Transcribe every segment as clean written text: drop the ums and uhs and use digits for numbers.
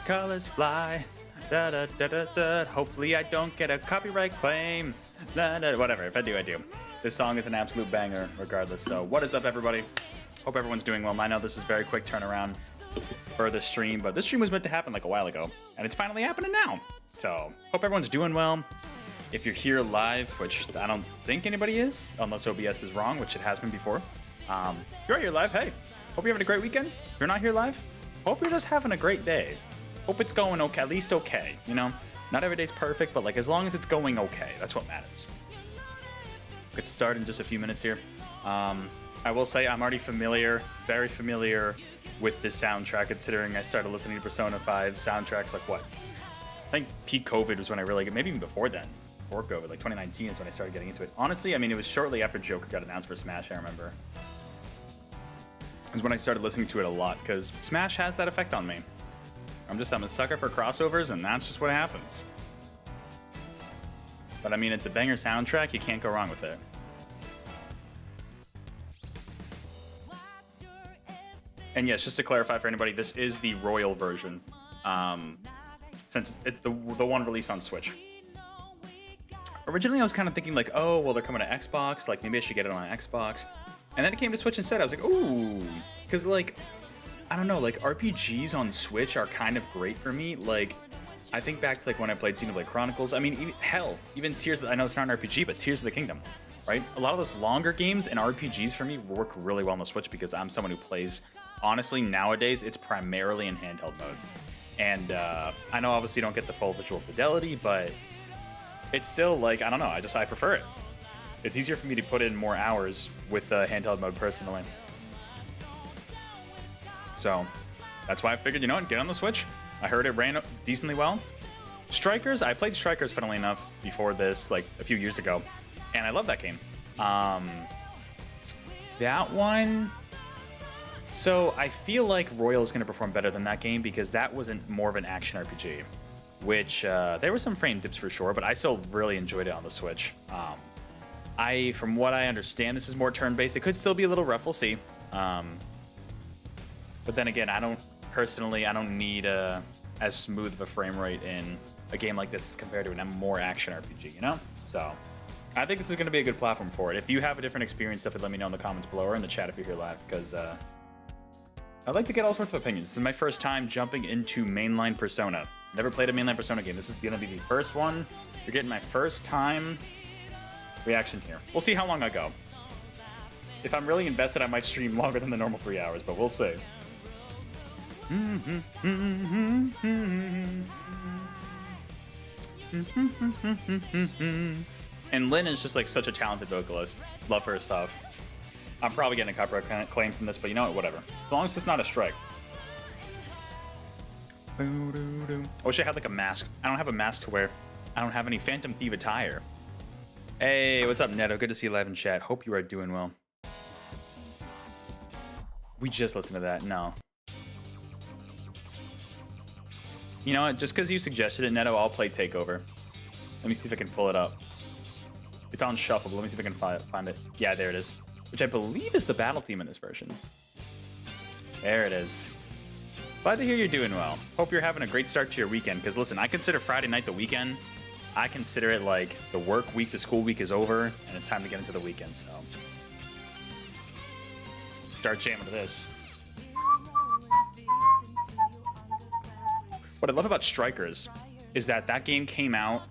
colors fly. Da, da, da, da, da. Hopefully I don't get a copyright claim. Da, da, whatever, if I do, I do. This song is an absolute banger regardless. So what is up, everybody? Hope everyone's doing well. I know this is very quick turnaround for the stream, but this stream was meant to happen like a while ago, and it's finally happening now. So hope everyone's doing well. If you're here live, which I don't think anybody is, unless OBS is wrong, which it has been before. If you're here live, hey, hope you're having a great weekend. If you're not here live, hope you're just having a great day. Hope it's going okay, at least okay, you know? Not every day's perfect, but like as long as it's going okay, that's what matters. Get started in just a few minutes here. I will say I'm already very familiar with this soundtrack, considering I started listening to Persona 5 soundtracks like what? I think peak COVID was when I really, maybe even before then. Before COVID, like 2019 is when I started getting into it. Honestly, I mean, it was shortly after Joker got announced for Smash, I remember. It was when I started listening to it a lot, because Smash has that effect on me. I'm a sucker for crossovers, and that's just what happens. But I mean, it's a banger soundtrack, you can't go wrong with it. And yes, just to clarify for anybody, this is the Royal version, since it's the one released on Switch. Originally, I was kind of thinking like, oh, well, they're coming to Xbox, like maybe I should get it on Xbox. And then it came to Switch instead. I was like, ooh, because like, I don't know, like RPGs on Switch are kind of great for me. Like, I think back to like when I played Xenoblade Chronicles. I mean, even Tears, I know it's not an RPG, but Tears of the Kingdom, right? A lot of those longer games and RPGs for me work really well on the Switch because I'm someone who plays, honestly, nowadays, it's primarily in handheld mode. And I know obviously you don't get the full visual fidelity, but it's still like, I don't know, I prefer it. It's easier for me to put in more hours with handheld mode personally. So that's why I figured, you know what, get on the Switch. I heard it ran decently well. Strikers, I played Strikers, funnily enough, before this, like a few years ago, and I love that game. That one, so I feel like Royal is going to perform better than that game because that wasn't more of an action RPG, which there were some frame dips for sure, but I still really enjoyed it on the Switch. From what I understand, this is more turn-based. It could still be a little rough, we'll see. But then again, I don't need as smooth of a frame rate in a game like this as compared to a more action RPG, you know? So I think this is going to be a good platform for it. If you have a different experience, definitely let me know in the comments below or in the chat if you're here live, because I'd like to get all sorts of opinions. This is my first time jumping into mainline Persona. Never played a mainline Persona game. This is going to be the first one. You're getting my first time reaction here. We'll see how long I go. If I'm really invested, I might stream longer than the normal 3 hours, but we'll see. And Lynn is just like such a talented vocalist. Love her stuff. I'm probably getting a copyright claim from this, but you know what? Whatever. As long as it's not a strike. I wish I had like a mask. I don't have a mask to wear. I don't have any Phantom Thief attire. Hey, what's up, Neto? Good to see you live in chat. Hope you are doing well. We just listened to that. No. You know what? Just because you suggested it, Neto, I'll play Takeover. Let me see if I can pull it up. It's on shuffle, but let me see if I can find it. Yeah, there it is. Which I believe is the battle theme in this version. There it is. Glad to hear you're doing well. Hope you're having a great start to your weekend. Because listen, I consider Friday night the weekend. I consider it like the work week, the school week is over, and it's time to get into the weekend, so. Start jamming to this. What I love about Strikers is that game came out,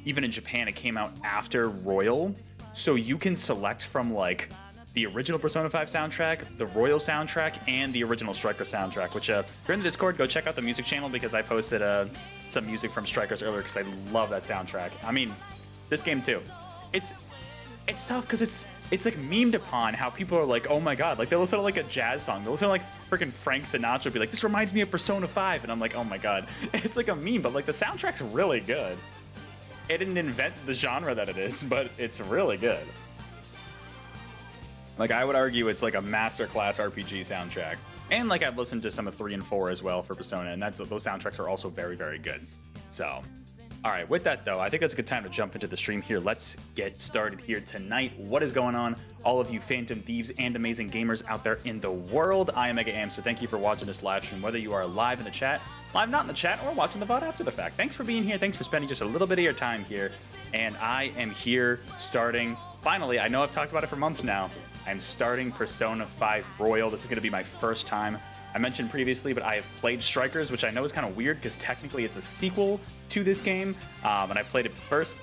even in Japan, it came out after Royal. So you can select from like the original Persona 5 soundtrack, the Royal soundtrack, and the original Striker soundtrack, which if you're in the Discord, go check out the music channel because I posted some music from Strikers earlier because I love that soundtrack. I mean, this game too. It's tough because it's like memed upon how people are like, oh my god, like they'll listen to like a jazz song, they'll listen to like freaking Frank Sinatra be like, this reminds me of Persona 5, and I'm like, oh my god. It's like a meme, but like the soundtrack's really good. It didn't invent the genre that it is, but it's really good. Like I would argue it's like a masterclass RPG soundtrack. And like I've listened to some of 3 and 4 as well for Persona, and those soundtracks are also very, very good. So All right, with that though, I think that's a good time to jump into the stream here. Let's get started here tonight. What is going on, all of you Phantom Thieves and amazing gamers out there in the world? I am Mega Am, so thank you for watching this live stream, whether you are live in the chat, live not in the chat, or watching the VOD after the fact. Thanks for being here. Thanks for spending just a little bit of your time here. And I am here starting, finally, I know I've talked about it for months now, I'm starting Persona 5 Royal. This is going to be my first time. I mentioned previously, but I have played Strikers, which I know is kind of weird because technically it's a sequel to this game, and I played it first.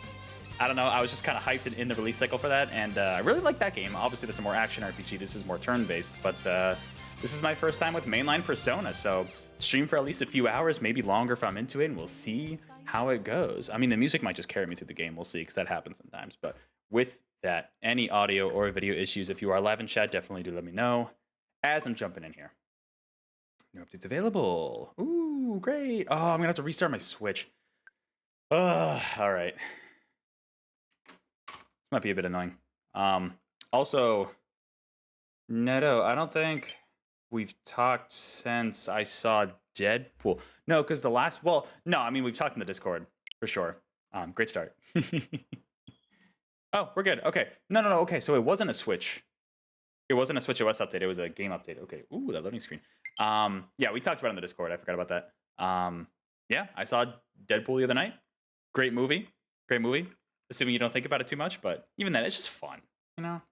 I don't know, I was just kind of hyped in the release cycle for that, and I really like that game. Obviously, that's a more action RPG. This is more turn-based, but this is my first time with mainline Persona, so stream for at least a few hours, maybe longer if I'm into it, and we'll see how it goes. I mean, the music might just carry me through the game. We'll see, because that happens sometimes. But with that, any audio or video issues, if you are live in chat, definitely do let me know as I'm jumping in here. New updates available. Ooh, great. Oh, I'm gonna have to restart my Switch. All right. This might be a bit annoying. Also, Neto, I don't think we've talked since I saw Deadpool. No, because the last, well, no, I mean, we've talked in the Discord for sure. Great start. Oh, we're good. Okay. No. Okay, so it wasn't a Switch. It wasn't a Switch OS update. It was a game update. Okay. Ooh, that loading screen. Yeah, we talked about it in the Discord. I forgot about that. Yeah, I saw Deadpool the other night. Great movie. Great movie. Assuming you don't think about it too much, but even then, it's just fun, you know?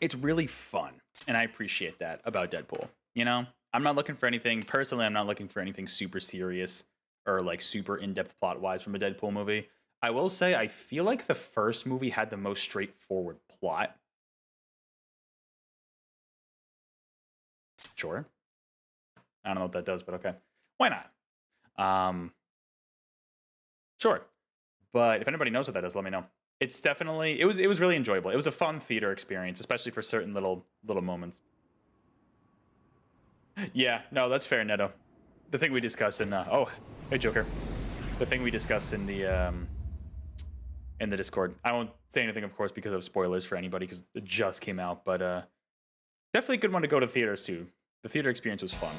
It's really fun, and I appreciate that about Deadpool, you know? I'm not looking for anything, personally, I'm not looking for anything super serious or like super in-depth plot-wise from a Deadpool movie. I will say, I feel like the first movie had the most straightforward plot. Sure. I don't know what that does, but okay. Why not? Sure. But if anybody knows what that does, let me know. It's definitely, it was really enjoyable. It was a fun theater experience, especially for certain little moments. Yeah, no, that's fair, Neto. The thing we discussed in oh, hey Joker. The thing we discussed in the Discord. I won't say anything, of course, because of spoilers for anybody, because it just came out, but definitely a good one to go to theaters too. The theater experience was fun.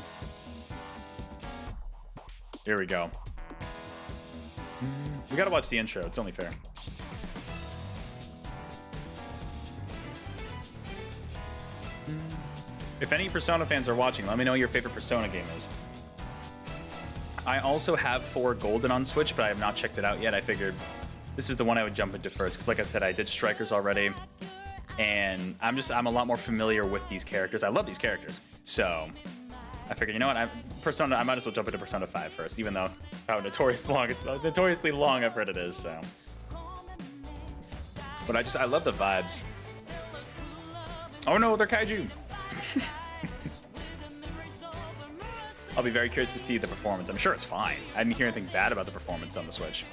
Here we go. We gotta watch the intro, it's only fair. If any Persona fans are watching, let me know what your favorite Persona game is. I also have 4 Golden on Switch, but I have not checked it out yet. I figured this is the one I would jump into first, because like I said, I did Strikers already, and I'm a lot more familiar with these characters. I love these characters, so I figured, you know what, I might as well jump into Persona 5 first, even though how notoriously long I've heard it is, so. But I love the vibes. Oh no, they're kaiju! I'll be very curious to see the performance. I'm sure it's fine. I didn't hear anything bad about the performance on the Switch.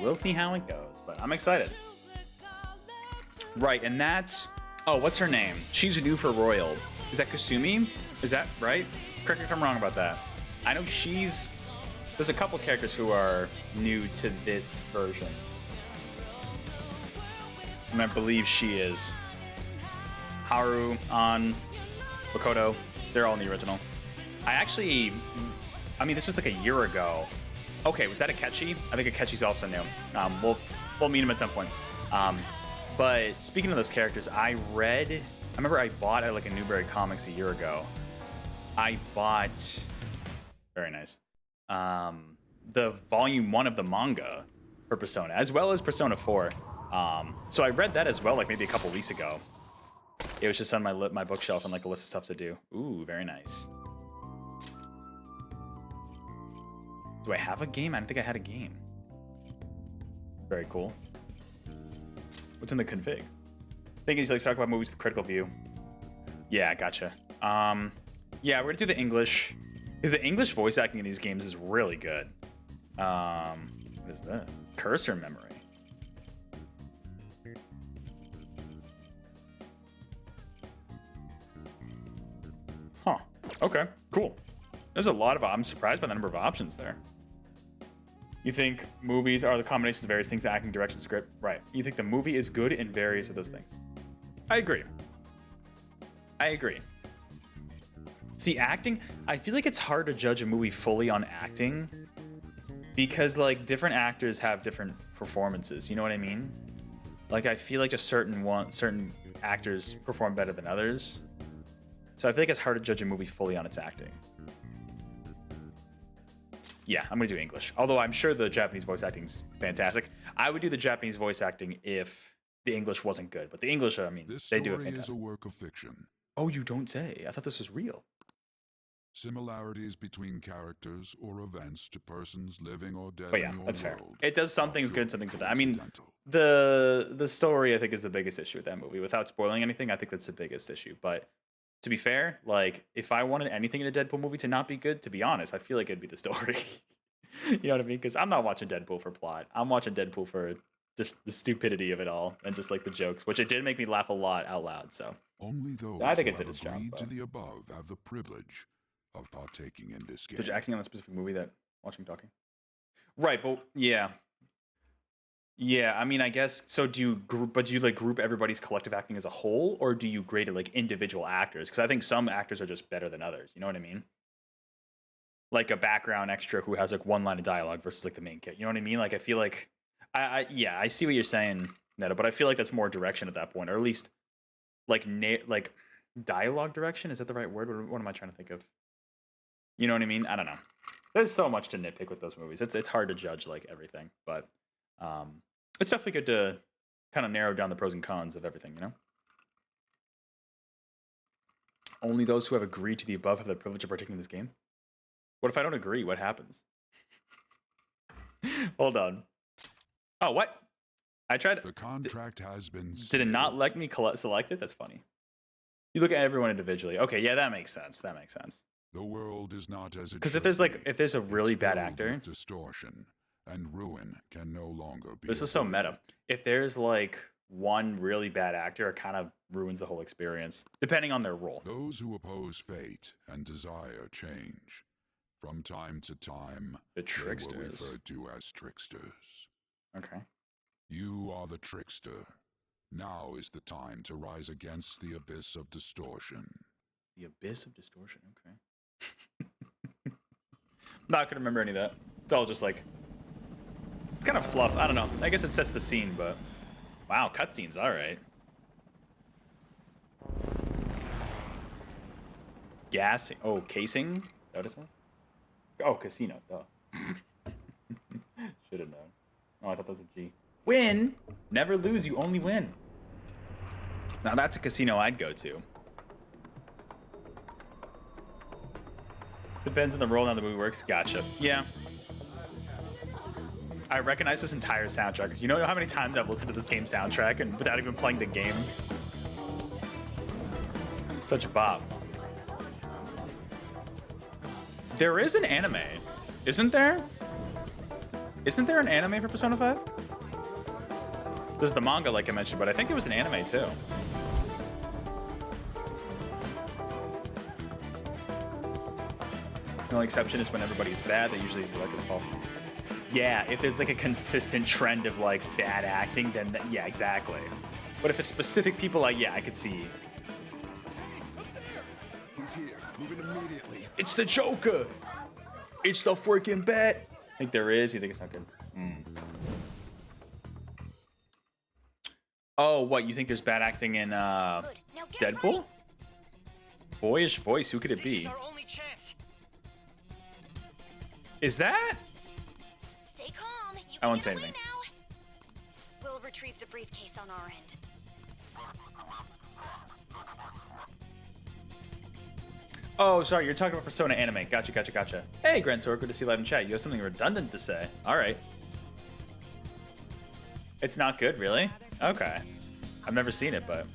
We'll see how it goes, but I'm excited. Right, and that's... Oh, what's her name? She's new for Royal. Is that Kasumi? Is that right? Correct me if I'm wrong about that. I know she's... There's a couple characters who are new to this version. And I believe she is. Haru, An, Makoto, they're all in the original. I mean, this was like a year ago. Okay, was that Akechi? I think Akechi's also new. We'll meet him at some point. But speaking of those characters, I remember I bought at like a Newberry Comics a year ago. I bought, very nice, the volume 1 of the manga for Persona, as well as Persona 4. So I read that as well, like maybe a couple weeks ago. It was just on my bookshelf and like a list of stuff to do. Ooh, very nice. Do I have a game? I don't think I had a game. Very cool. What's in the config? Thank you, like talk about movies with critical view. Yeah, gotcha. Yeah, we're gonna do the English. Because the English voice acting in these games is really good. What is this? Cursor memory. Huh. Okay, cool. There's a lot of... I'm surprised by the number of options there. You think movies are the combinations of various things, acting, direction, script? Right. You think the movie is good in various of those things. I agree. See, acting, I feel like it's hard to judge a movie fully on acting because like different actors have different performances. You know what I mean? Like I feel like just certain actors perform better than others. So I feel like it's hard to judge a movie fully on its acting. Yeah, I'm gonna do English. Although I'm sure the Japanese voice acting's fantastic. I would do the Japanese voice acting if the English wasn't good. But the English, I mean, they do it fantastic. This story is a work of fiction. Oh, you don't say. I thought this was real. Similarities between characters or events to persons living or dead. But yeah, in your that's fair. world It does some things good, some things bad. I mean, incidental. the story I think is the biggest issue with that movie. Without spoiling anything, I think that's the biggest issue. But to be fair, like if I wanted anything in a Deadpool movie to not be good, to be honest, I feel like it'd be the story. You know what I mean? Because I'm not watching Deadpool for plot. I'm watching Deadpool for just the stupidity of it all and just like the jokes, which it did make me laugh a lot out loud. So Only those I think who it's have his job, agreed but- to the above have the privilege of partaking in this game. Did you acting on a specific movie that watching talking? Right, but yeah. Yeah, I mean, I guess so. Do you group everybody's collective acting as a whole, or do you grade it like individual actors? Because I think some actors are just better than others. You know what I mean? Like a background extra who has like one line of dialogue versus like the main kid. You know what I mean? Like I feel like, yeah, I see what you're saying, Netta, but I feel like that's more direction at that point, or at least like dialogue direction. Is that the right word? What am I trying to think of? You know what I mean? I don't know. There's so much to nitpick with those movies. It's hard to judge like everything, but it's definitely good to kind of narrow down the pros and cons of everything, you know? Only those who have agreed to the above have the privilege of partaking in this game? What if I don't agree? What happens? Hold on. Oh, what? I tried. The contract has been Did it not let me select it? That's funny. You look at everyone individually. Okay, yeah, that makes sense. That makes sense. The world is not as it Because should if there's a be. really It's bad filled actor, with distortion and ruin can no longer be. this is so avoided. meta. If there's like one really bad actor, it kind of ruins the whole experience, depending on their role. Those who oppose fate and desire change, from time to time, The they were tricksters. referred to as tricksters. Okay. You are the trickster. Now is the time to rise against the abyss of distortion. The abyss of distortion. Okay. Not gonna remember any of that. It's all just like, it's kind of fluff. I don't know. I guess it sets the scene, but wow, cutscenes. All right. Gas. Oh, casing. Is that what it says? Oh, casino. Duh. Should have known. Oh, I thought that was a G. Win. Never lose. You only win. Now that's a casino I'd go to. Depends on the role and how the movie works. Gotcha. Yeah. I recognize this entire soundtrack. You know how many times I've listened to this game soundtrack and without even playing the game? Such a bop. There is an anime, isn't there? Isn't there an anime for Persona 5? There's the manga, like I mentioned, but I think it was an anime too. The only exception is when everybody's bad, they usually is like his fault. Yeah, if there's like a consistent trend of like bad acting, then yeah, exactly. But if it's specific people, like yeah, I could see. He's here. Move it immediately. It's the Joker. It's the freaking bat. I think there is. You think it's not good? Oh, what? You think there's bad acting in Deadpool? Boyish voice. Who could it be? This is our only chance. Is that? Stay calm. You I won't can say get away anything. now. We'll retrieve the briefcase on our end. Oh, sorry. You're talking about Persona anime. Gotcha, gotcha, gotcha. Hey, Grand Sword. Good to see you live in chat. You have something redundant to say. All right. It's not good, really? Okay. I've never seen it, but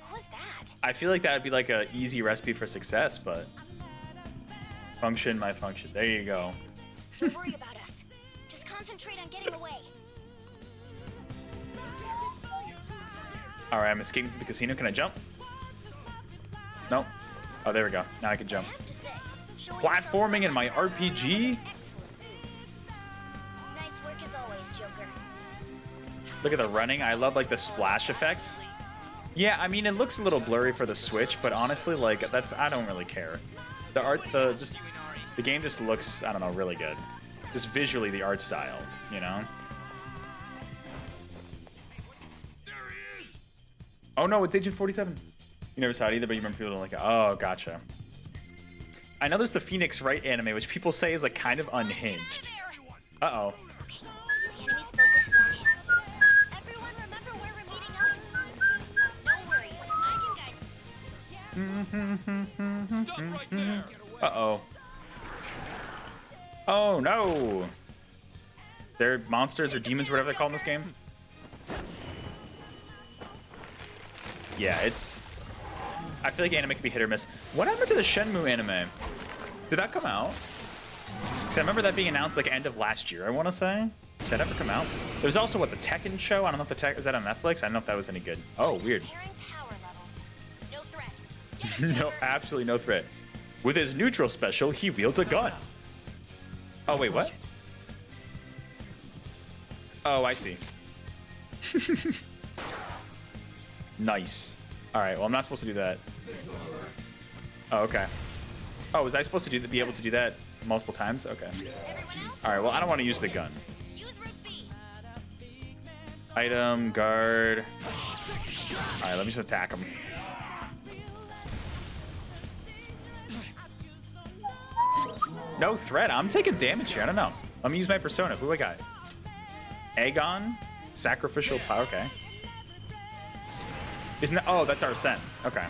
What was that? I feel like that would be like a easy recipe for success, but function, my function. There you go. Don't worry about us. Just concentrate on getting away. All right, I'm escaping from the casino. Can I jump? Nope. Oh, there we go. Now I can I jump. have to say, showing Platforming in my RPG? Excellent. Nice work as always, Joker. Look at the running. I love like the splash effect. Yeah, I mean, it looks a little blurry for the Switch, but honestly, like, I don't really care. The art, the game just looks, I don't know, really good. Just visually, the art style, you know? Oh no, it's Agent 47. You never saw it either, but you remember people like, oh, gotcha. I know there's the Phoenix Wright anime, which people say is like kind of unhinged. Uh-oh. The enemy's focus is on him. Everyone remember where we're meeting up? No worries, I can guide. Stop right there. Uh-oh. Oh, no. They're monsters or demons, whatever they call in this game. Yeah, it's... I feel like anime can be hit or miss. What happened to the Shenmue anime? Did that come out? Because I remember that being announced like end of last year, I want to say. Did that ever come out? There's also, what, the Tekken show? I don't know if the Tekken... Is that on Netflix? I don't know if that was any good. Oh, weird. Comparing power levels. No threat. Get it, No, Joker. absolutely no threat. With his neutral special, he wields a gun. Oh, wait, what? Oh, I see. Nice. All right, well, I'm not supposed to do that. Oh, okay. Oh, was I supposed to be able to do that multiple times? Okay. Everyone else, All right, well, I don't want to use the gun. use route B. Item, guard. All right, let me just attack him. No threat. I'm taking damage here. I don't know. Let me use my persona. Who I got? Aegon? Sacrificial power. Okay. Isn't that... Oh, that's Arsene. Okay.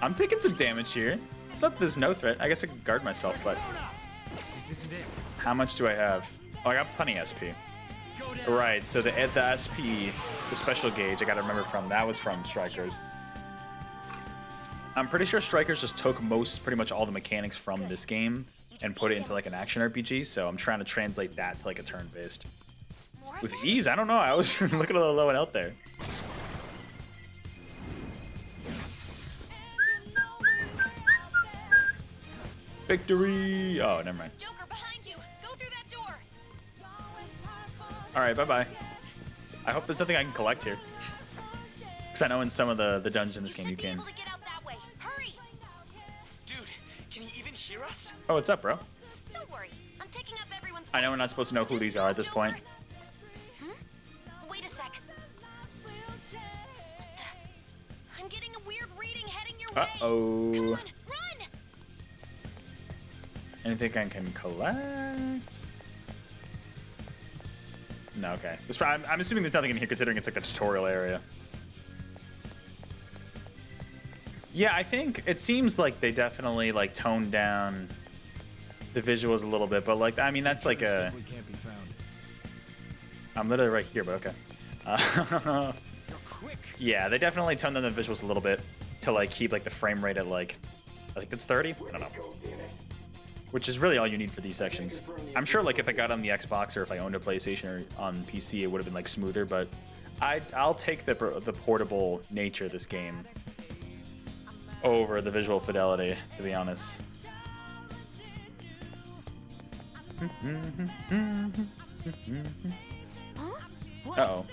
I'm taking some damage here. It's not there's no threat. I guess I can guard myself, but... How much do I have? Oh, I got plenty SP. Right, so the SP, the special gauge, I gotta remember from, that was from Strikers. I'm pretty sure Strikers just took pretty much all the mechanics from this game and put it into like an action RPG, so I'm trying to translate that to like a turn-based. With ease? I don't know. I was looking a little low and out there. Victory! Oh, never mind. Joker behind you. Go through that door. All right, bye-bye. I hope there's nothing I can collect here. Because I know in some of the dungeons in this game you should be can. able to get out that way. Hurry. Dude, can you even hear us? Oh, what's up, bro? Don't worry. I'm picking up everyone's. I know we're not supposed to know who these are at this point. Wait a sec. What the? I'm getting a weird reading heading your way. Uh-oh. Come on, run! Anything I can collect? No, okay. I'm assuming there's nothing in here considering it's like the tutorial area. Yeah, I think it seems like they definitely like toned down the visuals a little bit, but like, I mean, that's like a... Can't be found. I'm literally right here, but okay. Yeah, they definitely toned down the visuals a little bit to like keep like the frame rate at like, I think it's 30? I don't know. Which is really all you need for these sections. I'm sure like if I got on the Xbox or if I owned a PlayStation or on PC, it would have been like smoother, but I'll take the portable nature of this game over the visual fidelity, to be honest. Huh? What? Uh-oh.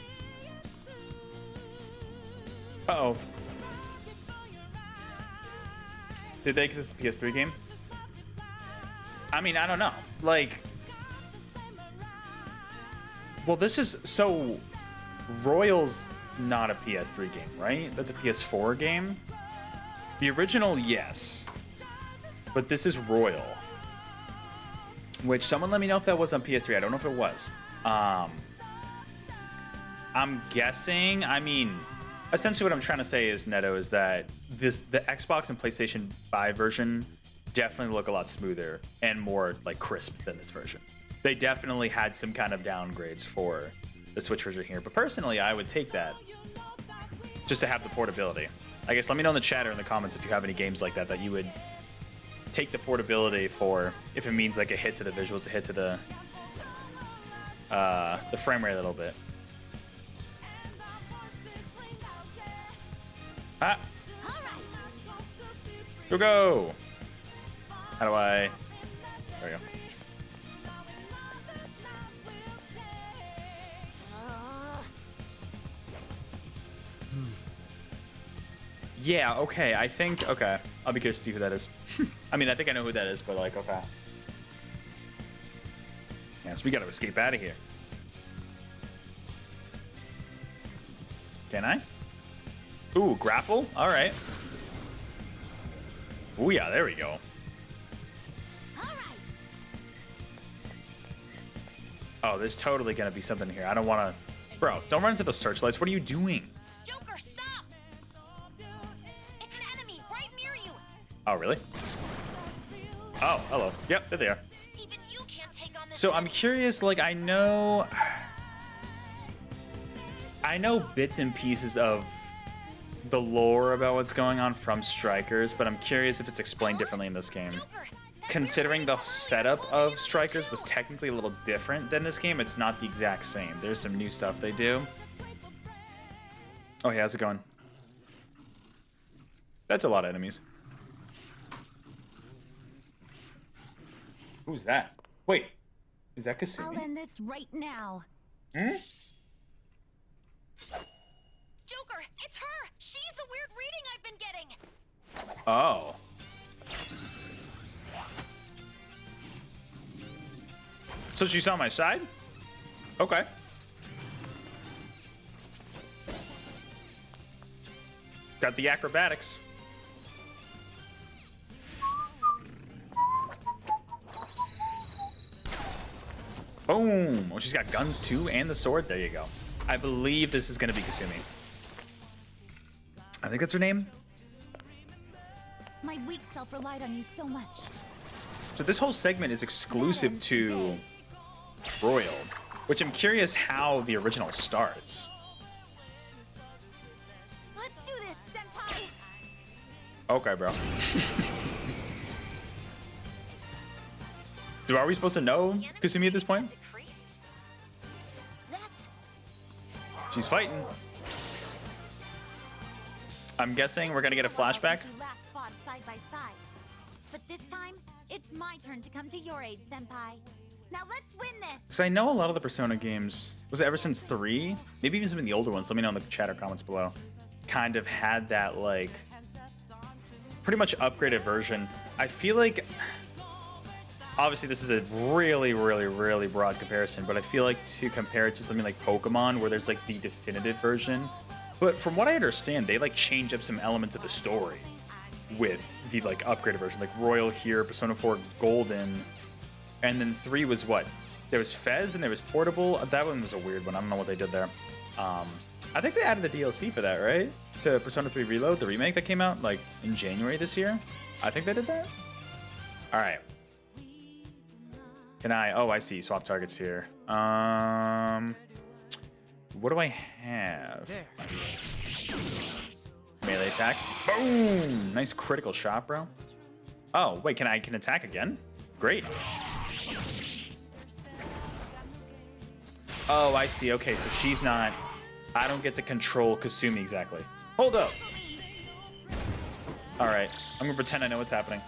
Uh-oh. Did they, because it's a PS3 game? I mean, I don't know. Like... Well, this is... So... Royal's not a PS3 game, right? That's a PS4 game? The original, yes. But this is Royal. Which, someone let me know if that was on PS3. I don't know if it was. I'm guessing... I mean... Essentially what I'm trying to say is, Neto, is that the Xbox and PlayStation 5 version definitely look a lot smoother and more like crisp than this version. They definitely had some kind of downgrades for the Switch version here, but personally I would take that just to have the portability. I guess let me know in the chat or in the comments if you have any games like that you would take the portability for, if it means like a hit to the visuals, a hit to the frame rate a little bit. Ah! Go! How do I... There we go. Yeah, okay, I think, okay. I'll be curious to see who that is. I mean, I think I know who that is, but like, okay. Yeah, so we gotta escape out of here. Can I? Ooh, grapple? All right. Ooh, yeah, there we go. Oh, there's totally gonna be something here. I don't wanna... Bro, don't run into those searchlights. What are you doing? Joker, stop! It's an enemy right near you. Oh, really? Oh, hello. Yep, there they are. Even you can't take on this. So I'm curious, like, I know bits and pieces of the lore about what's going on from Strikers, but I'm curious if it's explained differently in this game. Joker, Considering the setup of Strikers was technically a little different than this game, it's not the exact same. There's some new stuff they do. Oh, hey, how's it going? That's a lot of enemies. Who's that? Wait, is that I'll Kasumi? end this right now. Hmm? Joker, it's her. She's the weird reading I've been getting. Oh. So she's on my side? Okay. Got the acrobatics. Boom. Oh, she's got guns too and the sword. There you go. I believe this is going to be Kasumi. I think that's her name. My weak self relied on you so much. So this whole segment is exclusive to Royal, which I'm curious how the original starts. Let's do this, senpai! Okay, bro. Are we supposed to know Kasumi at this point? She's fighting. I'm guessing we're gonna get a flashback. You last fought side by side. But this time, it's my turn to come to your aid, senpai. Now let's win this! Because I know a lot of the Persona games, was it ever since 3? Maybe even some of the older ones, let me know in the chat or comments below, kind of had that, like, pretty much upgraded version. I feel like, obviously this is a really, really, really broad comparison, but I feel like to compare it to something like Pokemon, where there's, like, the definitive version. But from what I understand, they, like, change up some elements of the story with the, like, upgraded version. Like, Royal here, Persona 4 Golden, and then 3 was what? There was Fez and there was Portable. That one was a weird one. I don't know what they did there. I think they added the DLC for that, right? To Persona 3 Reload, the remake that came out like in January this year. I think they did that. All right. Can I? Oh, I see. Swap targets here. What do I have? Melee attack. Boom! Nice critical shot, bro. Oh, wait. Can attack again? Great. Oh, I see. Okay, so she's not... I don't get to control Kasumi exactly. Hold up. All right. I'm gonna pretend I know what's happening.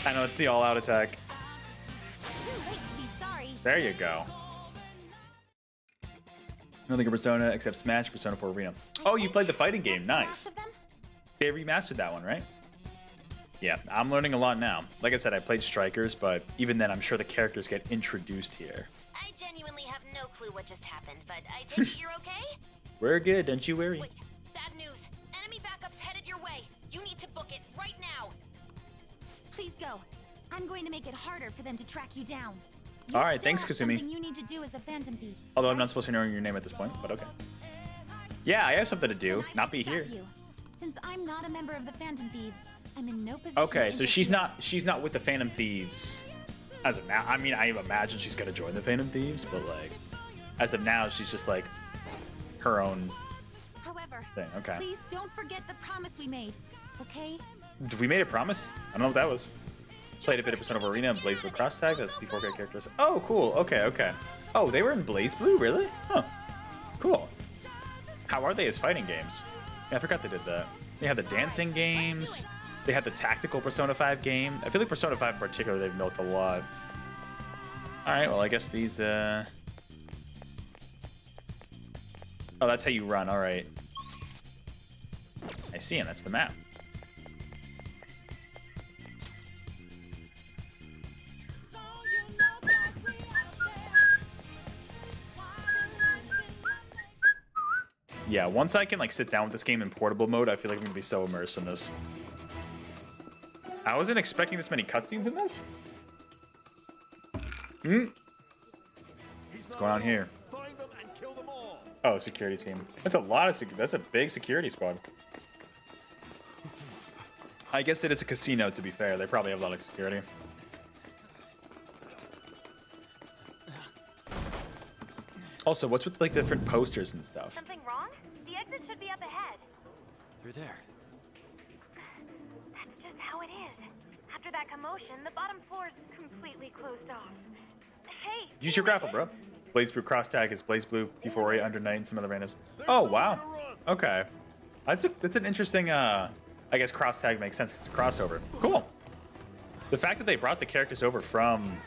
I know it's the all-out attack. Too late to be sorry. There you go. I don't think of Persona except Smash, Persona 4 Arena. Oh, you played the fighting game. Nice. They remastered that one, right? Yeah, I'm learning a lot now. Like I said, I played Strikers, but even then, I'm sure the characters get introduced here. I genuinely have no clue what just happened, but I take it you're okay? We're good, don't you worry. Wait, bad news. Enemy backup's headed your way. You need to book it right now. Please go. I'm going to make it harder for them to track you down. All right, thanks, Kasumi. Kasumi. Something you need to do as a Phantom Thief. Although I'm not supposed to know your name at this point, but okay. Yeah, I have something to do, I not be can here. stop you. Since I'm not a member of the Phantom Thieves, I'm in no position Okay, to so she's interfere. not with the Phantom Thieves as of now. I mean, I imagine she's gonna join the Phantom Thieves, but like, as of now, she's just like her own However, thing. Okay. please don't forget the promise we made, okay? We made a promise? I don't know what that was. Played a bit of Persona 4 Arena and Blaze Blue Cross Tag. That's the 4K characters. Oh, cool. Okay, okay. Oh, they were in Blaze Blue? Really? Huh. Cool. How are they as fighting games? Yeah, I forgot they did that. They had the dancing games. They had the tactical Persona 5 game. I feel like Persona 5 in particular, they've milked a lot. Alright, well, I guess these, Oh, that's how you run. Alright. see, and that's the map. Yeah, once I can like sit down with this game in portable mode, I feel like I'm gonna be so immersed in this. I wasn't expecting this many cutscenes in this. What's going on here? Find them and kill them all. Oh, security team. That's a lot of that's a big security squad. I guess it is a casino, to be fair. They probably have a lot of security. Also, what's with like different posters and stuff? Something wrong? The exit should be up ahead. They're there. That's just how it is. After that commotion, the bottom floor is completely closed off. Hey! Use your grapple, bro. Blaze Blue cross tag is Blaze Blue, D4A, Under Night, and some other randoms. Oh, wow. Okay. That's an interesting, I guess cross tag makes sense because it's a crossover. Cool. The fact that they brought the characters over from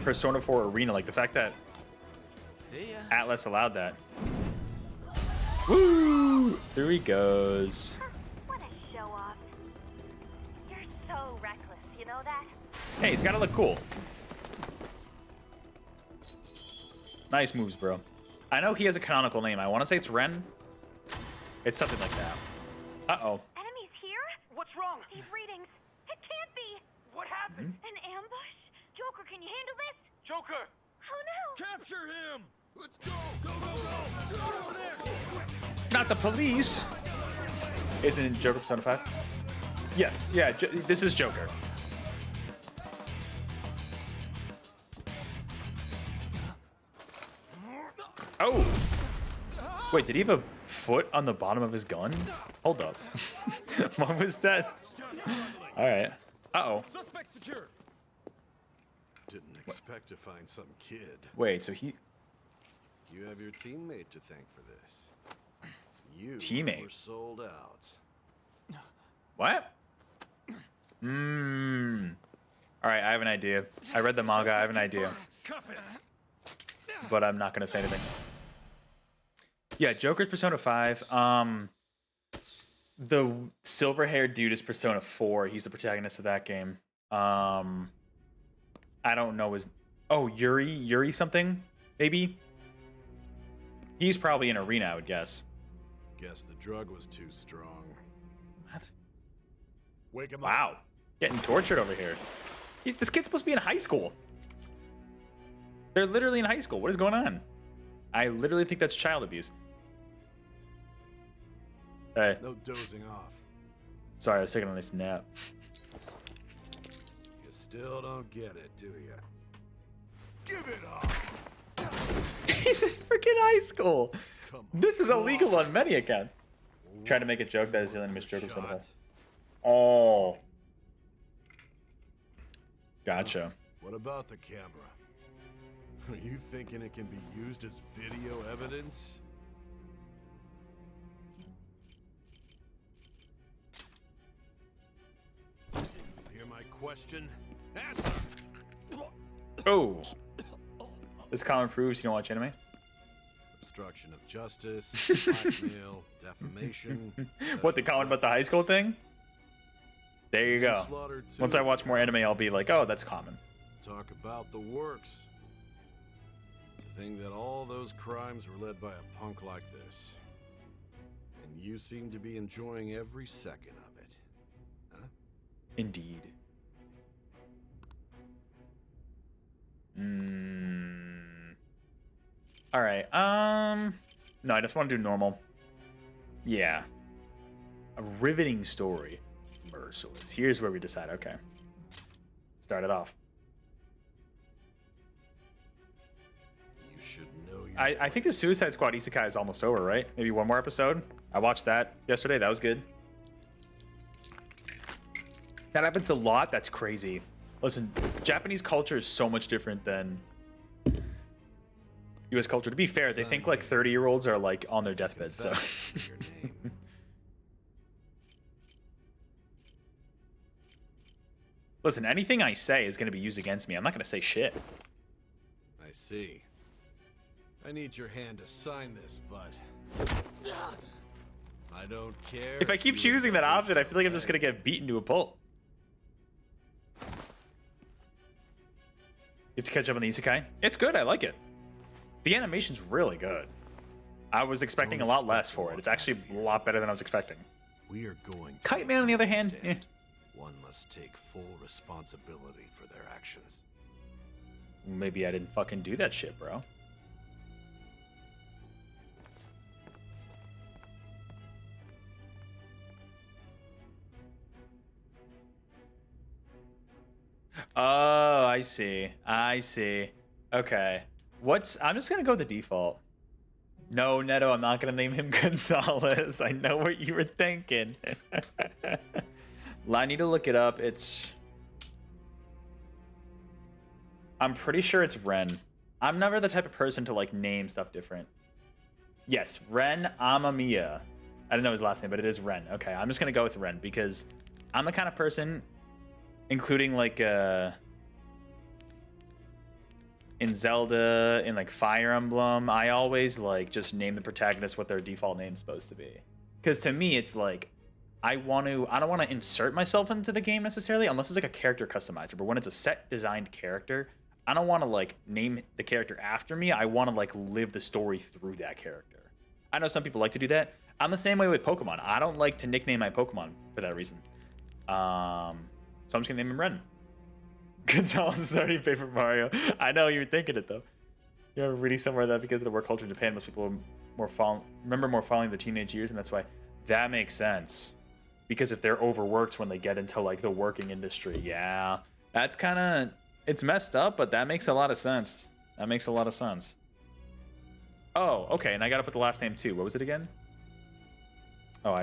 Persona 4 Arena, like the fact that See ya. Atlus allowed that. Woo! There he goes. What a show off. You're so reckless, you know that? Hey, he's gotta look cool. Nice moves, bro. I know he has a canonical name. I want to say it's Ren. It's something like that. Uh-oh. Enemies here? What's wrong? These readings. It can't be. What happened? An ambush? Joker, can you handle this? Joker! Oh no! Capture him. Let's go. Go, go, go. Just over there. Not the police. Isn't it Joker Persona 5? Yes. Yeah, this is Joker. Oh. Wait, did he have a foot on the bottom of his gun? Hold up. What was that? All right. Uh-oh. Suspect secure. Didn't expect to find some kid. Wait, so he... You have your teammate to thank for this. You Teammate? were sold out. What? All right, I have an idea. I read the manga. I have an idea. But I'm not going to say anything. Yeah, Joker's Persona 5. The silver-haired dude is Persona 4. He's the protagonist of that game. I don't know his... Oh, Yuri something? Maybe? He's probably in Arena, I would guess. Guess the drug was too strong. What? Wake him up. Wow. Getting tortured over here. This kid's supposed to be in high school. They're literally in high school. What is going on? I literally think that's child abuse. Hey. No dozing off. Sorry, I was taking a nice nap. You still don't get it, do you? Give it up. He's in freaking high school. Come on. This is illegal on many accounts. Trying to make a joke that is really Miss Joker somehow. Oh. Gotcha. What about the camera? Are you thinking it can be used as video evidence? Hear my question? Answer! Oh. This comment proves you don't watch anime. Obstruction of justice, blackmail, defamation. What, the comment about the high school thing? There you go. manslaughter too. Once I watch more anime, I'll be like, oh, that's common. Talk about the works. To think that all those crimes were led by a punk like this. And you seem to be enjoying every second of it. Huh? Indeed. All right. No, I just want to do normal. Yeah. A riveting story. Merciless. Here's where we decide. Okay. Start it off. You should know your I think the Suicide Squad Isekai is almost over, right? Maybe one more episode. I watched that yesterday. That was good. That happens a lot. That's crazy. Listen, Japanese culture is so much different than U.S. culture. To be fair, they think like 30-year-olds are like on their deathbed. So. your name. Listen, anything I say is going to be used against me. I'm not going to say shit. I see. I need your hand to sign this, bud. I don't care. If I keep you choosing that inventors option, I feel like I'm don't just gonna get beaten to a pulp. You have to catch up on the isekai. It's good. I like it. The animation's really good. I was expecting a lot less for it. It's actually a lot better than I was expecting. We are going to Kite Man, on the other hand, understand. One must take full responsibility for their actions. Maybe I didn't fucking do that shit, bro. Oh, I see. I see. Okay. I'm just gonna go with the default. No, Neto, I'm not gonna name him Gonzalez. I know what you were thinking. I need to look it up. I'm pretty sure it's Ren. I'm never the type of person to like name stuff different. Yes, Ren Amamiya. I don't know his last name, but it is Ren. Okay, I'm just gonna go with Ren because I'm the kind of person, including like in Zelda, in like Fire Emblem, I always like just name the protagonist what their default name's supposed to be. Because to me, it's like I don't want to insert myself into the game necessarily, unless it's like a character customizer. But when it's a set designed character, I don't want to like name the character after me. I want to like live the story through that character. I know some people like to do that. I'm the same way with Pokemon. I don't like to nickname my Pokemon for that reason. So I'm just gonna name him Ren. Gonzalez is already a favorite Mario. I know you were thinking it though. You know, reading somewhere that because of the work culture in Japan, most people remember more following their teenage years, and that's why that makes sense. Because if they're overworked when they get into like the working industry, yeah, that's kind of, it's messed up, but that makes a lot of sense. That makes a lot of sense. Oh, okay, and I gotta put the last name too. What was it again? Oh,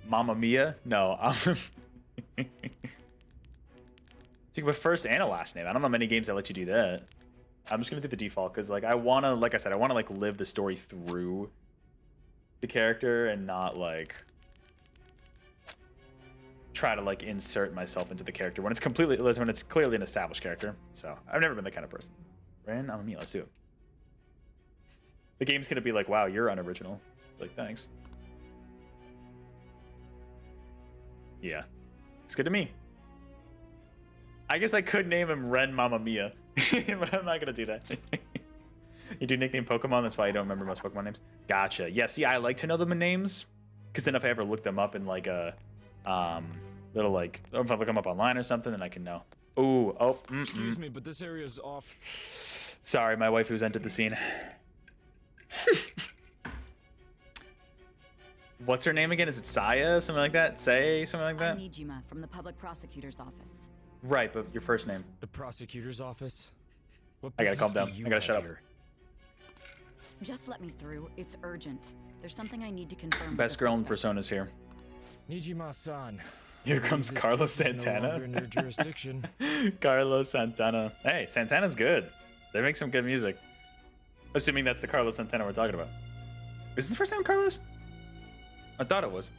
Mamma Mia? No. So you can put first and a last name. I don't know many games that let you do that. I'm just gonna do the default because like I wanna, like I said, I wanna like live the story through the character and not like try to like insert myself into the character when it's clearly an established character. So I've never been that kind of person. Ren, Mamma Mia, let's do it. The game's gonna be like, wow, you're unoriginal. Like, thanks. Yeah, it's good to me. I guess I could name him Ren Mamma Mia, but I'm not gonna do that. You do nickname Pokemon, that's why you don't remember most Pokemon names. Gotcha. Yeah, see, I like to know them in names, because then if I ever look them up in like a little like, or if I look them up online or something, then I can know. Ooh, oh, Excuse me, but this area is off. Sorry, my wife who's entered the scene. What's her name again? Is it Saya? Something like that? Say something like that? I'm Nijima from the public prosecutor's office. Right, but your first name. The prosecutor's office? What I gotta calm business down. do you I gotta have shut up. here? Just let me through. It's urgent. There's something I need to confirm. Best with the girl in suspect. Persona's here. Nijima-san. Here comes This Carlos case is no Santana. longer in your jurisdiction. Carlos Santana. Hey, Santana's good. They make some good music. Assuming that's the Carlos Santana we're talking about. Is this the first time Carlos? I thought it was.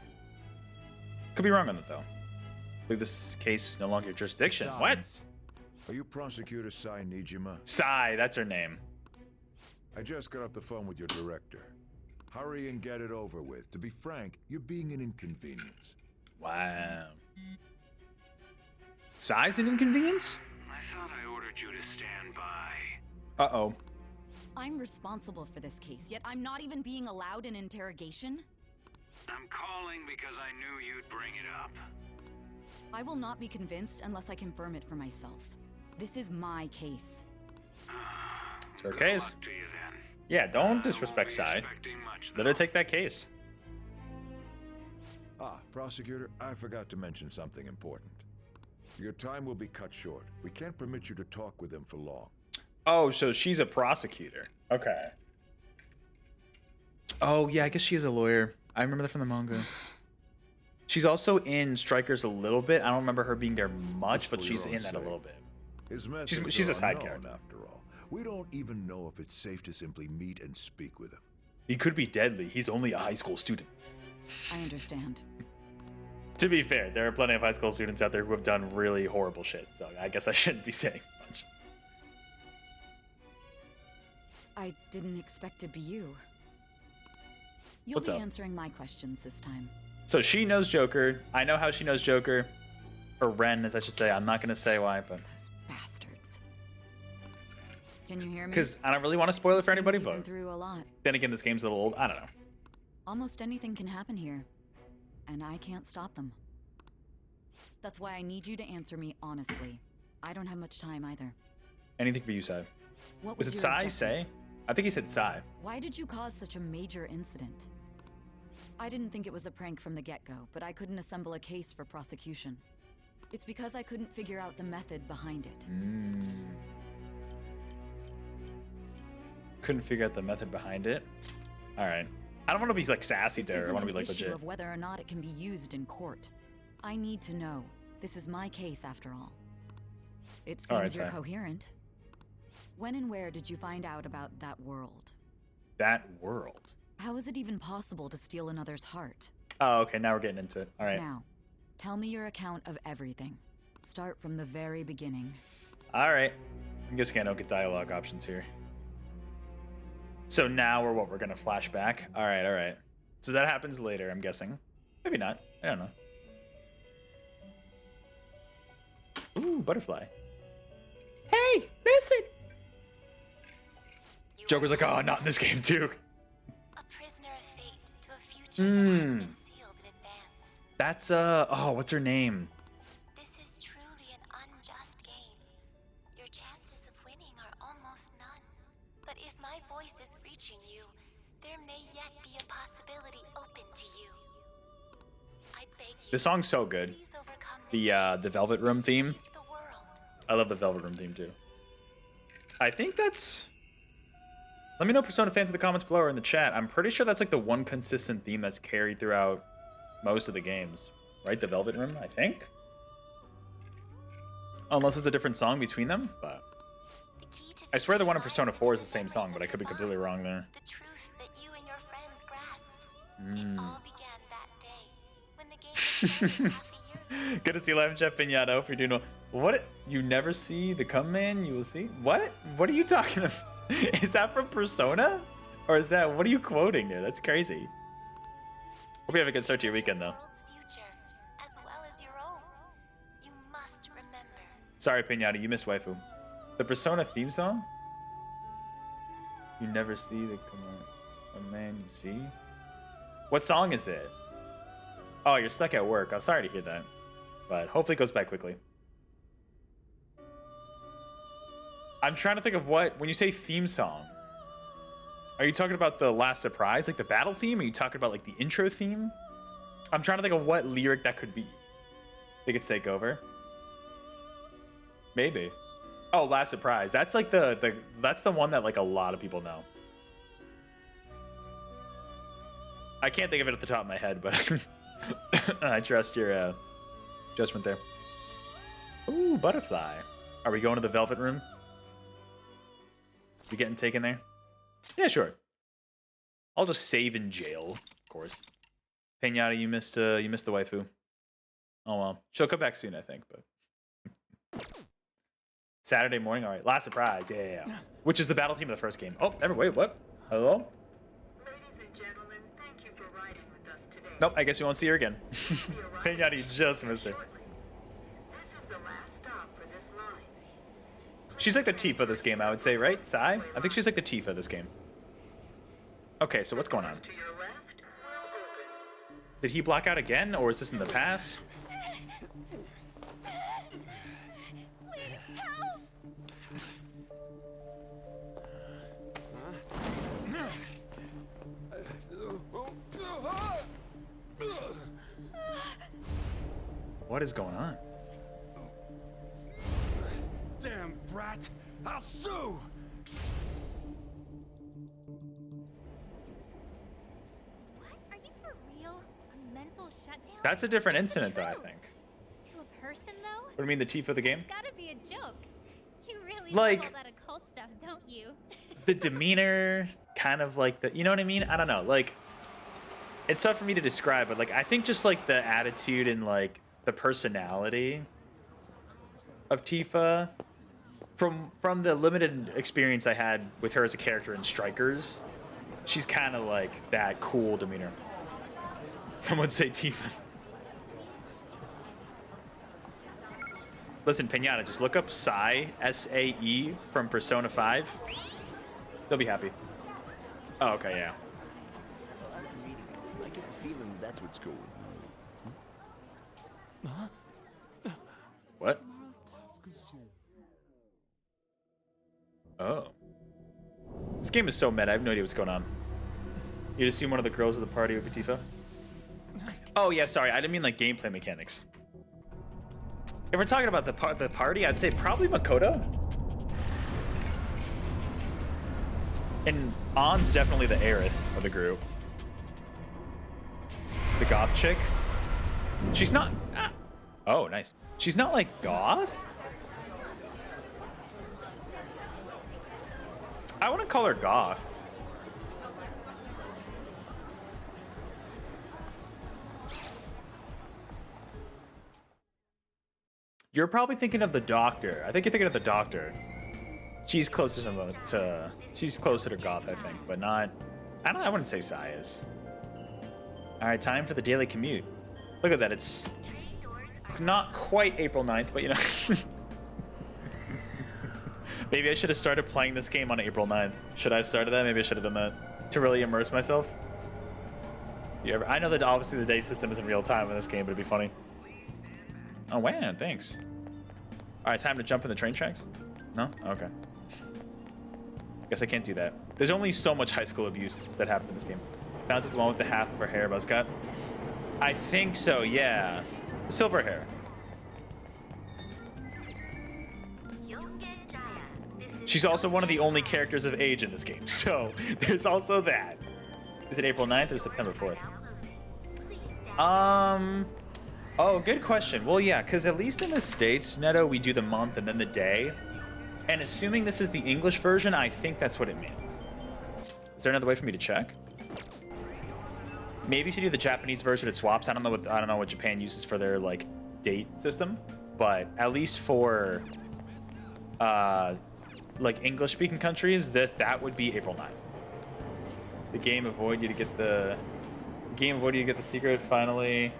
Could be wrong on it though. I believe this case is no longer your jurisdiction. What? Besides, Are you Prosecutor Sai Nijima? Sai, that's her name. I just got off the phone with your director. Hurry and get it over with. To be frank, you're being an inconvenience. Wow. Sai's an inconvenience? I thought I ordered you to stand by. Uh-oh. I'm responsible for this case, yet I'm not even being allowed an interrogation? I'm calling because I knew you'd bring it up. I will not be convinced unless I confirm it for myself. This is my case. It's her Good case. luck to you then. Yeah, I don't won't disrespect be Sai. expecting much, Let though. her take that case. Ah, Prosecutor, I forgot to mention something important. Your time will be cut short. We can't permit you to talk with them for long. Oh, so she's a prosecutor. Okay. Oh, yeah, I guess she is a lawyer. I remember that from the manga. She's also in Strikers a little bit. I don't remember her being there much, but For she's your in own that a sake. little bit. His methods she's a are side unknown, character. after all. We don't even know if it's safe to simply meet and speak with him. He could be deadly. He's only a high school student. I understand. To be fair, there are plenty of high school students out there who have done really horrible shit, so I guess I shouldn't be saying much. I didn't expect it'd be you. You'll What's be up? answering my questions this time. So she knows Joker. I know how she knows Joker. Or Ren, as I should say. I'm not gonna say why, but Those bastards. Can you hear me? because I don't really want to spoil it for Seems anybody. you've been But through a lot. then again, this game's a little old. I don't know. Almost anything can happen here, and I can't stop them. That's why I need you to answer me honestly. I don't have much time either. Anything for you, Sai. What Was was it your Sai? objective? Say? I think he said Sai. Why did you cause such a major incident? I didn't think it was a prank from the get-go, but I couldn't assemble a case for prosecution. It's because I couldn't figure out the method behind it. Couldn't figure out the method behind it. All right. I don't want to be like sassy This there. I isn't want to be an like issue legit. of whether or not it can be used in court. I need to know. This is my case after all. It seems All right, you're Sai. coherent. When and where did you find out about that world? That world. How is it even possible to steal another's heart? Oh, okay. Now we're getting into it. All right. Now, tell me your account of everything. Start from the very beginning. All right. I'm guessing I don't get dialogue options here. So now we're what? We're gonna flash back. All right. All right. So that happens later. I'm guessing. Maybe not. I don't know. Ooh, butterfly. Hey, listen. Joker's like, oh, not in this game too. A prisoner of fate to a future that has been sealed in advance. That's oh, what's her name? This is truly an unjust game. Your chances of winning are almost none. But if my voice is reaching you, there may yet be a possibility open to you. I beg you. This song's so good. Please overcome The Velvet Room theme. the world. I love the Velvet Room theme too. I think that's. Let me know, Persona fans, in the comments below or in the chat. I'm pretty sure that's like the one consistent theme that's carried throughout most of the games, right? The Velvet Room, I think. Unless it's a different song between them, but The key to I swear the one in victory Persona lies 4 in is the same memories song, of but I could be your completely bonds. wrong there. The truth that you and your friends grasped. It all began that day when the game was started half a year ago. Good to see you live in chat, Pinata. Hope you're doing well. What? You never see the come man, you will see? What? What are you talking about? Is that from Persona? Or is that, what are you quoting there? That's crazy. Hope you have a good start to your weekend, though. The world's future, as well as your own. You must remember. Sorry, Pinata, you missed waifu. The Persona theme song? You never see the come on, a man you see? What song is it? Oh, you're stuck at work. I'm sorry to hear that. But hopefully it goes back quickly. I'm trying to think of what, when you say theme song, are you talking about the last surprise, like the battle theme? Are you talking about like the intro theme? I'm trying to think of what lyric that could be. Think it's Takeover? Maybe. Oh, last surprise. That's like that's the one that like a lot of people know. I can't think of it at the top of my head, but I trust your judgment there. Ooh, butterfly. Are we going to the Velvet Room? You getting taken there? Yeah, sure. I'll just save in jail, of course. Pinata, you missed the waifu. Oh well, she'll come back soon, I think. But Saturday morning, all right. Last surprise, yeah. Which is the battle theme of the first game. Oh, wait, what? Hello? Ladies and gentlemen, thank you for riding with us today. Nope, I guess you won't see her again. Pinata, you just missed her. This is the last stop for this line. She's like the Tifa of this game, I would say, right? Sai? I think she's like the Tifa of this game. Okay, so what's going on? To your left will open. Did he block out again, or is this in the past? What is going on? Damn brat! I'll sue! What? Are you for real? A mental shutdown? That's a different It's the incident, though, I truth. think. To a person, though? What do you mean, the Tifa of the game? It's gotta be a joke. You really Like- love all that occult stuff, don't you? The demeanor, kind of like the, you know what I mean? I don't know, like, it's tough for me to describe, but like, I think just like the attitude and like the personality of Tifa from the limited experience I had with her as a character in Strikers, she's kind of like that cool demeanor. Someone say Tifa. Listen, Pinata, just look up Sae, S-A-E, from Persona 5. They'll be happy. Oh, okay, yeah. I get the feeling that's what's going on. What? Oh. This game is so meta, I have no idea what's going on. You'd assume one of the girls of the party would be Tifa? Oh, yeah, sorry, I didn't mean like gameplay mechanics. If we're talking about the party, I'd say probably Makoto. And Ann's definitely the Aerith of the group. The goth chick. She's not... Ah. Oh, nice. She's not like goth? I want to call her goth. You're probably thinking of the Doctor. I think you're thinking of the Doctor. She's closer to she's closer to goth, I think, but not. I wouldn't say Sai is. All right, time for the daily commute. Look at that. It's not quite April 9th, but you know. Maybe I should have started playing this game on April 9th. Should I have started that? Maybe I should have done that to really immerse myself. I know that obviously the day system isn't real time in this game, but it'd be funny. Oh, wow, thanks. All right, time to jump in the train tracks? No? Okay. Guess I can't do that. There's only so much high school abuse that happened in this game. Found it the one with the half of her hair buzz cut? I think so, yeah. Silver hair. She's also one of the only characters of age in this game, so there's also that. Is it April 9th or September 4th? Oh, good question. Well, yeah, because at least in the States, Neto, we do the month and then the day. And assuming this is the English version, I think that's what it means. Is there another way for me to check? Maybe if you do the Japanese version, it swaps. I don't know what Japan uses for their like date system, but at least for like English-speaking countries, that would be April 9th. The game avoided you to get the secret. Finally,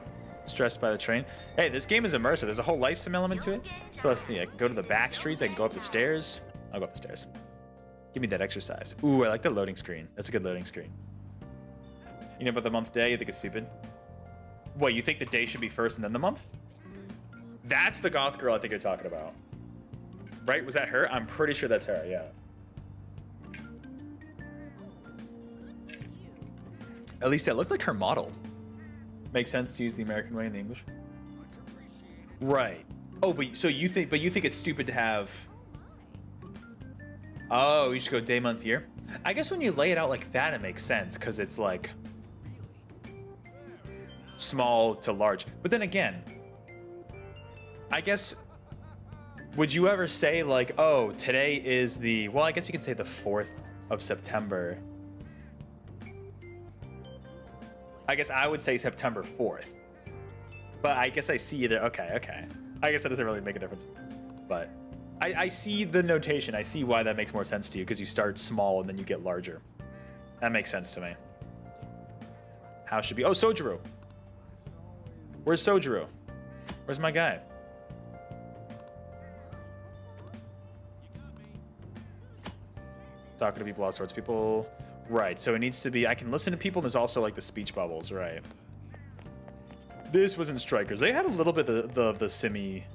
stressed by the train. Hey, this game is immersive. There's a whole life sim element to it. So let's see. I can go to the back streets. I can go up the stairs. I'll go up the stairs. Give me that exercise. Ooh, I like the loading screen. That's a good loading screen. You know about the month day? You think it's stupid? What, you think the day should be first and then the month? That's the goth girl I think you're talking about. Right? Was that her? I'm pretty sure that's her, yeah. At least that looked like her model. Makes sense to use the American way and the English. Right. Oh, but so you think it's stupid to have... Oh, you should go day, month, year? I guess when you lay it out like that, it makes sense, because it's like small to large. But then again, I guess, would you ever say like, oh, today is the, well, I guess you could say the 4th of September. I guess I would say September 4th. But I guess I see it. Okay. I guess that doesn't really make a difference. But I see the notation. I see why that makes more sense to you, because you start small and then you get larger. That makes sense to me. How should be? Oh, Sojiro. Where's Sojiro? Where's my guy? Talking to people, all sorts of people. Right, so it needs to be, I can listen to people, and there's also like the speech bubbles, right? This was in Strikers. They had a little bit of the simi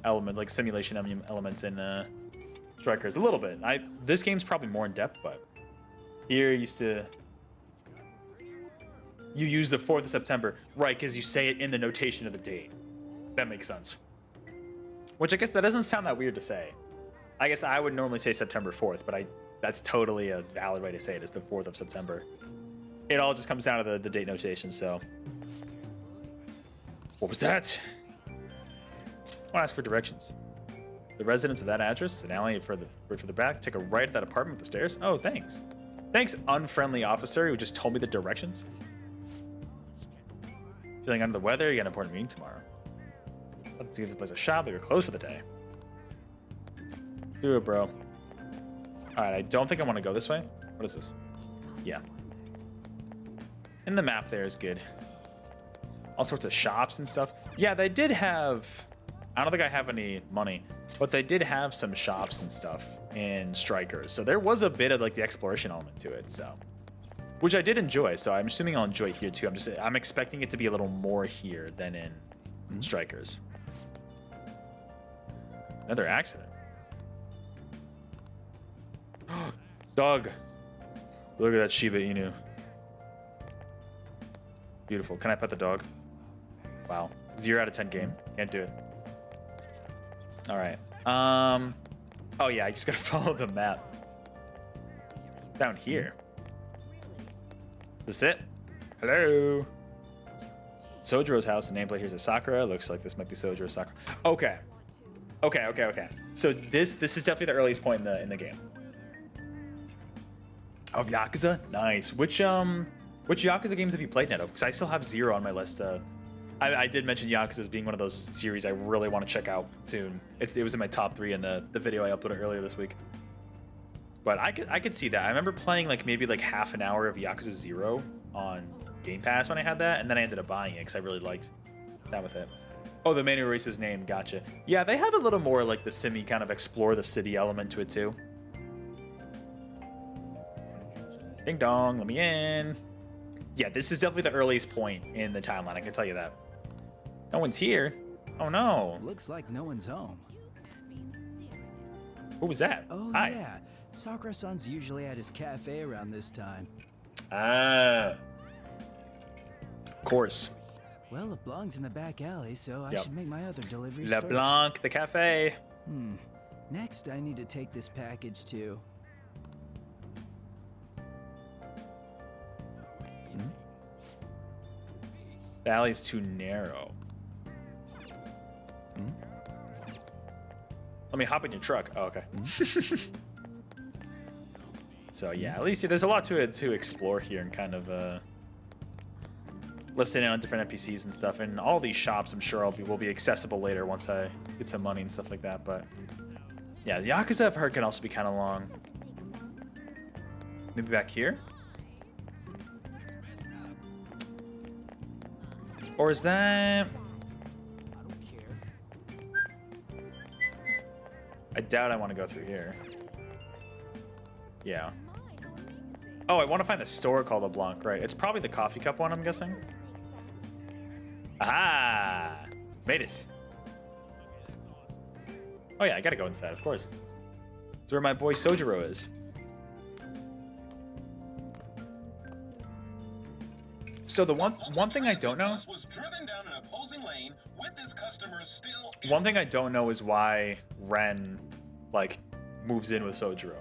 element, like simulation elements in Strikers, a little bit. This game's probably more in depth, but here you use the 4th of September, right? Because you say it in the notation of the date. That makes sense. Which I guess that doesn't sound that weird to say. I guess I would normally say September 4th, but that's totally a valid way to say it, is the 4th of September. It all just comes down to the date notation, so. What was that? I want to ask for directions. The residence of that address is an alley further back. Take a right at that apartment with the stairs. Oh, thanks. Thanks, unfriendly officer who just told me the directions. Feeling under the weather? You got an important meeting tomorrow. Let's give this place a shot, but you're closed for the day. Do it, bro. All right, I don't think I want to go this way. What is this? Yeah. And the map there is good. All sorts of shops and stuff. Yeah, they did have... I don't think I have any money, but they did have some shops and stuff in Strikers. So there was a bit of like the exploration element to it, so... Which I did enjoy, so I'm assuming I'll enjoy it here too. I'm expecting it to be a little more here than in Strikers. Another accident. Dog. Look at that Shiba Inu. Beautiful. Can I pet the dog? Wow. 0 out of 10 game. Can't do it. All right. Oh yeah, I just gotta follow the map. Down here. Is this it? Hello. Sojiro's house. The nameplate here's a Sakura. Looks like this might be Sojiro's Sakura. Okay. Okay. So this is definitely the earliest point in the game. Of Yakuza? Nice. Which Yakuza games have you played, Neto? Because I still have 0 on my list. I did mention Yakuza as being one of those series I really want to check out soon. It was in my top 3 in the video I uploaded earlier this week. But I could see that. I remember playing maybe half an hour of Yakuza 0 on Game Pass when I had that, and then I ended up buying it because I really liked that with it. Oh, the main race's name. Gotcha. Yeah, they have a little more the simi kind of explore the city element to it too. Ding dong, let me in. Yeah, this is definitely the earliest point in the timeline, I can tell you that. No one's here. Oh no. Looks like no one's home. Who was that? Oh Hi. yeah, Sakura-san's usually at his cafe around this time. Ah. Of course. Well, LeBlanc's in the back alley, so I should make my other deliveries first. LeBlanc, the cafe. Next, I need to take this package to... The alley's too narrow. Let me hop in your truck. Oh, okay. So yeah, at least there's a lot to explore here and kind of listen in on different NPCs and stuff. And all these shops, I'm sure will be accessible later once I get some money and stuff like that. But yeah, Yakuza I've heard can also be kind of long. Maybe back here. Or is that... I doubt I want to go through here. Yeah. Oh, I want to find the store called LeBlanc, right? It's probably the coffee cup one, I'm guessing. Aha! Made it. Oh yeah, I gotta go inside, of course. It's where my boy Sojiro is. So the one thing I don't know... One thing I don't know is why Ren, moves in with Sojiro.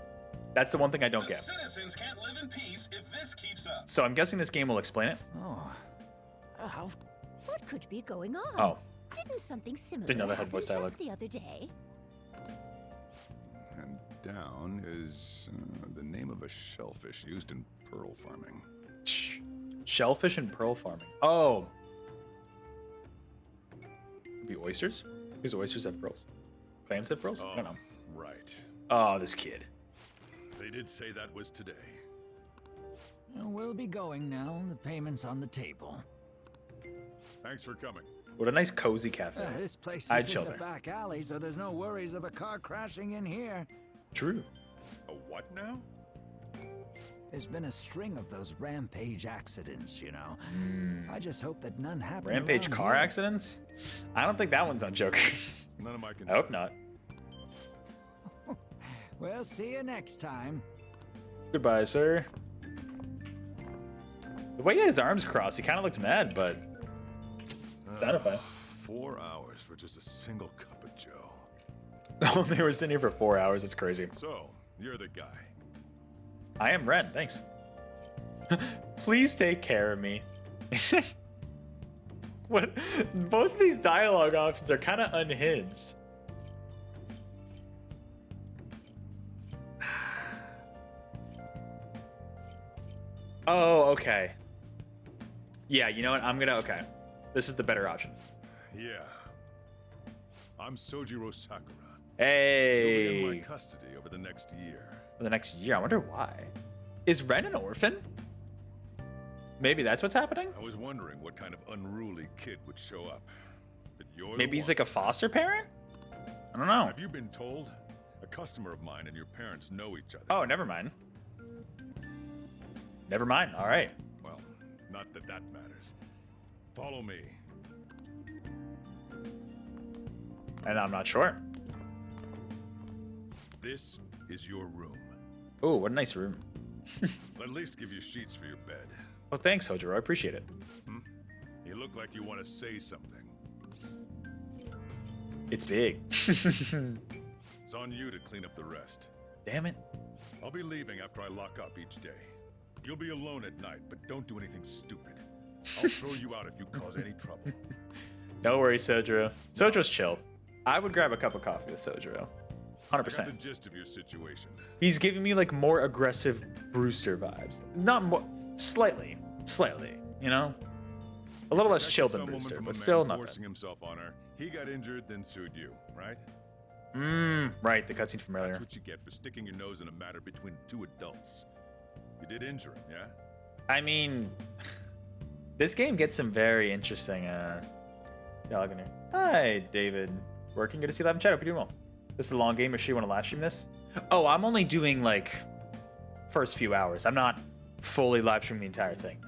That's the one thing I don't get. Citizens can't live in peace if this keeps up. So I'm guessing this game will explain it. Oh. How? What could be going on? Oh. Didn't something similar Didn't know that had happen voice dialogue. just the other day? And down is the name of a shellfish used in pearl farming. Shellfish and pearl farming. Oh. Be oysters? Because oysters have pearls. Clams have pearls? I don't know. Right. Oh, this kid. They did say that was today. We'll be going now. The payment's on the table. Thanks for coming. What a nice cozy cafe. This place I'd is chill in the there. back alley, so there's no worries of a car crashing in here. True. A what now? There's been a string of those rampage accidents, you know. I just hope that none happen. Rampage around car here. accidents? I don't think that one's on Joker. None of my concern. I hope not. We'll see you next time. Goodbye, sir. The way he had his arms crossed, he kind of looked mad, but sounded fine. 4 hours for just a single cup of joe. Oh, they were sitting here for 4 hours. It's crazy. So, you're the guy. I am Ren. Thanks. Please take care of me. What? Both of these dialogue options are kind of unhinged. Oh, okay. Yeah, you know what? Okay. This is the better option. Yeah. I'm Sojiro Sakura, You'll be in Hey. my custody over the next year. For the next year. I wonder why. Is Ren an orphan? Maybe that's what's happening? I was wondering what kind of unruly kid would show up. But you're Maybe the he's one. like a foster parent? I don't know. Have you been told? A customer of mine and your parents know each other. Oh, never mind. Never mind. All right. Well, not that that matters. Follow me. And I'm not sure. This is your room. Oh, what a nice room. I'll at least give you sheets for your bed. Oh, thanks, Hojiro. I appreciate it. You look like you want to say something. It's big. It's on you to clean up the rest. Damn it. I'll be leaving after I lock up each day. You'll be alone at night, but don't do anything stupid. I'll throw you out if you cause any trouble. No worries, Sojiro. Sojiro's chill. I would grab a cup of coffee with Sojiro. I got 100%. the gist of your situation. He's giving me like more aggressive Brewster vibes. Not more, slightly, you know? A little less Protected chill than some woman Brewster, from a but man still not forcing himself on her. He got injured, then sued you, right? bad. Right, the cutscene from earlier. That's what you get for sticking your nose in a matter between two adults. You did injure him, yeah? I mean, this game gets some very interesting dialogue in here. Hi, David. Working? Good to see you live in chat. Hope you're doing well. This is a long game. Or sure you want to live stream this? Oh, I'm only doing like first few hours. I'm not fully live streaming the entire thing.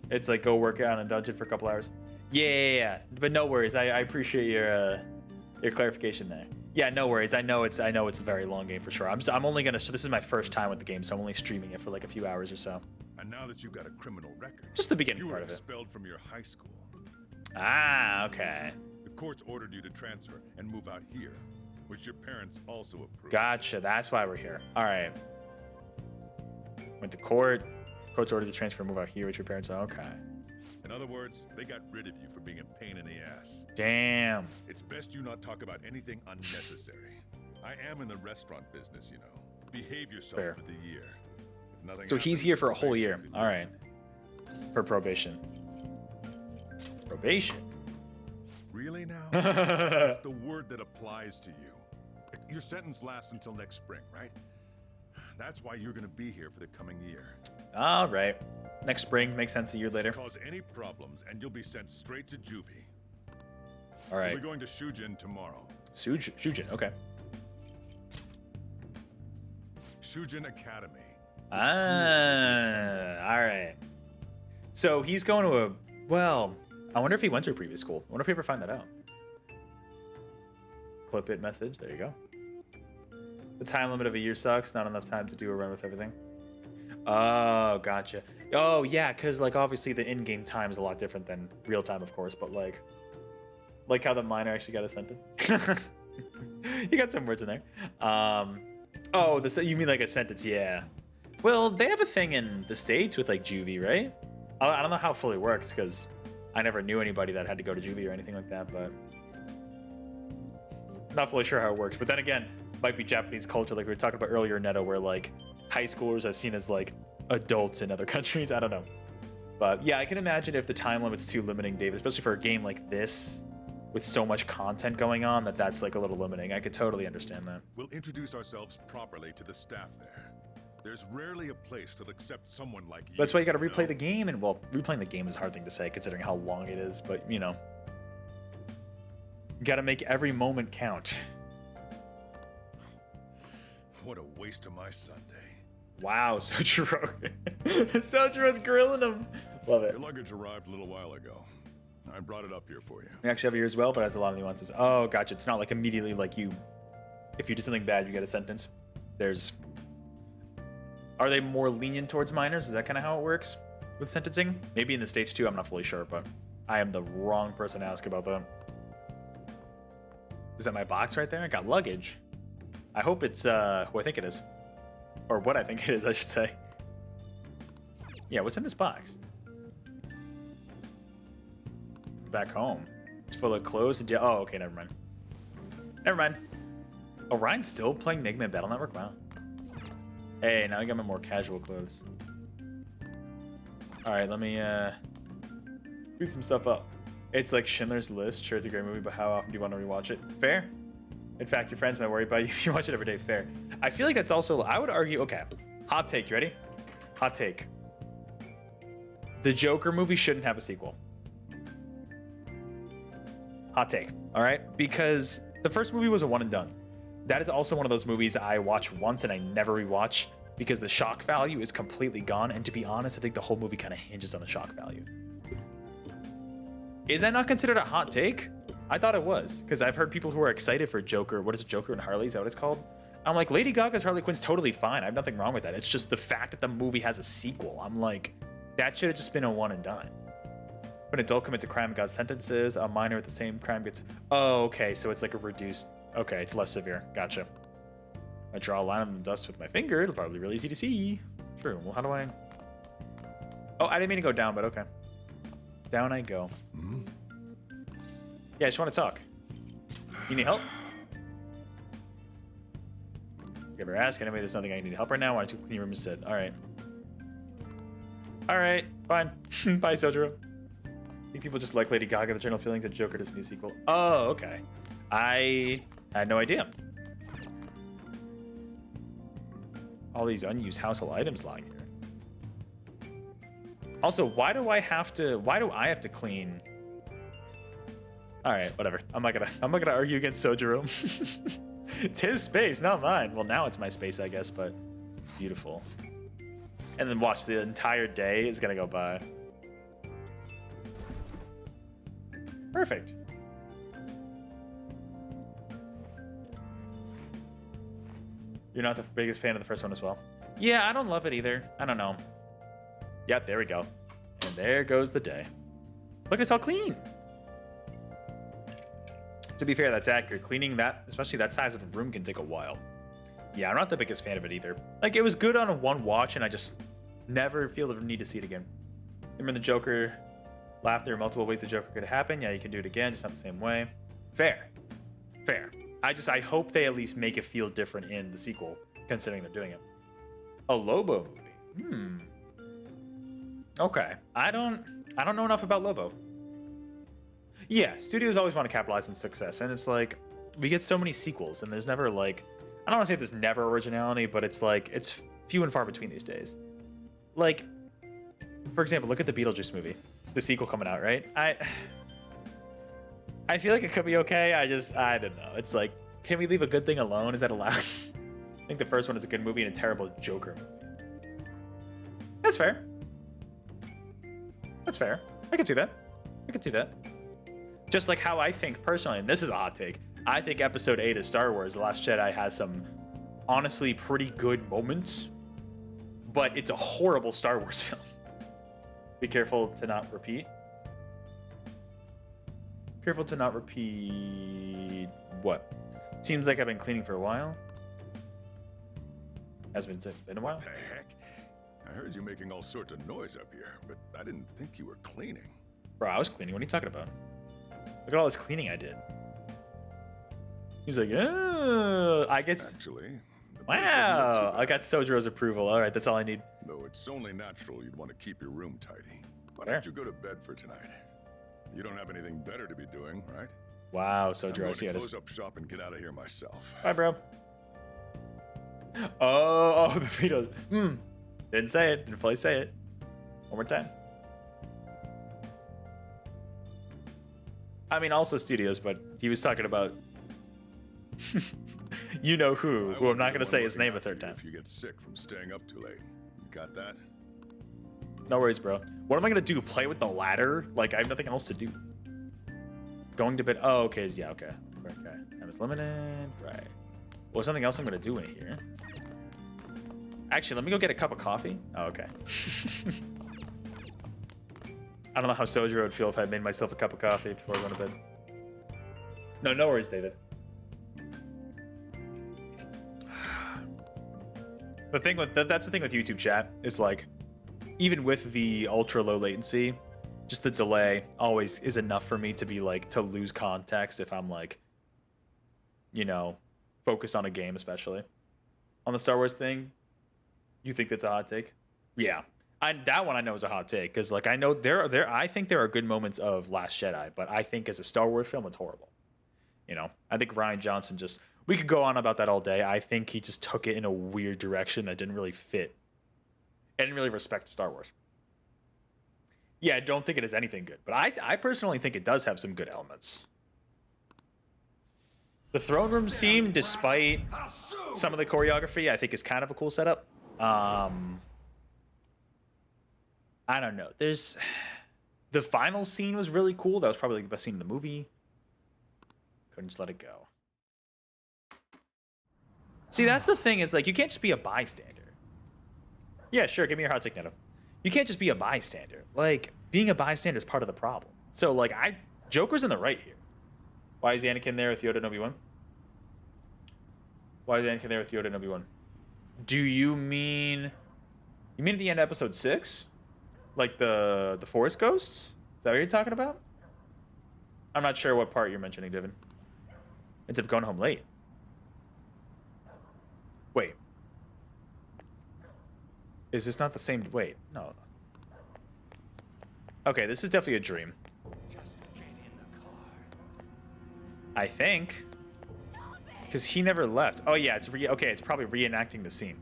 It's like go work out in a dungeon for a couple hours. Yeah. But no worries. I appreciate your clarification there. Yeah, no worries. I know it's a very long game for sure. I'm only gonna. So this is my first time with the game, so I'm only streaming it for like a few hours or so. And now that you've got a criminal record, Just the beginning you were part of it. expelled from your high school. Ah, okay. The courts ordered you to transfer and move out here, which your parents also approved. Gotcha. That's why we're here. All right. Went to court. Court's ordered to transfer and move out here with your parents. Okay. In other words, they got rid of you for being a pain in the ass. Damn. It's best you not talk about anything unnecessary. I am in the restaurant business, you know. Behave yourself Fair. for the year. If nothing So he's happens, here for a whole year. probation All right. For probation. Probation. Really now? That's the word that applies to you. Your sentence lasts until next spring, right? That's why you're gonna be here for the coming year. All right. Next spring makes sense a year later. Cause any problems, and you'll be sent straight to juvie. All right. We're going to Shujin tomorrow. Shujin. Okay. Shujin Academy. Ah. All right. So he's going to a. Well, I wonder if he went to a previous school. I wonder if we ever find that out. Clip it message. There you go. The time limit of a year sucks. Not enough time to do a run with everything. Oh, gotcha. Oh, yeah, because, like, obviously the in-game time is a lot different than real time, of course, but, like how the miner actually got a sentence. You got some words in there. Oh, you mean like a sentence? Yeah. Well, they have a thing in the States with, like, juvie, right? I don't know how it fully works, because I never knew anybody that had to go to juvie or anything like that, but not fully sure how it works. But then again, might be Japanese culture, like we were talking about earlier, Neto, where, like, high schoolers are seen as, like, adults in other countries. I don't know. But yeah, I can imagine if the time limit's too limiting, David, especially for a game like this with so much content going on, that's like a little limiting. I could totally understand that. We'll introduce ourselves properly to the staff there. There's rarely a place that'll accept someone like you. That's why you got to replay the game, and well, replaying the game is a hard thing to say considering how long it is, but you know, you got to make every moment count. What a waste of my Sunday. Wow, Sojiro. Sojiro's grilling him. Love it. Your luggage arrived a little while ago. I brought it up here for you. We actually have it here as well, but it has a lot of nuances. Oh, gotcha. It's not like immediately like if you do something bad, you get a sentence. Are they more lenient towards minors? Is that kind of how it works with sentencing? Maybe in the States too, I'm not fully sure, but I am the wrong person to ask about that. Is that my box right there? I got luggage. I hope it's who I think it is. Or what I think it is, I should say. Yeah, what's in this box? Back home. It's full of clothes and oh, okay, never mind. Never mind. Oh, Ryan's still playing Mega Man Battle Network? Wow. Hey, now I got my more casual clothes. Alright, let me clean some stuff up. It's like Schindler's List. Sure, it's a great movie, but how often do you want to rewatch it? Fair. In fact, your friends might worry about you if you watch it every day. Fair. I feel like that's also, I would argue, okay, hot take, you ready? Hot take. The Joker movie shouldn't have a sequel. Hot take, all right? Because the first movie was a one and done. That is also one of those movies I watch once and I never rewatch because the shock value is completely gone. And to be honest, I think the whole movie kind of hinges on the shock value. Is that not considered a hot take? I thought it was, because I've heard people who are excited for Joker. What is it, Joker and Harley? Is that what it's called? I'm like, Lady Gaga's Harley Quinn's totally fine. I have nothing wrong with that. It's just the fact that the movie has a sequel. I'm like, that should have just been a one and done. When an adult commits a crime and got sentences, a minor with the same crime gets... Oh, okay, so it's like a reduced... Okay, it's less severe. Gotcha. I draw a line in the dust with my finger. It'll probably be really easy to see. True. Well, how do I... Oh, I didn't mean to go down, but okay. Down I go. Yeah, I just want to talk. You need help? You ever ask? Anyway, there's nothing I need help right now. Why don't you clean your room instead? All right. All right, fine. Bye, Sojiro. I think people just like Lady Gaga. The general feelings that Joker doesn't need a sequel. Oh, okay. I had no idea. All these unused household items lying here. Also, why do I have to clean? All right, whatever. I'm not gonna argue against Sojiro. It's his space, not mine. Well, now it's my space, I guess, but beautiful. And then watch, the entire day is gonna go by. Perfect. You're not the biggest fan of the first one as well? Yeah, I don't love it either. I don't know. Yep, there we go. And there goes the day. Look, it's all clean. To be fair, that's accurate. Cleaning that, especially that size of a room, can take a while. Yeah, I'm not the biggest fan of it either. Like, it was good on a one watch, and I just never feel the need to see it again. Remember the Joker laugh? There are multiple ways the Joker could happen. Yeah, you can do it again, just not the same way. Fair. Fair. I hope they at least make it feel different in the sequel, considering they're doing it. A Lobo movie. Okay. I don't know enough about Lobo. Yeah, studios always want to capitalize on success, and it's like, we get so many sequels, and there's never like, I don't want to say there's never originality, but it's like, it's few and far between these days. Like, for example, look at the Beetlejuice movie, the sequel coming out, right? I feel like it could be okay. I don't know. It's like, can we leave a good thing alone? Is that allowed? I think the first one is a good movie and a terrible Joker movie. That's fair. That's fair. I could see that. I could see that. Just like how I think personally, and this is a hot take, I think Episode 8 of Star Wars, The Last Jedi, has some honestly pretty good moments, but it's a horrible Star Wars film. Be careful to not repeat. Careful to not repeat what? Seems like I've been cleaning for a while. Has been a while. What the heck? I heard you making all sorts of noise up here, but I didn't think you were cleaning. Bro, I was cleaning. What are you talking about? Look at all this cleaning I did. He's like, oh, I get... Actually, wow, I got Sojiro's approval. All right, that's all I need. Though it's only natural you'd want to keep your room tidy. Why don't you go to bed for tonight? You don't have anything better to be doing, right? Wow, Sojiro, I see how I'm going this... to close up shop and get out of here myself. Bye, bro. Oh, the Beatles. Didn't say it. Didn't fully say it. One more time. I mean, also studios, but he was talking about... you know who I'm not going to say his name a third time. If you get sick from staying up too late. You got that? No worries, bro. What am I going to do? Play with the ladder? Like, I have nothing else to do. Going to bed. Oh, okay. Yeah, okay. Okay. Time is limited. Right. Well, something else I'm going to do in here. Actually, let me go get a cup of coffee. Oh, okay. I don't know how Sojiro would feel if I made myself a cup of coffee before I went to bed. No worries, David. The thing with that's the thing with YouTube chat is like, even with the ultra low latency, just the delay always is enough for me to be like, to lose context if I'm like, you know, focused on a game, especially on the Star Wars thing. You think that's a hot take? Yeah. That one I know is a hot take because like I know I think there are good moments of Last Jedi, but I think as a Star Wars film it's horrible. You know, I think Rian Johnson just we could go on about that all day. I think he just took it in a weird direction that didn't really fit. I didn't really respect Star Wars. Yeah, I don't think it is anything good, but I personally think it does have some good elements. The throne room scene, despite some of the choreography, I think is kind of a cool setup. I don't know. There's the final scene was really cool. That was probably the best scene in the movie. Couldn't just let it go. See, that's the thing is like you can't just be a bystander. Yeah, sure. Give me your hot take, Neto. You can't just be a bystander. Like being a bystander is part of the problem. So like Joker's in the right here. Why is Anakin there with Yoda and Obi-Wan? Why is Anakin there with Yoda and Obi-Wan? Do you mean at the end of episode 6? Like the Forest Ghosts? Is that what you're talking about? I'm not sure what part you're mentioning, Divin. Ends up going home late. Wait. Is this not the same? Wait, no. Okay, this is definitely a dream. I think. Because he never left. Oh yeah, it's it's probably reenacting the scene.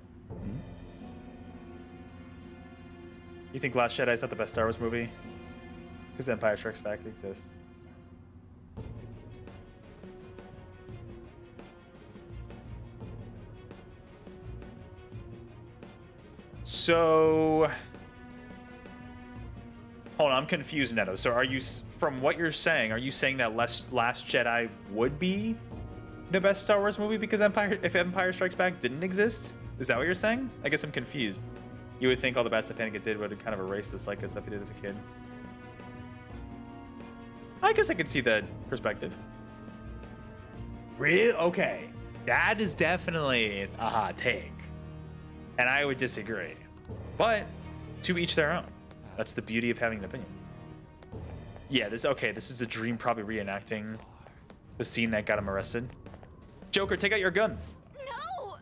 You think Last Jedi is not the best Star Wars movie? Because Empire Strikes Back exists. So, hold on, I'm confused, Neto. So are you, from what you're saying, are you saying that Last Jedi would be the best Star Wars movie because if Empire Strikes Back didn't exist? Is that what you're saying? I guess I'm confused. You would think all the bad stuff Anakin did would kind of erase the psycho stuff he did as a kid. I guess I could see that perspective. Really? Okay. That is definitely a hot take. And I would disagree. But to each their own. That's the beauty of having an opinion. Yeah, this is a dream probably reenacting the scene that got him arrested. Joker, take out your gun. No!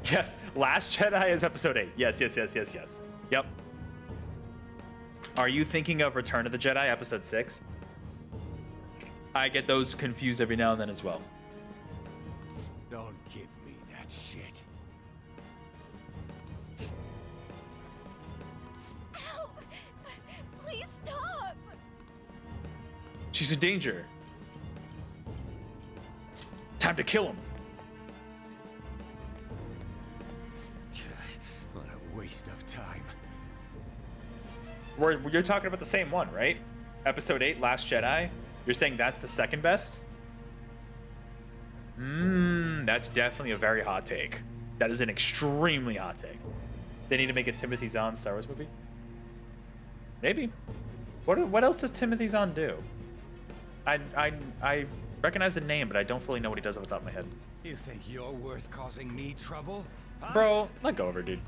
Yes, Last Jedi is episode 8. Yes. Yep. Are you thinking of Return of the Jedi, episode 6? I get those confused every now and then as well. Don't give me that shit. Ow! Please stop! She's in danger. Time to kill him. What a waste of time. You're talking about the same one, right? Episode 8, Last Jedi. You're saying that's the second best? That's definitely a very hot take. That is an extremely hot take. They need to make a Timothy Zahn Star Wars movie? Maybe. What else does Timothy Zahn do? I recognize the name, but I don't fully know what he does off the top of my head. You think you're worth causing me trouble? Huh? Bro, let go of her, dude.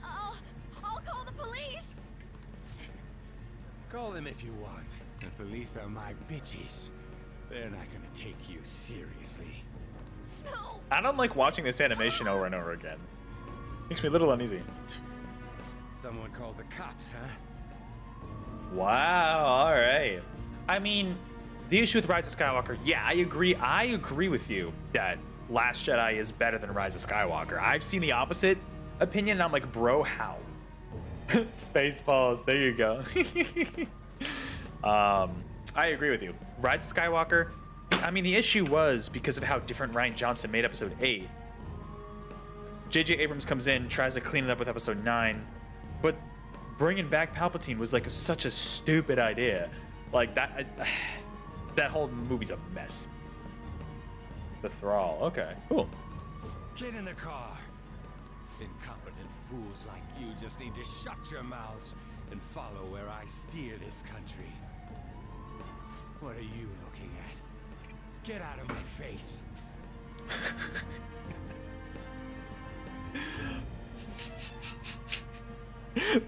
I'll call the police. Call them if you want. The police are my bitches. They're not gonna take you seriously. No. I don't like watching this animation over and over again. Makes me a little uneasy. Someone called the cops, huh? Wow, all right. I mean, the issue with Rise of Skywalker, yeah, I agree with you that Last Jedi is better than Rise of Skywalker. I've seen the opposite opinion, and I'm like, bro, how? Spaceballs, there you go. I agree with you. Rise of Skywalker, I mean, the issue was because of how different Rian Johnson made episode 8. J.J. Abrams comes in, tries to clean it up with episode 9, but bringing back Palpatine was like such a stupid idea. Like that whole movie's a mess. The Thrall, okay, cool. Get in the car. Incompetent fools like you just need to shut your mouths and follow where I steer this country. What are you looking at? Get out of my face.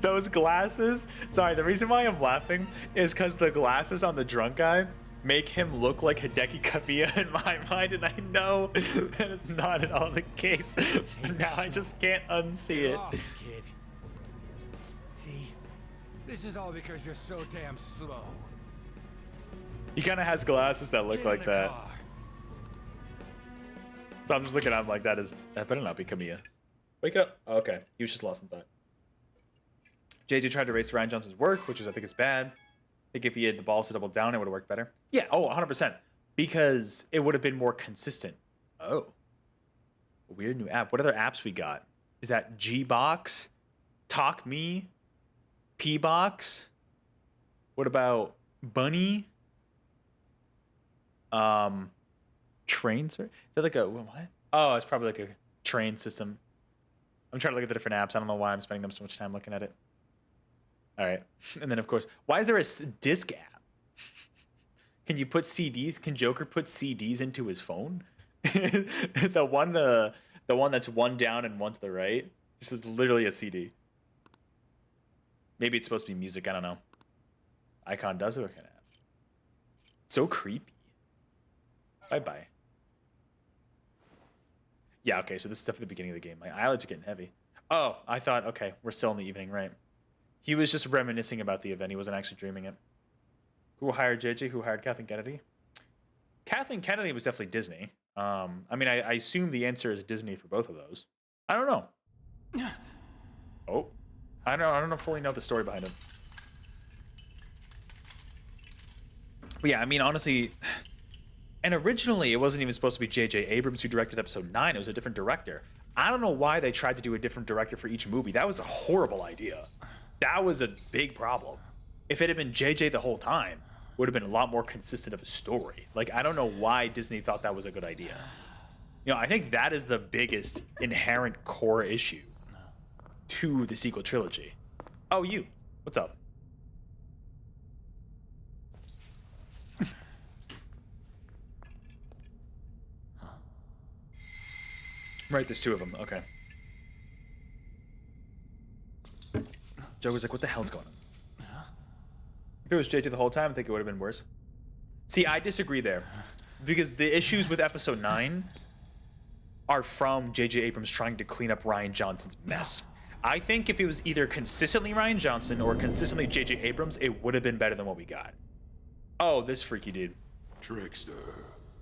Those glasses, sorry, the reason why I'm laughing is because the glasses on the drunk guy make him look like Hideki Kamiya in my mind, and I know that is not at all the case. But now I just can't unsee it. This is all because you're so damn slow. He kind of has glasses that look Get in like the that. car. So I'm just looking at him like that better not be Kamiya. Wake up. Oh, okay. He was just lost in thought. JJ tried to erase Ryan Johnson's work, which is, I think, is bad. I think if he had the balls to double down, it would have worked better. Yeah, 100%. Because it would have been more consistent. Oh. A weird new app. What other apps we got? Is that G-Box? Talk Me? P-Box? What about Bunny? Train, sir? Is that like a, what? Oh, it's probably like a train system. I'm trying to look at the different apps. I don't know why I'm spending them so much time looking at it. All right. And then, of course, why is there a disc app? Can you put CDs? Can Joker put CDs into his phone? the one that's one down and one to the right. This is literally a CD. Maybe it's supposed to be music. I don't know. Icon does look at it. So creepy. Bye-bye. Yeah, okay, so this is definitely the beginning of the game. My eyelids are getting heavy. Oh, I thought, okay, we're still in the evening, right? He was just reminiscing about the event. He wasn't actually dreaming it. Who hired JJ? Who hired Kathleen Kennedy? Kathleen Kennedy was definitely Disney. I mean, I assume the answer is Disney for both of those. I don't know. Oh, I don't fully know the story behind it. But yeah, I mean, honestly, and originally it wasn't even supposed to be J.J. Abrams who directed episode 9. It was a different director. I don't know why they tried to do a different director for each movie. That was a horrible idea. That was a big problem. If it had been J.J. the whole time, it would have been a lot more consistent of a story. Like, I don't know why Disney thought that was a good idea. You know, I think that is the biggest inherent core issue to the sequel trilogy. Oh, you. What's up? Right, there's two of them. Okay. Joker's like, what the hell's going on? If it was JJ the whole time, I think it would have been worse. See, I disagree there. Because the issues with episode 9 are from J.J. Abrams trying to clean up Ryan Johnson's mess. I think if it was either consistently Ryan Johnson or consistently J.J. Abrams, it would have been better than what we got. Oh, this freaky dude. Trickster,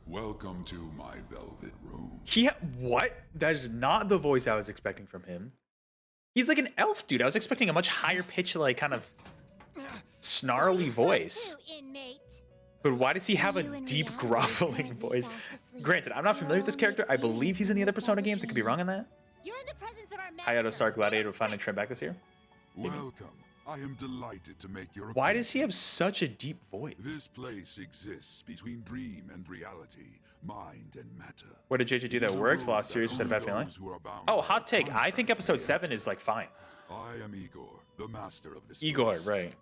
welcome to my velvet room. What? That is not the voice I was expecting from him. He's like an elf dude. I was expecting a much higher pitch, like kind of snarly voice. But why does he have a deep groveling voice? Granted, I'm not familiar with this character. I believe he's in the other Persona games. I could be wrong on that. You're in the presence of our Hayato Star Gladiator will finally trend back this year. Welcome. I am delighted to make your Why does he have such a deep voice? This place exists between dream and reality, mind and matter. What did JJ do that works? Lost series, said a bad feeling. Oh, hot take. I think episode 7 is like fine. I am Igor, the master of this Igor, place. right.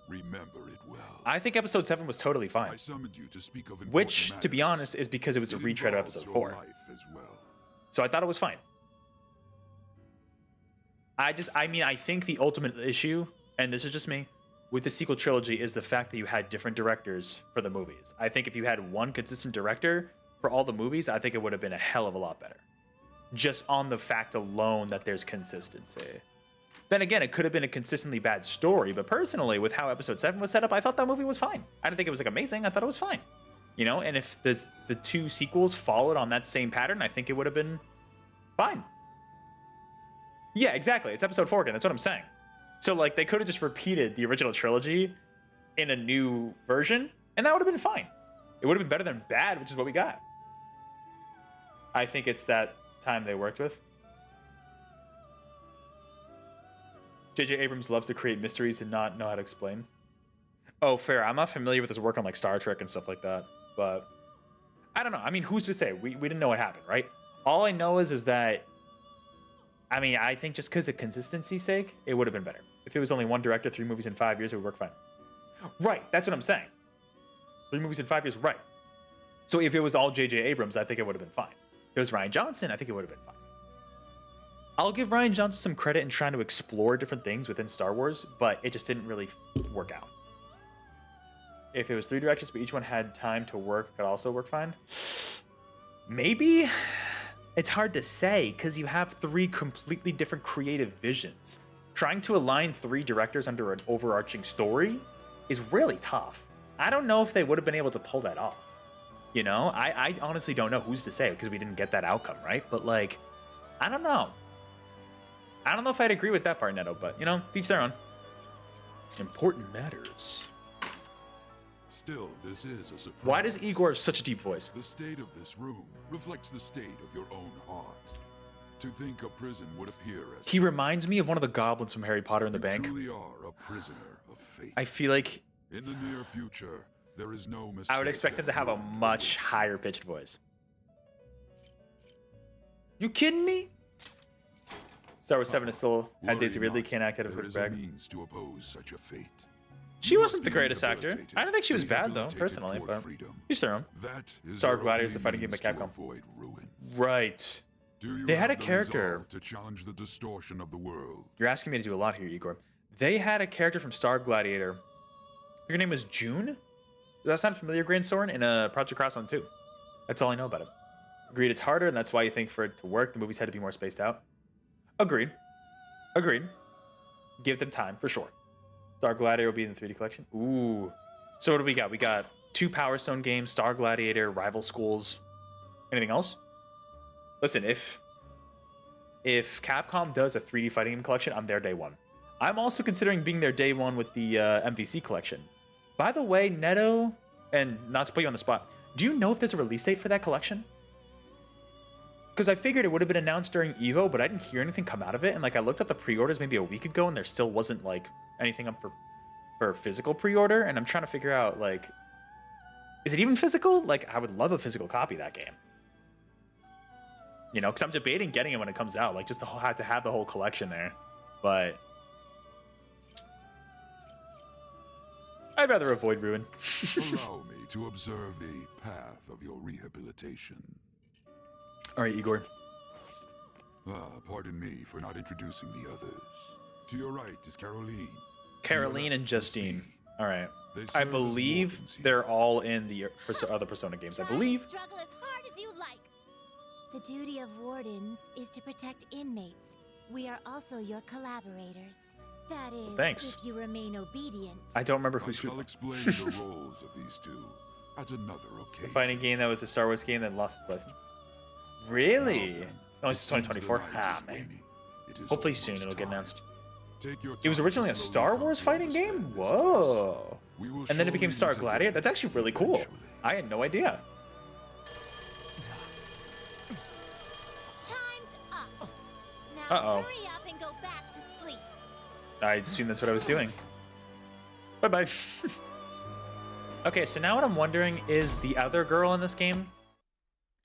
Remember it well. I think episode 7 was totally fine. I summoned you to speak of which, to be honest, is because it was a retread of episode 4. So I thought it was fine. I mean, I think the ultimate issue, and this is just me, with the sequel trilogy is the fact that you had different directors for the movies. I think if you had one consistent director for all the movies, I think it would have been a hell of a lot better. Just on the fact alone that there's consistency. Then again, it could have been a consistently bad story, but personally, with how episode 7 was set up, I thought that movie was fine. I didn't think it was like amazing, I thought it was fine. You know, and if the two sequels followed on that same pattern, I think it would have been fine. Yeah, exactly. It's episode 4 again, that's what I'm saying. So like they could have just repeated the original trilogy in a new version, and that would have been fine. It would have been better than bad, which is what we got. I think it's that time they worked with. J.J. Abrams loves to create mysteries and not know how to explain. Oh, fair. I'm not familiar with his work on like Star Trek and stuff like that, but I don't know. I mean, who's to say? We didn't know what happened, right? All I know is that, I mean, I think just because of consistency's sake, it would have been better. If it was only one director, 3 movies in 5 years, it would work fine. Right, that's what I'm saying. 3 movies in 5 years, right. So if it was all J.J. Abrams, I think it would have been fine. If it was Ryan Johnson, I think it would have been fine. I'll give Ryan Johnson some credit in trying to explore different things within Star Wars, but it just didn't really work out. If it was 3 directors, but each one had time to work, it could also work fine. Maybe? It's hard to say, because you have 3 completely different creative visions trying to align 3 directors under an overarching story is really tough. I don't know if they would have been able to pull that off. You know, I honestly don't know. Who's to say, because we didn't get that outcome, right? But like, I don't know. I don't know if I'd agree with that part, Neto, but you know, each their own. Important matters. Still, this is a surprise. Why does Igor have such a deep voice? The state of this room reflects the state of your own heart. To think a prison would appear as He reminds me of one of the goblins from Harry Potter in the Bank. You truly are a prisoner of fate. I feel like in the near future, there is no mistake. I would expect him to have a much higher pitched voice. You kidding me? Star Wars 7 is still had Daisy Ridley, can't act out of her bag. Means to oppose such a fate. She wasn't the greatest actor. I don't think she was bad though, personally, but each their own. Star Gladiators, the fighting game by Capcom. Right. They had a character to challenge the distortion of the world. You're asking me to do a lot here, Igor. They had a character from Star Gladiator. Her name was June. Does that sound familiar, Grand Soren? In Project Crossbone 2. That's all I know about him. Agreed, it's harder, and that's why you think for it to work, the movies had to be more spaced out. Agreed. Agreed. Give them time, for sure. Star Gladiator will be in the 3D collection. Ooh. So what do we got? We got 2 Power Stone games, Star Gladiator, Rival Schools. Anything else? Listen, if Capcom does a 3D fighting game collection, I'm there day one. I'm also considering being there day one with the MVC collection. By the way, Neto, and not to put you on the spot, do you know if there's a release date for that collection? Because I figured it would have been announced during EVO, but I didn't hear anything come out of it. And like I looked up the pre-orders maybe a week ago, and there still wasn't like anything up for a physical pre-order. And I'm trying to figure out like, is it even physical? Like I would love a physical copy of that game. You know, because I'm debating getting it when it comes out, like just to have the whole collection there. But I'd rather avoid Ruin. Allow me to observe the path of your rehabilitation. All right, Igor. Pardon me for not introducing the others. To your right is Caroline. Caroline and Justine. All right. I believe they're all in the other Persona games. I believe. Struggle as hard as you like. The duty of wardens is to protect inmates. We are also your collaborators. That is, thanks. If you remain obedient. I don't remember who's I shall explain the roles of these two at another occasion. The fighting game that was a Star Wars game that lost its license. Really? No, it's 2024. Ah, man. Hopefully soon it'll get announced. It was originally a Star Wars fighting game? Whoa. And then it became Star Gladiator? That's actually really cool. I had no idea. Uh-oh. Hurry up and go back to sleep. I assume that's what I was doing. Bye-bye. Okay, so now what I'm wondering is the other girl in this game,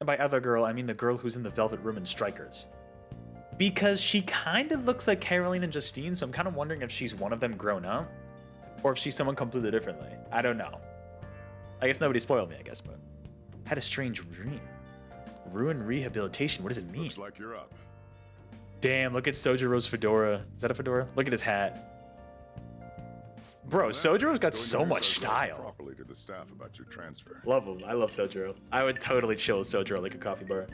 and by other girl, I mean the girl who's in the Velvet Room in Strikers. Because she kind of looks like Caroline and Justine, so I'm kind of wondering if she's one of them grown up, or if she's someone completely differently. I don't know. I guess nobody spoiled me, I guess, but had a strange dream. Ruin rehabilitation, what does it mean? Looks like you're up. Damn, look at Sojiro's fedora. Is that a fedora? Look at his hat. Bro, Sojiro's got so much style. Properly to the staff about your transfer. Love him. I love Sojiro. I would totally chill with Sojiro like a coffee bar.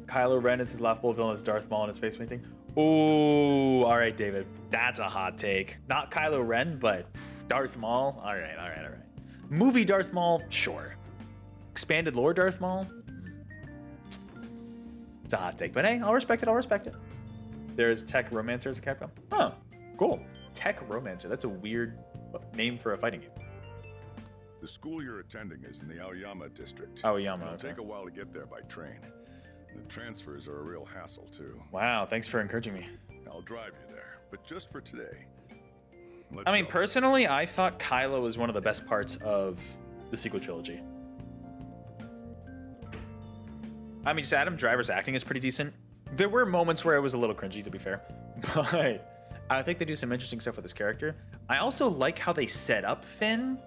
Kylo Ren is his laughable villain as Darth Maul in his face painting. Ooh, all right, David. That's a hot take. Not Kylo Ren, but Darth Maul. All right, all right, all right. Movie Darth Maul, sure. Expanded lore Darth Maul. It's a hot take, but hey, I'll respect it. I'll respect it. There's Tech Romancer as a Capcom. Oh, cool. Tech Romancer. That's a weird name for a fighting game. The school you're attending is in the Aoyama district. Aoyama. It'll Okay. take a while to get there by train. The transfers are a real hassle too. Wow, thanks for encouraging me. I'll drive you there, but just for today. I mean, personally, I thought Kylo was one of the best parts of the sequel trilogy. I mean, just Adam Driver's acting is pretty decent. There were moments where it was a little cringy, to be fair, but I think they do some interesting stuff with this character. I also like how they set up Finn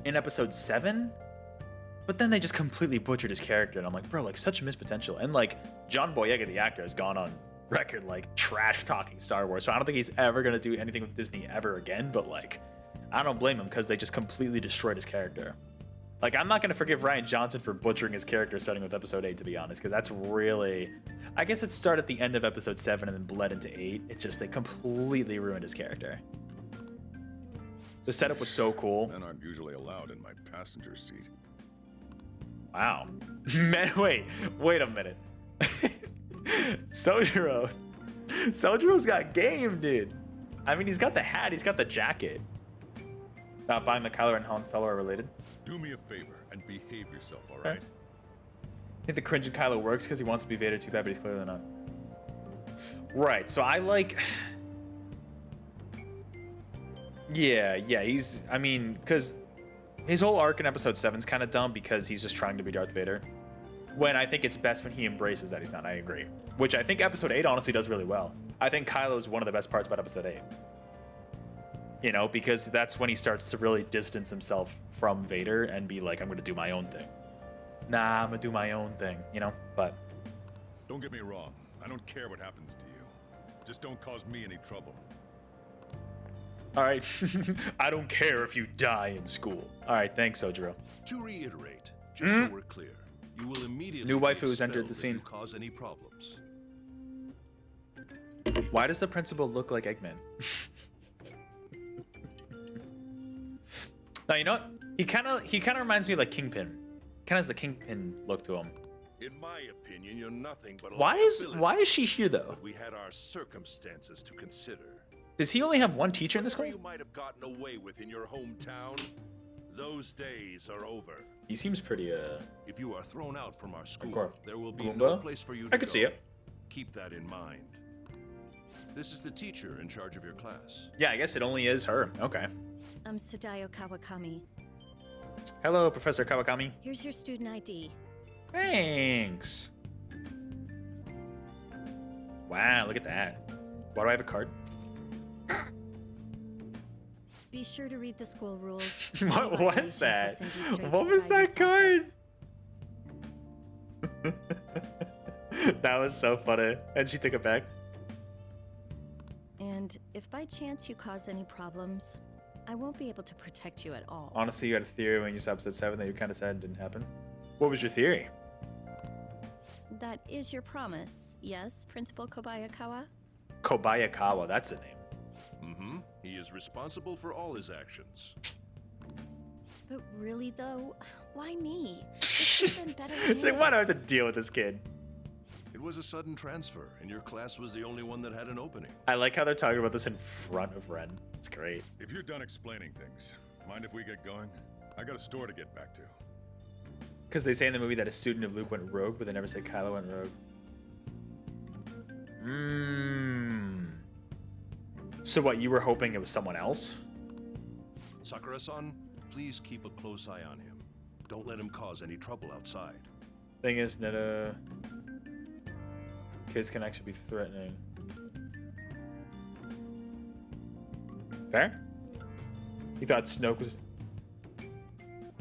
in episode 7, but then they just completely butchered his character, and I'm like, bro, like such missed potential. And like John Boyega, the actor, has gone on record like trash talking Star Wars, so I don't think he's ever gonna do anything with Disney ever again. But like, I don't blame him because they just completely destroyed his character. Like, I'm not going to forgive Rian Johnson for butchering his character starting with episode 8, to be honest, because that's really... I guess it started at the end of episode 7 and then bled into 8. It just, they completely ruined his character. The setup was so cool. Men aren't usually allowed in my passenger seat. Wow. Man, wait a minute. Sojiro's got game, dude. I mean, he's got the hat, he's got the jacket. Not buying the Kylo and Han Solo are related. Do me a favor and behave yourself, all right? I think the cringe in Kylo works because he wants to be Vader too bad, but he's clearly not. Right, so I like... Yeah, he's... I mean, because his whole arc in episode 7 is kind of dumb because he's just trying to be Darth Vader. When I think it's best when he embraces that he's not, I agree. Which I think episode 8 honestly does really well. I think Kylo is one of the best parts about episode 8. You know, because that's when he starts to really distance himself from Vader and be like, I'm going to do my own thing. Nah, I'm going to do my own thing, you know? But... Don't get me wrong. I don't care what happens to you. Just don't cause me any trouble. All right. I don't care if you die in school. All right, thanks, Sojiro. To reiterate, just so we're clear, you will immediately New be waifu has entered the expelled if scene. you cause any problems. Why does the principal look like Eggman? Now, you know what? He kind of reminds me of like Kingpin. Kind of has the Kingpin look to him. In my opinion, you're nothing but a Why liability, is she here though? but we had our circumstances to consider. Does he only have one teacher in this Whatever school? you might have gotten away with in your hometown, those days are over. He seems pretty If you are thrown out from our school, Hardcore. there will be Goomba? no place for you to I could go. see it. Keep that in mind. This is the teacher in charge of your class. Yeah, I guess it only is her. Okay. I'm Sadayo Kawakami. Hello, Professor Kawakami. Here's your student ID. Thanks. Wow, look at that. Why do I have a card? Be sure to read the school rules. What Any was violations will that? send you straight What to was the that guidance card? office. That was so funny. And she took it back. And if by chance you cause any problems, I won't be able to protect you at all. Honestly, you had a theory when you saw episode 7 that you kind of said didn't happen. What was your theory? That is your promise, yes, Principal Kobayakawa? Kobayakawa, that's the name. Mm-hmm. He is responsible for all his actions. But really though, why me? This could've been better She's like, why do I have to hands. deal with this kid? It was a sudden transfer, and your class was the only one that had an opening. I like how they're talking about this in front of Ren. It's great. If you're done explaining things, mind if we get going? I got a store to get back to. Because they say in the movie that a student of Luke went rogue, but they never say Kylo went rogue. So what, you were hoping it was someone else? Sakura-san, please keep a close eye on him. Don't let him cause any trouble outside. Thing is that kids can actually be threatening. Fair? You thought Snoke was...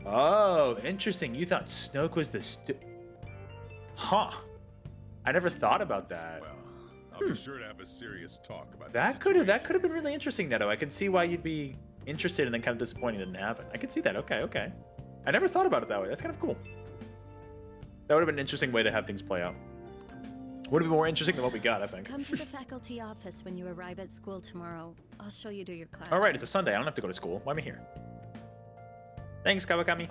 Oh, interesting. You thought Snoke was the Huh. I never thought about that. Well, I'll be sure to have a serious talk about That could have been really interesting, Neto. I could see why you'd be interested and then kind of disappointed it didn't happen. I could see that. Okay. I never thought about it that way. That's kind of cool. That would have been an interesting way to have things play out. Would have been more interesting than what we got, I think. Come to the faculty office when you arrive at school tomorrow. I'll show you to your class. All right, it's a Sunday. I don't have to go to school. Why am I here? Thanks, Kawakami.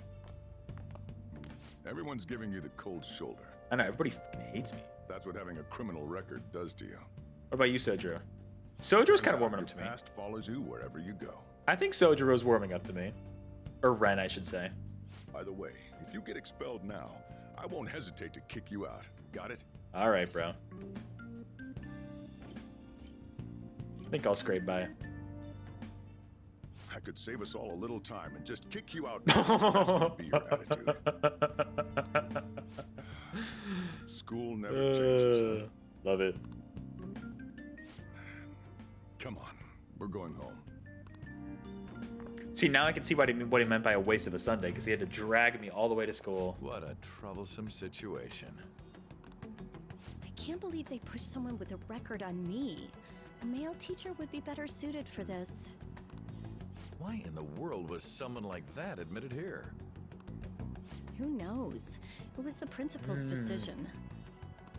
Everyone's giving you the cold shoulder. I know, everybody fucking hates me. That's what having a criminal record does to you. What about you, Sojiro? Sojiro's kind of warming up to me. Your past follows you wherever you go. I think Sojiro's warming up to me. Or Ren, I should say. By the way, if you get expelled now, I won't hesitate to kick you out. Got it? All right, bro. I think I'll scrape by. I could save us all a little time and just kick you out. That's gonna be your attitude. School never changes. Love it. Come on, we're going home. See, now I can see what he meant by a waste of a Sunday, because he had to drag me all the way to school. What a troublesome situation. I can't believe they pushed someone with a record on me. A male teacher would be better suited for this. Why in the world was someone like that admitted here? Who knows? It was the principal's decision.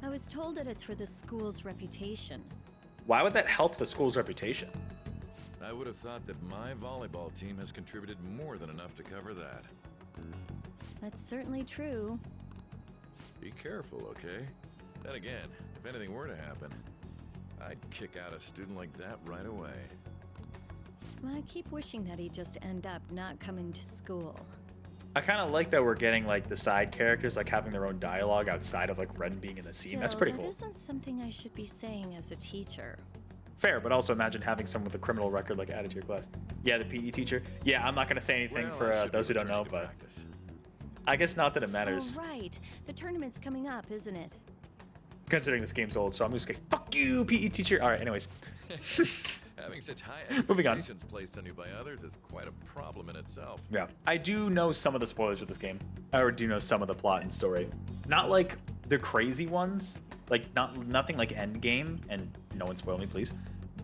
I was told that it's for the school's reputation. Why would that help the school's reputation? I would have thought that my volleyball team has contributed more than enough to cover that. That's certainly true. Be careful, okay? Then again, if anything were to happen, I'd kick out a student like that right away. I keep wishing that he'd just end up not coming to school. I kind of like that we're getting like the side characters like having their own dialogue outside of like Ren being in the scene. That's pretty cool. That isn't something I should be saying as a teacher. Fair, but also imagine having someone with a criminal record like added to your class. Yeah, the PE teacher. Yeah, I'm not gonna say anything for those who don't know, but I guess not that it matters. Oh, right. The tournament's coming up, isn't it? Considering this game's old, so I'm just gonna fuck you, PE teacher. All right, anyways. Having such high Moving on. expectations placed on you by others is quite a problem in itself. Yeah, I do know some of the spoilers with this game. I do know some of the plot and story. Not like the crazy ones, like nothing like Endgame, and no one spoil me, please.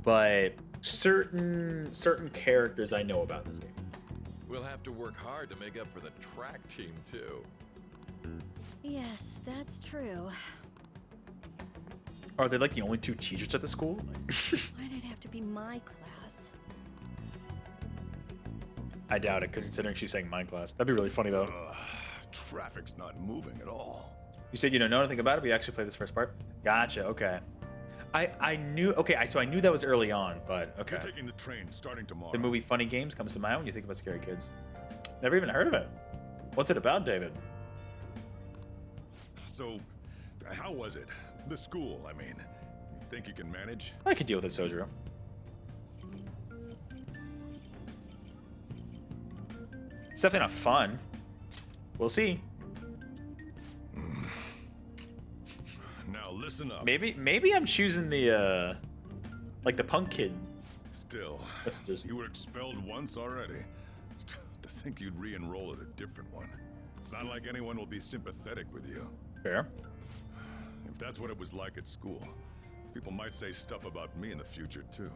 But certain characters I know about in this game. We'll have to work hard to make up for the track team too. Yes, that's true. Are they like the only two teachers at the school? Why'd it have to be my class? I doubt it, considering she's saying my class. That'd be really funny though. Traffic's not moving at all. You said you don't know anything about it, but you actually played this first part? Gotcha, okay. I knew, okay, so I knew that was early on, but okay. You're taking the train starting tomorrow. The movie Funny Games comes to mind when you think about scary kids. Never even heard of it. What's it about, David? So, how was it? The school, I mean. You think you can manage? I could deal with it, Sojiro. It's definitely not fun. We'll see. Now listen up. Maybe I'm choosing the like the punk kid. Still, that's just you were expelled once already. To think you'd re-enroll at a different one. It's not like anyone will be sympathetic with you. Fair. If that's what it was like at school, people might say stuff about me in the future too.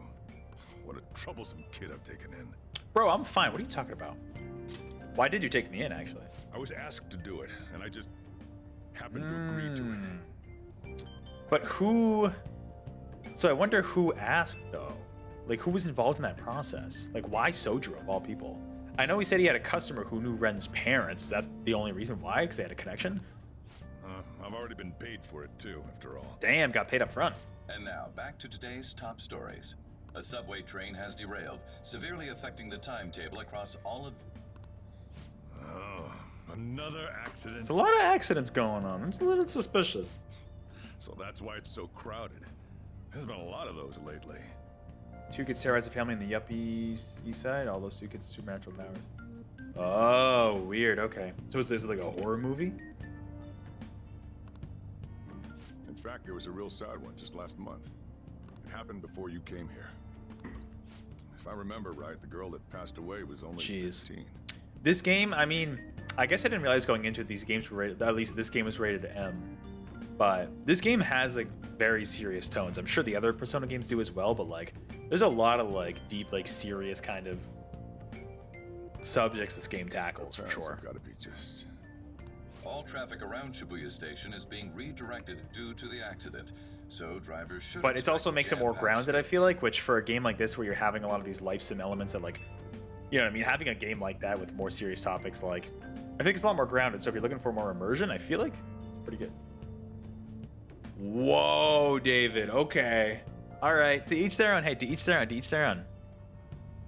What a troublesome kid I've taken in. Bro, I'm fine. What are you talking about? Why did you take me in, actually? I was asked to do it, and I just happened to agree to it. But who... So I wonder who asked, though. Like, who was involved in that process? Like, why Sojiro, of all people? I know he said he had a customer who knew Ren's parents. Is that the only reason why? Because they had a connection? I've already been paid for it, too, after all. Damn, got paid up front. And now, back to today's top stories. A subway train has derailed, severely affecting the timetable across all of... Oh, another accident. There's a lot of accidents going on. It's a little suspicious. So that's why it's so crowded. There's been a lot of those lately. 2 kids terrorize a family in the yuppie seaside. All those 2 kids have supernatural powers. Oh, weird. Okay. So is this like a horror movie? In fact, there was a real sad one just last month. It happened before you came here. If I remember right, the girl that passed away was only 15. This game, I mean, I guess I didn't realize going into it, these games were rated, at least this game was rated M. But this game has like very serious tones. I'm sure the other Persona games do as well, but like there's a lot of like deep, like serious kind of subjects this game tackles for sure. Gotta be just... All traffic around Shibuya Station is being redirected due to the accident, so drivers should... But it also makes it more grounded, I feel like, which for a game like this where you're having a lot of these life sim elements that like, you know what I mean, having a game like that with more serious topics, like, I think it's a lot more grounded. So if you're looking for more immersion, I feel like it's pretty good. Whoa, David. Okay. All right. To each their own. Hey, to each their own. To each their own.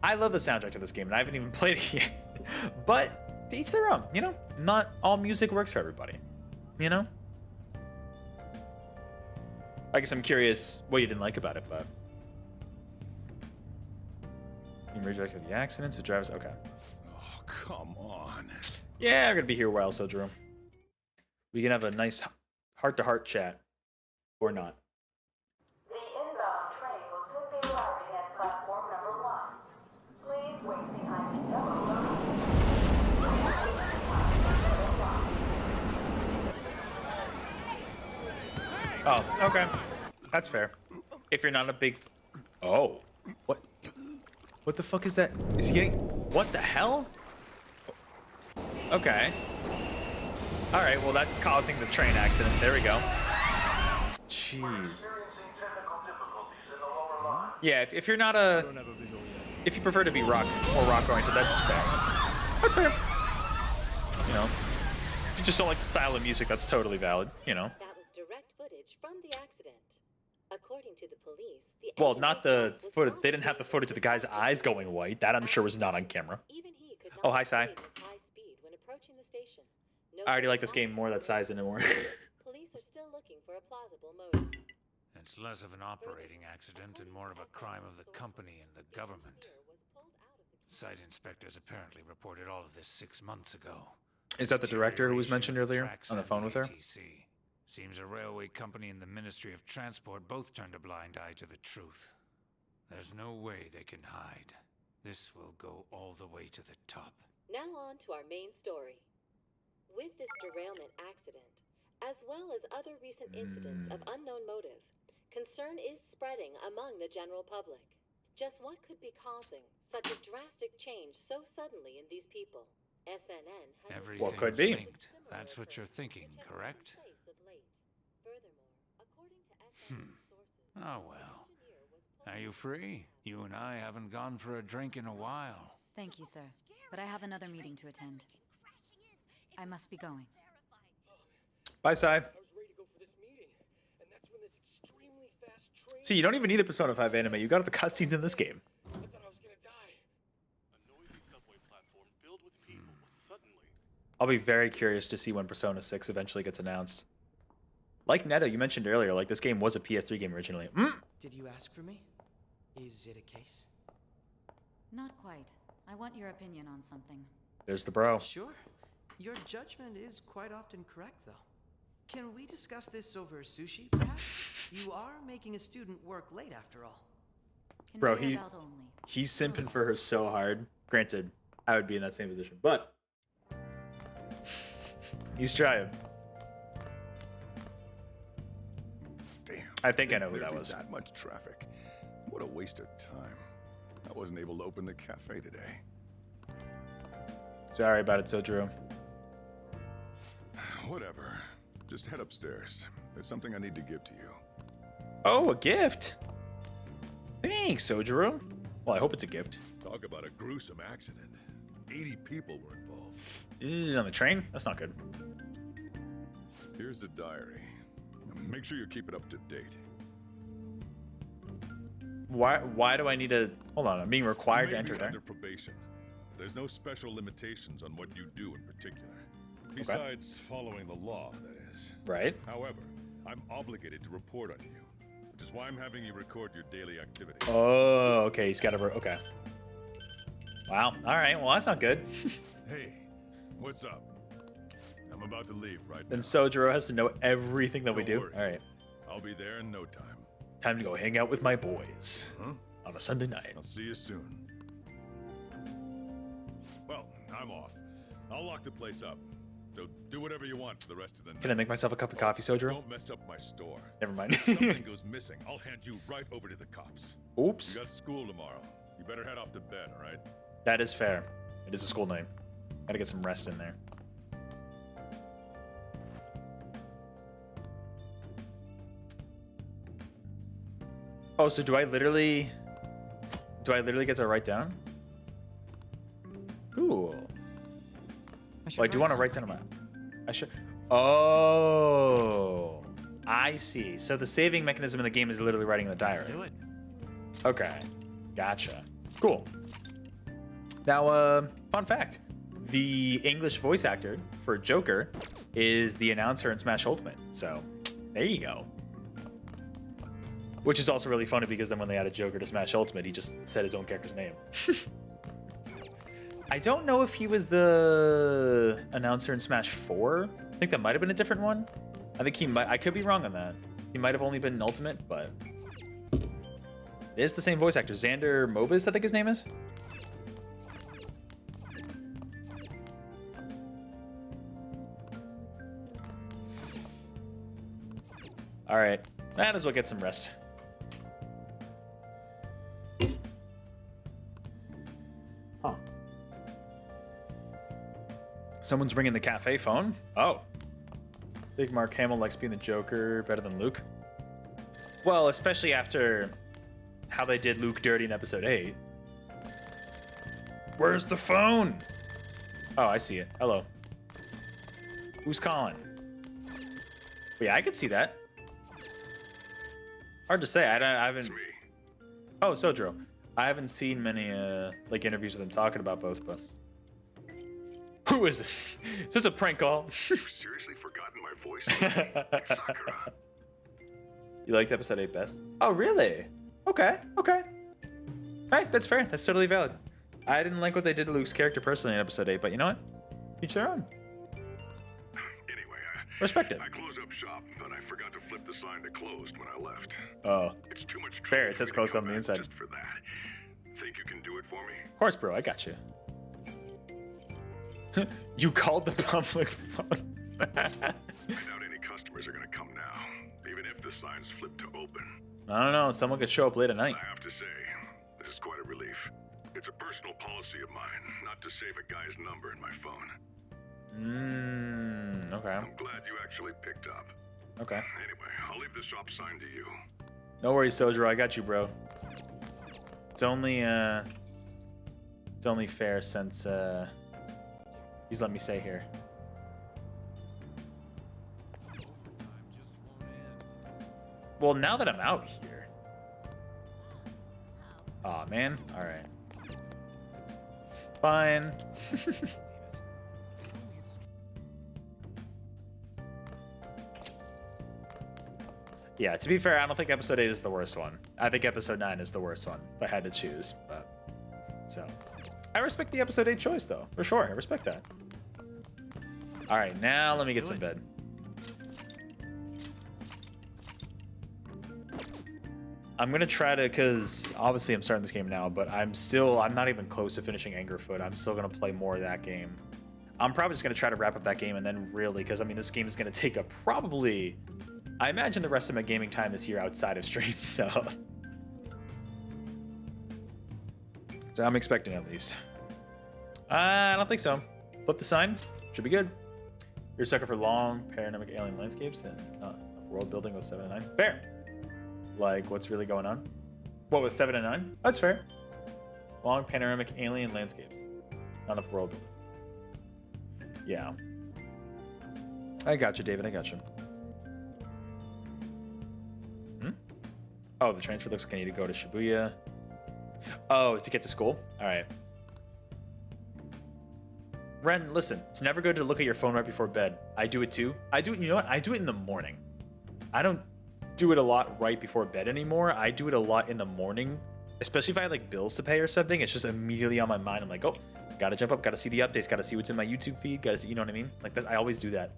I love the soundtrack to this game, and I haven't even played it yet. But to each their own. You know, not all music works for everybody. You know? I guess I'm curious what you didn't like about it, but... You redirected the accidents, the drivers... Okay. Oh, come on. Yeah, I'm going to be here a while, so Drew. We can have a nice heart-to-heart chat. Or not. The inbound train will soon be arriving at platform number 1. Please wait behind the yellow line. Oh, okay. That's fair. If you're not a big... Oh. What? What the fuck is that? Is he getting... What the hell? Okay. All right, well, that's causing the train accident. There we go. Jeez. Yeah, if you're not a... If you prefer to be more rock-oriented, that's fair. That's fair. You know, if you just don't like the style of music, that's totally valid, you know. That was direct footage from the accident. According to the police, the Well, not the footage. They didn't have the footage of the guy's eyes going white. That, I'm sure, was not on camera. Oh, hi, Sai. I already like this game more that Sai's in it more. Police are still looking for a plausible motive. It's less of an operating accident and more of a crime of the company and the government. Site inspectors apparently reported all of this 6 months ago. Is that the director who was mentioned earlier on the phone with her? Seems a railway company and the Ministry of Transport both turned a blind eye to the truth. There's no way they can hide. This will go all the way to the top. Now on to our main story. With this derailment accident, as well as other recent incidents of unknown motive, concern is spreading among the general public. Just what could be causing such a drastic change so suddenly in these people? SNN has What could be? Linked. That's what you're thinking, correct? Oh well. Are you free? You and I haven't gone for a drink in a while. Thank you, sir. But I have another meeting to attend. I must be going. Bye, Sai. See, you don't even need the Persona 5 anime. You got the cutscenes in this game. I'll be very curious to see when Persona 6 eventually gets announced. Like Neto, you mentioned earlier, like this game was a PS3 game originally. Did you ask for me? Is it a case? Not quite. I want your opinion on something. There's the bro. Sure. Your judgment is quite often correct, though. Can we discuss this over sushi, perhaps? You are making a student work late, after all. Bro, he's simping for her so hard. Granted, I would be in that same position, but he's trying. Damn. I think I know who that was. That much traffic. What a waste of time. I wasn't able to open the cafe today. Sorry about it, Sojiro. Whatever. Just head upstairs. There's something I need to give to you. Oh, a gift. Thanks, Sojiro. Well, I hope it's a gift. Talk about a gruesome accident. 80 people were involved. On the train? That's not good. Here's the diary. Make sure you keep it up to date. Why do I need to... Hold on, I'm being required to enter there. Under probation. There's no special limitations on what you do in particular. Besides following the law, that is. Right. However, I'm obligated to report on you, which is why I'm having you record your daily activities. Oh, okay. He's got to... Okay. Wow. All right. Well, that's not good. Hey, what's up? I'm about to leave right now. Then Sojiro has to know everything that we do. Worry. All right. I'll be there in no time. Time to go hang out with my boys on a Sunday night. I'll see you soon. Well, I'm off. I'll lock the place up. So do whatever you want for the rest of the night. Can I make myself a cup of coffee, Sojiro? Don't mess up my store. Never mind. If something goes missing, I'll hand you right over to the cops. Oops. You got school tomorrow. You better head off to bed, all right? That is fair. It is a school night. Gotta get some rest in there. Oh, so do I literally get to write down? Cool. Well, I do want to write down my... I should... Oh, I see. So the saving mechanism in the game is literally writing in the diary. Let's do it. Okay, gotcha. Cool. Now, fun fact. The English voice actor for Joker is the announcer in Smash Ultimate. So, there you go. Which is also really funny because then when they added Joker to Smash Ultimate, he just said his own character's name. I don't know if he was the announcer in Smash 4. I think that might have been a different one. I think he might... I could be wrong on that. He might have only been in Ultimate, but... It is the same voice actor. Xander Mobus, I think his name is. Alright. Might as well get some rest. Huh. Someone's ringing the cafe phone? Oh, Think Mark Hamill likes being the Joker better than Luke? Well, especially after how they did Luke dirty in episode 8. Where's the phone? Oh, I see it. Hello. Who's calling? Yeah, I could see that. Hard to say. I haven't. Oh, Sojiro. I haven't seen many like interviews with him talking about both, but who is this? Is this a prank call? You've seriously forgotten my voice? Sakura. You liked episode 8 best? Oh, really? Okay. Okay. Hey, that's fair. That's totally valid. I didn't like what they did to Luke's character personally in episode 8, but you know what? Each their own. Anyway, Respect it. I closed up shop, but I forgot to flip the sign to closed when I left. Oh. It's too much trouble. Fair. It says closed on the inside. Just for that. Think you can do it for me? Of course, bro. I got you. You called the public phone. I doubt any customers are gonna come now, even if the sign's flipped to open. I don't know. Someone could show up late at night. I have to say, this is quite a relief. It's a personal policy of mine not to save a guy's number in my phone. Okay. I'm glad you actually picked up. Okay. Anyway, I'll leave the shop sign to you. No worries, Sojiro. I got you, bro. It's only fair since he's let me stay here. Well, now that I'm out here. Aw, man. All right. Fine. Yeah, to be fair, I don't think episode 8 is the worst one. I think episode 9 is the worst one, if I had to choose. But so I respect the episode 8 choice though, for sure. I respect that. All right, now let me get some bed. I'm gonna try to, cause obviously I'm starting this game now, but I'm not even close to finishing Angerfoot. I'm still gonna play more of that game. I'm probably just gonna try to wrap up that game and then really, cause I mean this game is gonna take up probably, I imagine, the rest of my gaming time this year outside of streams. So I'm expecting at least. I don't think so. Flip the sign, should be good. You're a sucker for long panoramic alien landscapes and not world building with 7 and 9. Fair. Like, what's really going on? What, with 7 and 9? That's fair. Long panoramic alien landscapes. Not enough world building. Yeah. I got you, David. I got you. Oh, the transfer looks like I need to go to Shibuya. Oh, to get to school? All right. Ren, listen. It's never good to look at your phone right before bed. I do it too. I do it, you know what? I do it in the morning. I don't do it a lot right before bed anymore. I do it a lot in the morning, especially if I have like bills to pay or something. It's just immediately on my mind. I'm like, oh, gotta jump up, gotta see the updates, gotta see what's in my YouTube feed, gotta see, you know what I mean? Like that, I always do that.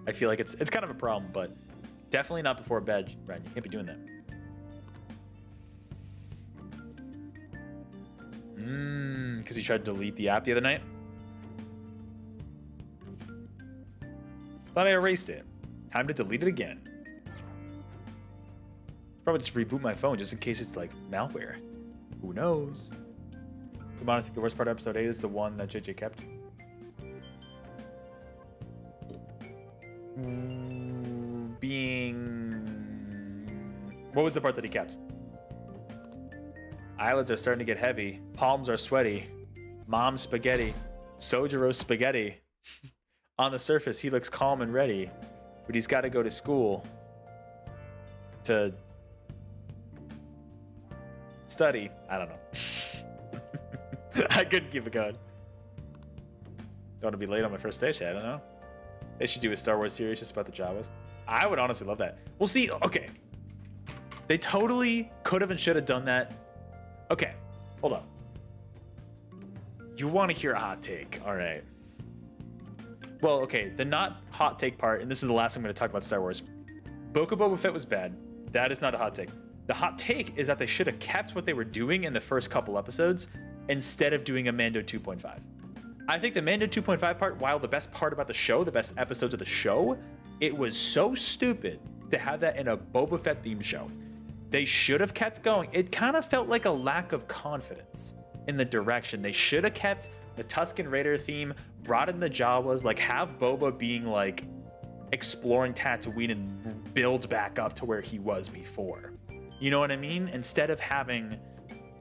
I feel like it's kind of a problem, but definitely not before bed, Ren. You can't be doing that. Because you tried to delete the app the other night? Thought I erased it. Time to delete it again. Probably just reboot my phone just in case it's like malware. Who knows? Come on, I think the worst part of episode 8 is the one that JJ kept. What was the part that he kept? Eyelids are starting to get heavy. Palms are sweaty. Mom's spaghetti. Sojiro's spaghetti. On the surface, he looks calm and ready, but he's got to go to school to study. I don't know. I couldn't keep it going. Don't want to be late on my first day. I don't know. They should do a Star Wars series just about the Jawas. I would honestly love that. We'll see. Okay. They totally could have and should have done that. Okay. Hold on. You want to hear a hot take. All right. Well, okay. The not hot take part, and this is the last I'm going to talk about Star Wars. Book of Boba Fett was bad. That is not a hot take. The hot take is that they should have kept what they were doing in the first couple episodes instead of doing a Mando 2.5. I think the Mando 2.5 part, while the best part about the show, the best episodes of the show, it was so stupid to have that in a Boba Fett themed show. They should have kept going. It kind of felt like a lack of confidence in the direction. They should have kept the Tusken Raider theme, brought in the Jawas, like have Boba being like exploring Tatooine and build back up to where he was before. You know what I mean? Instead of having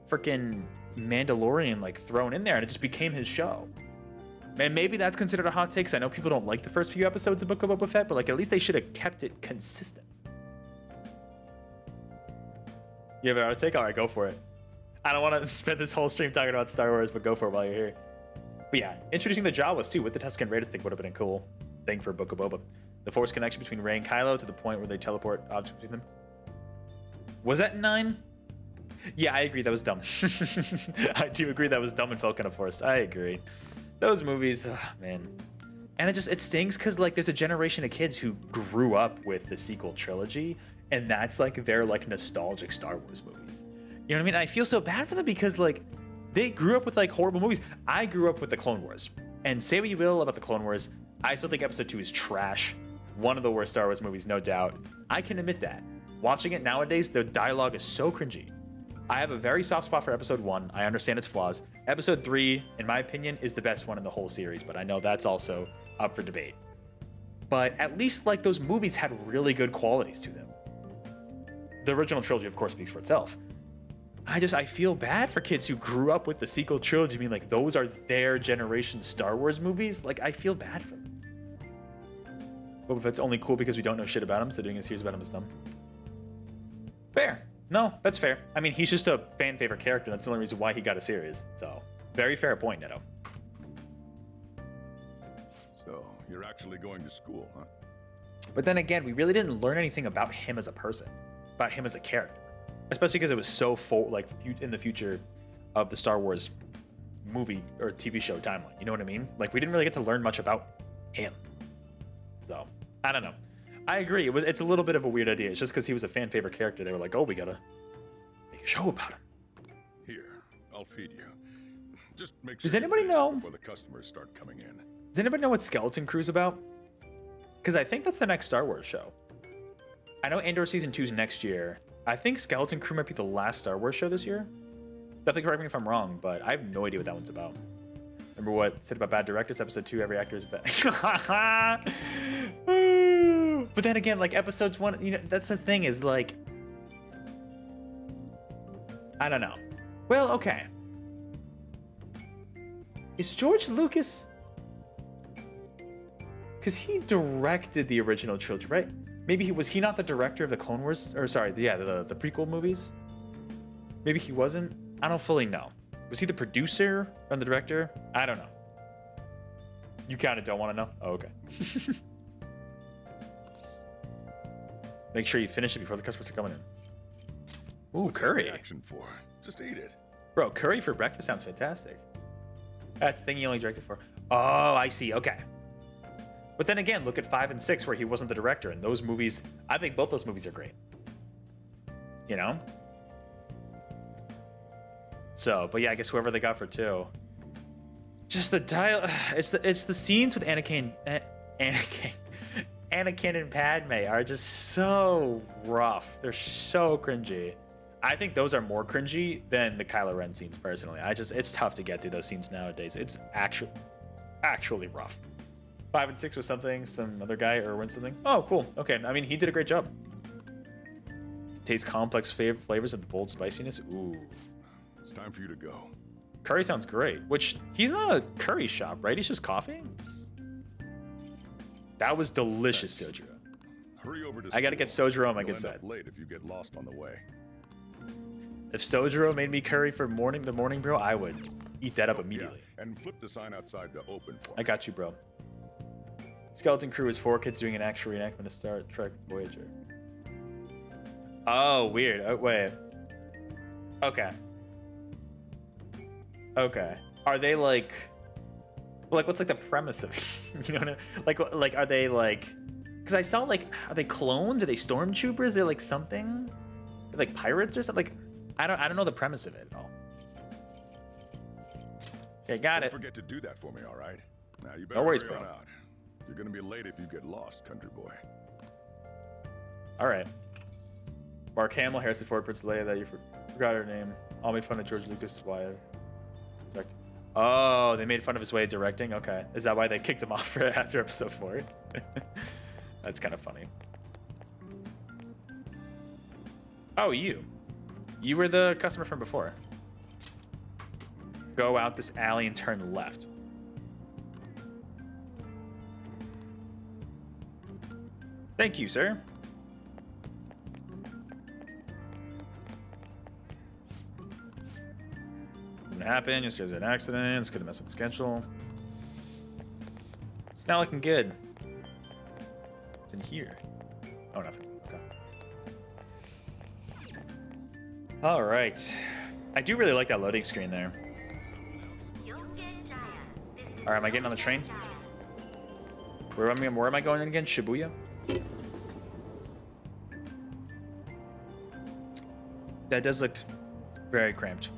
freaking Mandalorian like thrown in there and it just became his show. And maybe that's considered a hot take, 'cause I know people don't like the first few episodes of Book of Boba Fett, but like at least they should have kept it consistent. You have a hot take? All right, go for it. I don't want to spend this whole stream talking about Star Wars, but go for it while you're here. But yeah, introducing the Jawas too with the Tusken Raiders, I think would have been a cool thing for Book of Boba. The Force connection between Rey and Kylo to the point where they teleport objects between them. Was that 9? Yeah, I agree. That was dumb. I do agree that was dumb and felt kind of forced. I agree. Those movies, man. And it stings because like there's a generation of kids who grew up with the sequel trilogy, and that's like their like nostalgic Star Wars movies. You know what I mean? I feel so bad for them because like they grew up with like horrible movies. I grew up with the Clone Wars, and say what you will about the Clone Wars, I still think Episode 2 is trash. One of the worst Star Wars movies, no doubt. I can admit that. Watching it nowadays, the dialogue is so cringy. I have a very soft spot for Episode 1. I understand its flaws. Episode 3, in my opinion, is the best one in the whole series, but I know that's also up for debate. But at least like those movies had really good qualities to them. The original trilogy, of course, speaks for itself. I feel bad for kids who grew up with the sequel trilogy. I mean, like those are their generation Star Wars movies. Like I feel bad for them. Boba Fett's only cool because we don't know shit about him, so doing a series about him is dumb. Fair. No, that's fair. I mean, he's just a fan favorite character. That's the only reason why he got a series. So, very fair point, Neto. So, you're actually going to school, huh? But then again, we really didn't learn anything about him as a person, about him as a character, especially because it was so in the future of the Star Wars movie or TV show timeline. You know what I mean? Like we didn't really get to learn much about him. So, I don't know. I agree. It's a little bit of a weird idea. It's just because he was a fan favorite character. They were like, oh, we gotta make a show about him. Here, I'll feed you. Just make sure. Does anybody know? Before the customers start coming in. Does anybody know what Skeleton Crew's about? Because I think that's the next Star Wars show. I know Andor Season 2 is next year. I think Skeleton Crew might be the last Star Wars show this year. Definitely correct me if I'm wrong, but I have no idea what that one's about. Remember what it said about bad directors? Episode 2, every actor is bad. But then again, like episodes 1, you know, that's the thing is like, I don't know. Well, okay. Is George Lucas? Because he directed the original trilogy, right? Maybe was he not the director of the Clone Wars? Or sorry, the prequel movies? Maybe he wasn't? I don't fully know. Was he the producer or the director? I don't know. You kind of don't want to know? Oh, okay. Make sure you finish it before the customers are coming in. Ooh, curry. Action for? Just eat it. Bro, curry for breakfast sounds fantastic. That's the thing he only directed for. Oh, I see. Okay. But then again, look at 5 and 6 where he wasn't the director. And those movies, I think both those movies are great. You know? So, but yeah, I guess whoever they got for 2. Just the dial. It's the scenes with Anakin and Padme are just so rough. They're so cringy. I think those are more cringy than the Kylo Ren scenes, personally. It's tough to get through those scenes nowadays. It's actually rough. 5 and 6 was some other guy, Erwin something. Oh, cool. Okay, I mean, he did a great job. Taste complex flavors of the bold spiciness. Ooh. It's time for you to go. Curry sounds great. Which, he's not a curry shop, right? He's just coffee? That was delicious, Sojiro. Hurry over to I gotta get Sojiro on my good You'll end side. up late if you get lost on the way. If Sojiro made me curry for the morning, bro, I would eat that up immediately. Yeah. And flip the sign outside to open for me. I got you, bro. Skeleton Crew is 4 kids doing an actual reenactment of Star Trek Voyager. Oh, weird. Oh, wait. Okay. Okay. Are they like what's like the premise of it? You know what I mean? Like are they like, because I saw like, are they clones? Are they stormtroopers? They're like something? They're like pirates or something? Like I don't know the premise of it at all. Okay, got Don't it. forget to do that for me, all right? Now you better No worries, hurry bro. on out. You're gonna be late if you get lost, country boy. All right. Mark Hamill, Harrison Ford, Prince Leia, that you forgot her name. I'll make fun of George Lucas while directing. Oh, they made fun of his way of directing? Okay. Is that why they kicked him off after episode 4? That's kind of funny. Oh, you. You were the customer from before. Go out this alley and turn left. Thank you, sir. What happened? Yesterday was an accident. It's gonna mess up the schedule. It's not looking good. It's in here. Oh, nothing. Okay. All right. I do really like that loading screen there. All right, am I getting on the train? Where am I going in again? Shibuya? That does look very cramped.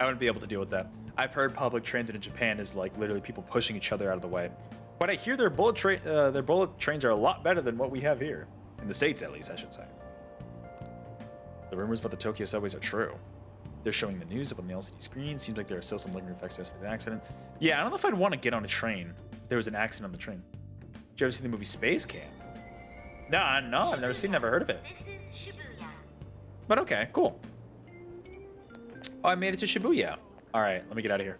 I wouldn't be able to deal with that. I've heard public transit in Japan is like literally people pushing each other out of the way. But I hear their bullet trains are a lot better than what we have here. In the States, at least, I should say. The rumors about the Tokyo subways are true. They're showing the news up on the LCD screen. Seems like there are still some lingering effects of yesterday's accident. Yeah, I don't know if I'd want to get on a train if there was an accident on the train. Did you ever see the movie Space Camp? No, I've never seen, never heard of it. But okay, cool. Oh, I made it to Shibuya. All right, let me get out of here.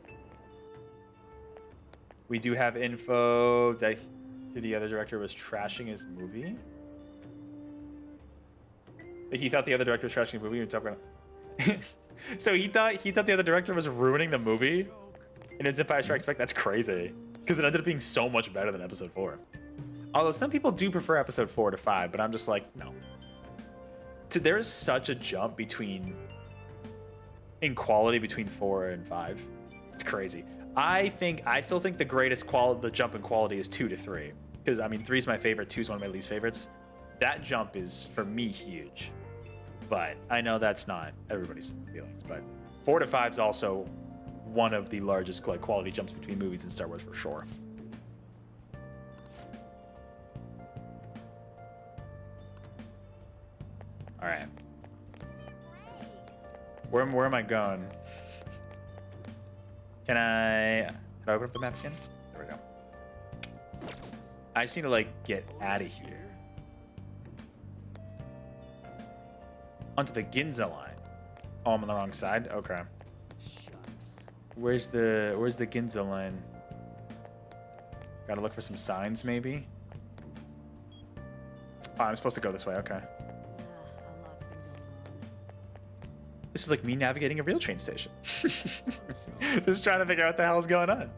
We do have info that the other director was trashing his movie. He thought the other director was trashing the movie. We were talking about. So he thought the other director was ruining the movie in his Empire Strikes Back. That's crazy because it ended up being so much better than episode 4. Although some people do prefer episode 4 to 5, but I'm just like, no. So there is such a jump in quality between 4 and 5. It's crazy. I still think the greatest the jump in quality is 2 to 3. Because I mean 3 is my favorite, 2 is one of my least favorites. That jump is for me huge. But I know that's not everybody's feelings. But 4 to 5 is also one of the largest quality jumps between movies in Star Wars for sure. All right. Where am I going? Can I open up the map again? There we go. I just need to like get out of here. Onto the Ginza line. Oh, I'm on the wrong side? Okay. Where's the Ginza line? Gotta look for some signs maybe. Oh, I'm supposed to go this way, okay. This is like me navigating a real train station. Just trying to figure out what the hell's going on.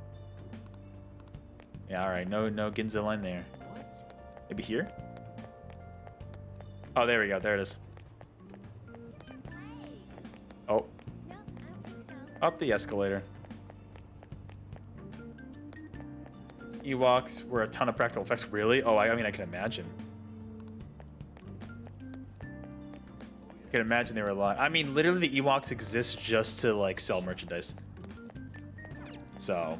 Yeah, all right. No Ginza line there. Maybe here? Oh, there we go. There it is. Oh. Up the escalator. Ewoks were a ton of practical effects. Really? Oh, I mean, I can imagine. I can imagine they were a lot. I mean, literally the Ewoks exist just to like sell merchandise. So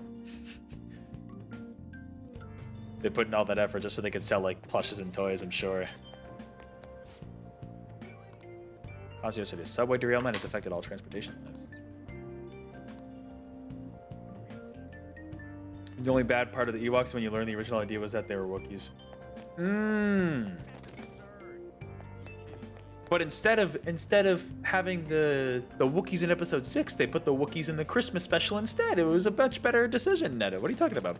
they put in all that effort just so they could sell like plushes and toys, I'm sure. Caused a subway derailment has affected all transportation lines. The only bad part of the Ewoks when you learn the original idea was that they were Wookiees. But instead of having the Wookiees in episode 6, they put the Wookiees in the Christmas special instead. It was a much better decision, Netta. What are you talking about?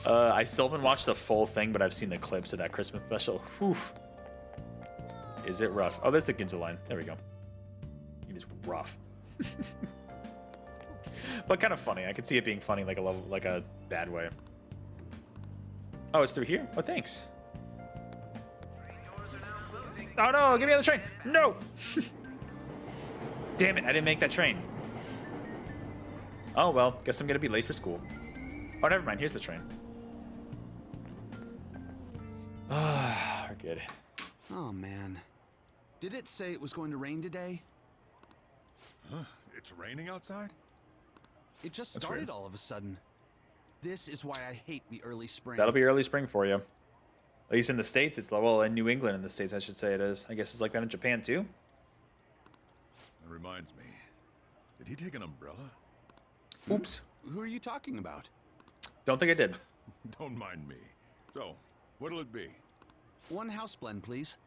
I still haven't watched the full thing, but I've seen the clips of that Christmas special. Whew. Is it rough? Oh, there's the Ginza line. There we go. It is rough. But kind of funny. I could see it being funny like a bad way. Oh, it's through here? Oh, thanks. Oh no, get me on the train! No! Damn it, I didn't make that train. Oh well, guess I'm gonna be late for school. Oh, never mind, here's the train. Ah, we're good. Oh man. Did it say it was going to rain today? Huh? It's raining outside? It just started all of a sudden. This is why I hate the early spring. That'll be early spring for you. At least in the States, it's well in New England in the States, I should say it is. I guess it's like that in Japan too. That reminds me. Did he take an umbrella? Oops. Who are you talking about? Don't think I did. Don't mind me. So, what'll it be? One house blend, please.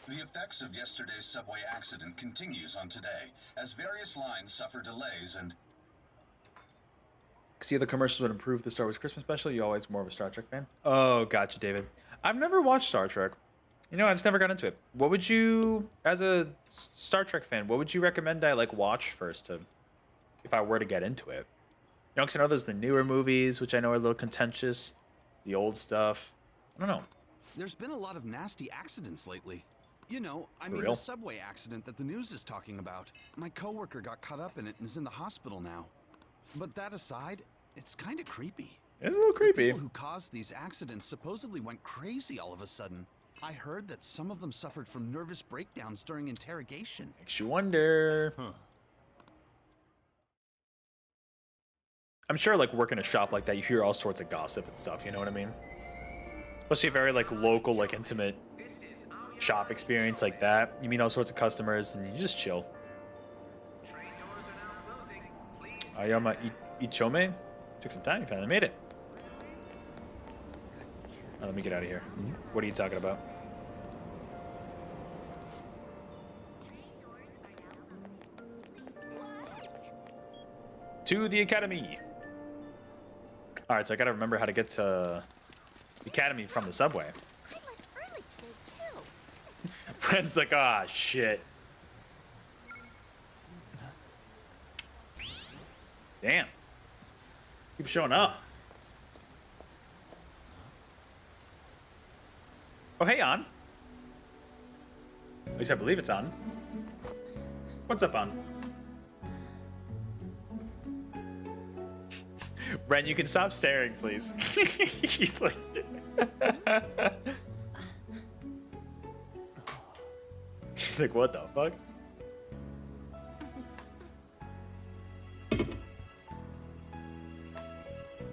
The effects of yesterday's subway accident continues on today, as various lines suffer delays and... See, the commercials would improve the Star Wars Christmas special. You always more of a Star Trek fan. Oh, gotcha, David. I've never watched Star Trek. You know, I just never got into it. What would you, as a Star Trek fan, what would you recommend I like watch first to, if I were to get into it? You know, because I know there's the newer movies, which I know are a little contentious. The old stuff. I don't know. There's been a lot of nasty accidents lately. You know, I For mean real? the subway accident that the news is talking about. My coworker got caught up in it and is in the hospital now. But that aside, it's kind of creepy. It's a little creepy. The people who caused these accidents supposedly went crazy all of a sudden. I heard that some of them suffered from nervous breakdowns during interrogation. Makes you wonder. Huh. I'm sure, like, working a shop like that, you hear all sorts of gossip and stuff, you know what I mean? Especially a very, like, local, like, intimate shop experience like that. You meet all sorts of customers, and you just chill. Ayama Ichome? Took some time, you finally made it. Now, let me get out of here. What are you talking about? To the academy. All right, so I gotta remember how to get to the academy from the subway. I went early today too. Brent's like, ah, shit. Damn. Keep showing up. Oh, hey, On. At least I believe it's On. What's up, On? Brent, you can stop staring, please. He's like... She's like, what the fuck?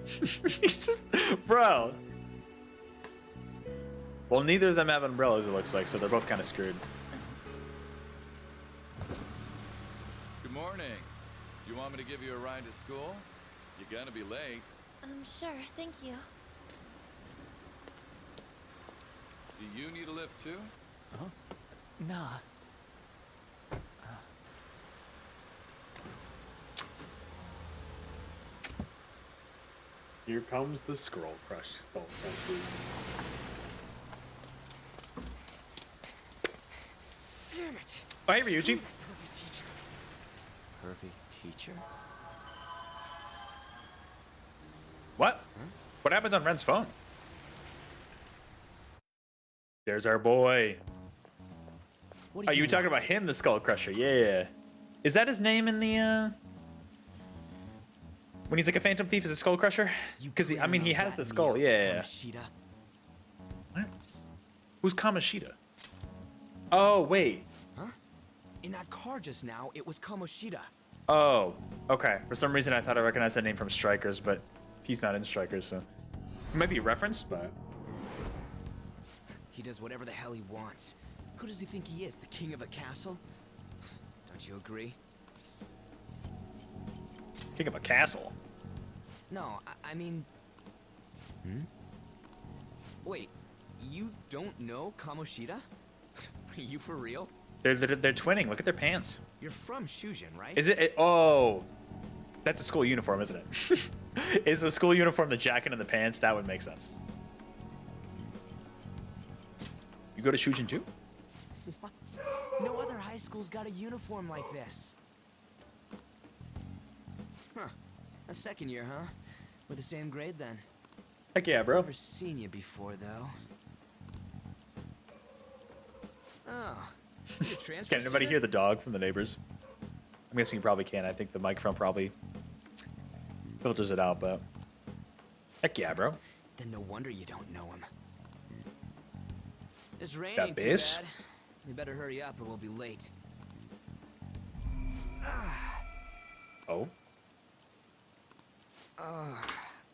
He's just... Bro. Well, neither of them have umbrellas, it looks like, so they're both kind of screwed. Good morning. You want me to give you a ride to school? You're gonna be late. Sure, thank you. Do you need a lift too? Huh? Nah. Here comes the scroll crush. Oh, Damn it. oh, hey, Ryuji. Pervy teacher. Pervy teacher? What? Huh? What happens on Ren's phone? There's our boy. What Oh, you were talking about him, the Skull Crusher. Yeah. Is that his name in the, when he's like a Phantom Thief, is a Skull Crusher? Because, I mean, he has the skull. Yeah. What? Who's Kamoshida? Oh, wait. Huh? In that car just now, it was Kamoshida. Oh, okay. For some reason, I thought I recognized that name from Strikers, but he's not in Strikers, so... It might be referenced, but... He does whatever the hell he wants. Who does he think he is, the king of a castle? Don't you agree? King of a castle? No, I mean... Hmm? Wait, you don't know Kamoshida? Are you for real? They're twinning. Look at their pants. You're from Shujin, right? Is it? Oh, that's a school uniform, isn't it? Is the school uniform the jacket and the pants? That would make sense. You go to Shujin too? What? No other high school's got a uniform like this. Huh. A second year, huh? We're the same grade then. Heck yeah, bro. Never seen you before, though. Oh. Can anybody hear the dog from the neighbors? I'm guessing you probably can. I think the microphone probably filters it out, but... Heck yeah, bro. Then no wonder you don't know him. It's raining Got too base? bad. We better hurry up or we'll be late. Oh? Uh,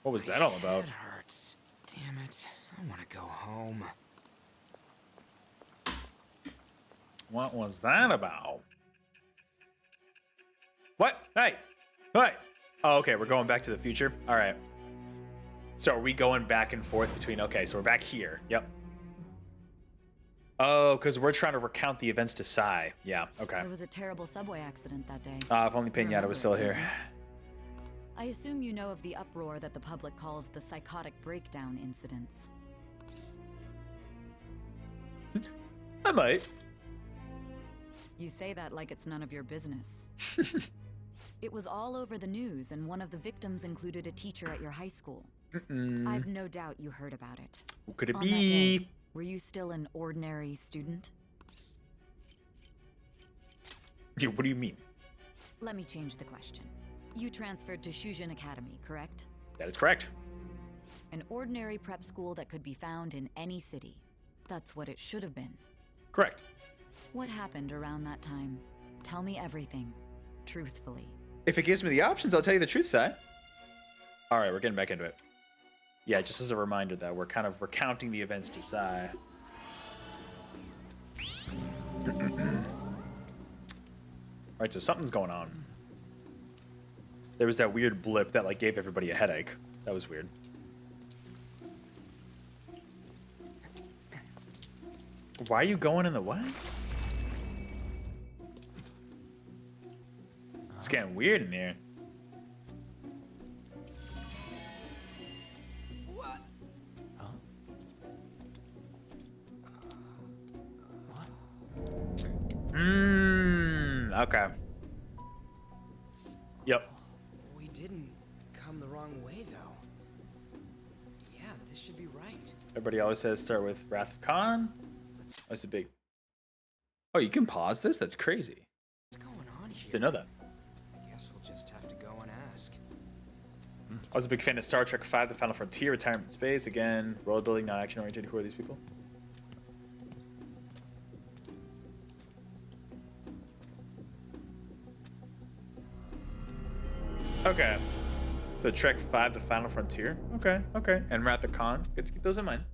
What was that all about? It hurts. Damn it. I want to go home. What was that about? What? Hey! Hey! Oh, okay, we're going back to the future. All right. So are we going back and forth between... Okay, so we're back here. Yep. Oh, because we're trying to recount the events to Sai. Yeah, okay. There was a terrible subway accident that day. If only Pinata was still here. I assume you know of the uproar that the public calls the psychotic breakdown incidents. I might. You say that like it's none of your business. It was all over the news, and one of the victims included a teacher at your high school. I've no doubt you heard about it. Who could it On that be? day, were you still an ordinary student? Dude, what do you mean? Let me change the question. You transferred to Shujin Academy, correct? That is correct. An ordinary prep school that could be found in any city. That's what it should have been. Correct. What happened around that time? Tell me everything, truthfully. If it gives me the options, I'll tell you the truth, Sai. All right, we're getting back into it. Yeah, just as a reminder that we're kind of recounting the events to Sai. Alright, so something's going on. There was that weird blip that like gave everybody a headache. That was weird. Why are you going in the what? It's getting weird in here. What? Okay. Yep. We didn't come the wrong way, though. Yeah, this should be right. Everybody always says start with Wrath of Khan. That's a big... Oh, you can pause this? That's crazy. What's going on here? Didn't know that. I guess we'll just have to go and ask. I was a big fan of Star Trek V, The Final Frontier, Retirement in Space. Again, world building, not action oriented. Who are these people? Okay. So Trek 5, The Final Frontier. Okay, okay. And Wrath of Khan. Good to keep those in mind.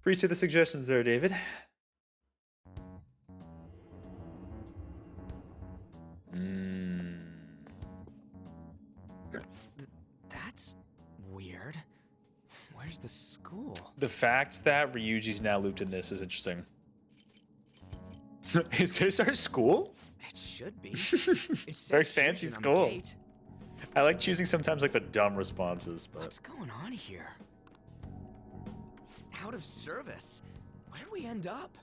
Appreciate the suggestions there, David. That's weird. Where's the school? The fact that Ryuji's now looped in this is interesting. Is this our school? It should be. It's very fancy school. I like choosing sometimes like the dumb responses, but what's going on here? Out of service. Where'd we end up?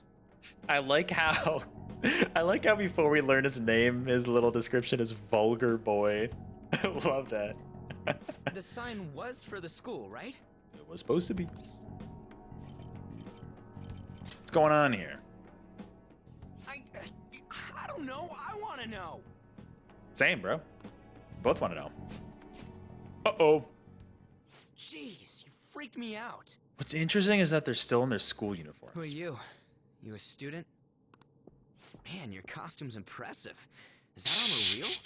I like how before we learn his name, his little description is vulgar boy. I love that. The sign was for the school, right? It was supposed to be. What's going on here? I don't know. I want to know. Same, bro. Both want to know. Uh-oh. Jeez, you freaked me out. What's interesting is that they're still in their school uniforms. Who are you? You a student? Man, your costume's impressive. Is that armor real?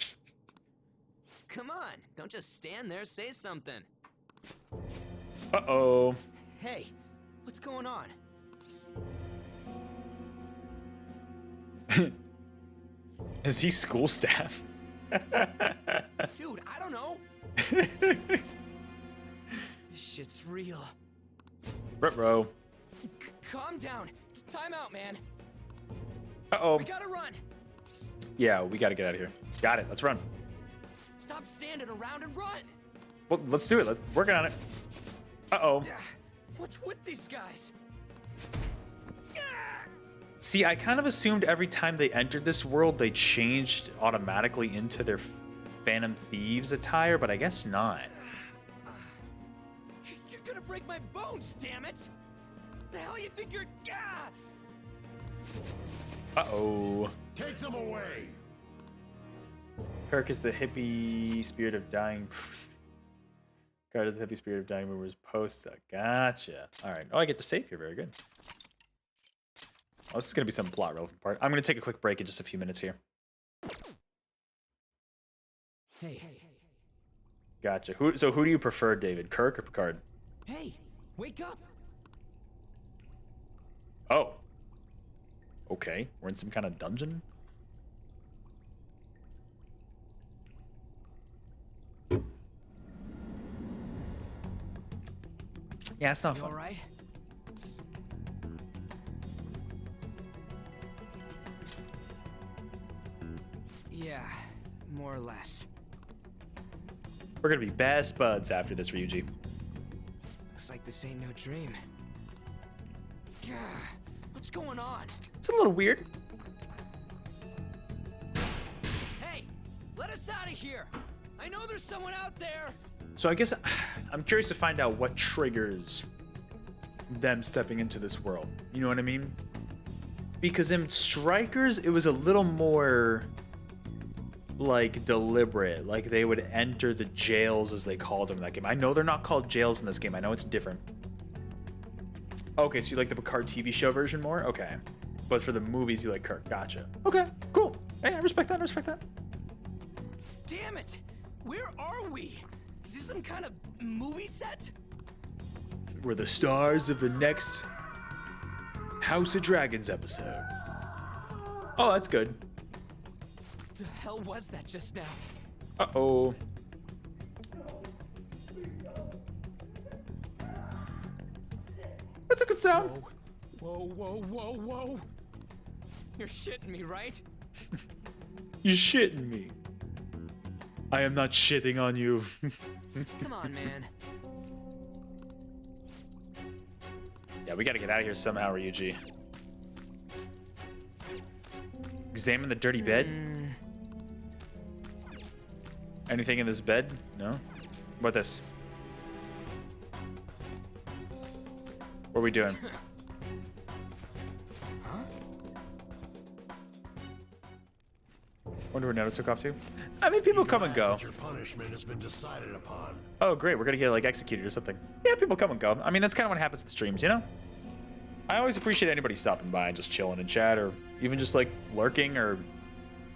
Come on, don't just stand there, say something. Uh-oh. Hey, what's going on? Is he school staff? Dude, I don't know. This shit's real. Ruh-roh. Calm down. Time out, man. Uh-oh. We gotta run. Yeah, we gotta get out of here. Got it. Let's run. Stop standing around and run. Well, let's do it. Let's work on it. Uh-oh. What's with these guys? See, I kind of assumed every time they entered this world, they changed automatically into their Phantom Thieves attire, but I guess not. You're gonna break my bones, damn it! The hell you think you're... Uh-oh. Take them away! Kirk is the hippie spirit of dying... Card is the hippie spirit of dying movers posts. Gotcha. All right. Oh, I get to save here. Very good. Oh, this is going to be some plot relevant part. I'm going to take a quick break in just a few minutes here. Hey. Gotcha. So who do you prefer, David? Kirk or Picard? Hey, wake up! Oh. Okay. We're in some kind of dungeon? Yeah, it's not You fun. all right? Yeah, more or less. We're gonna be best buds after this, Ryuji. Looks like this ain't no dream. Yeah, what's going on? It's a little weird. Hey, let us out of here. I know there's someone out there. So I guess I'm curious to find out what triggers them stepping into this world. You know what I mean? Because in Strikers, it was a little more like deliberate. Like they would enter the jails, as they called them in that game. I know they're not called jails in this game. I know it's different. Okay, so you like the Picard TV show version more? Okay. But for the movies, you like Kirk. Gotcha. Okay, cool. Hey, I respect that. I respect that. Damn it! Where are we? Is this some kind of movie set? We're the stars of the next House of Dragons episode. Oh, that's good. The hell was that just now? Uh-oh. That's a good sound. Whoa, whoa, whoa, whoa! You're shitting me, right? You're shitting me. I am not shitting on you. Come on, man. Yeah, we gotta get out of here somehow, Ryuji. Examine the dirty bed. Anything in this bed? No? What about this? What are we doing? Wonder where Neto took off to. I mean, people come and go. Your punishment has been decided upon. Oh, great. We're gonna get like executed or something. Yeah, people come and go. I mean, that's kind of what happens with streams, you know? I always appreciate anybody stopping by and just chilling in chat, or even just like lurking or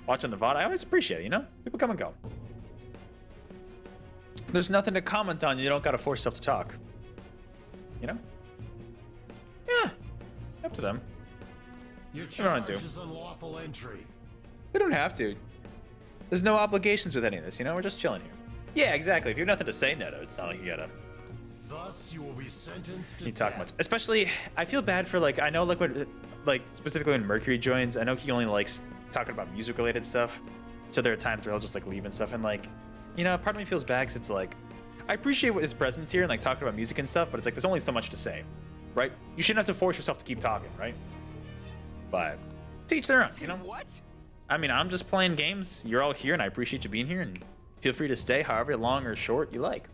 watching the VOD. I always appreciate it, you know? People come and go. There's nothing to comment on. You don't gotta force yourself to talk. You know? Yeah. Up to them. Your What do you wanna charge do? is unlawful entry. They don't have to. There's no obligations with any of this, you know? We're just chilling here. Yeah, exactly. If you have nothing to say, Neto, it's not like you gotta... Thus, you will be sentenced to You talk death. much. Especially, I feel bad for, like, I know, like, when, like, specifically when Mercury joins, I know he only likes talking about music-related stuff. So there are times where he'll just, like, leave and stuff. And, like, you know, part of me feels bad because it's, like, I appreciate his presence here and, like, talking about music and stuff, but it's, like, there's only so much to say, right? You shouldn't have to force yourself to keep talking, right? But to each their own, you know? What? I mean, I'm just playing games. You're all here, and I appreciate you being here, and feel free to stay however long or short you like.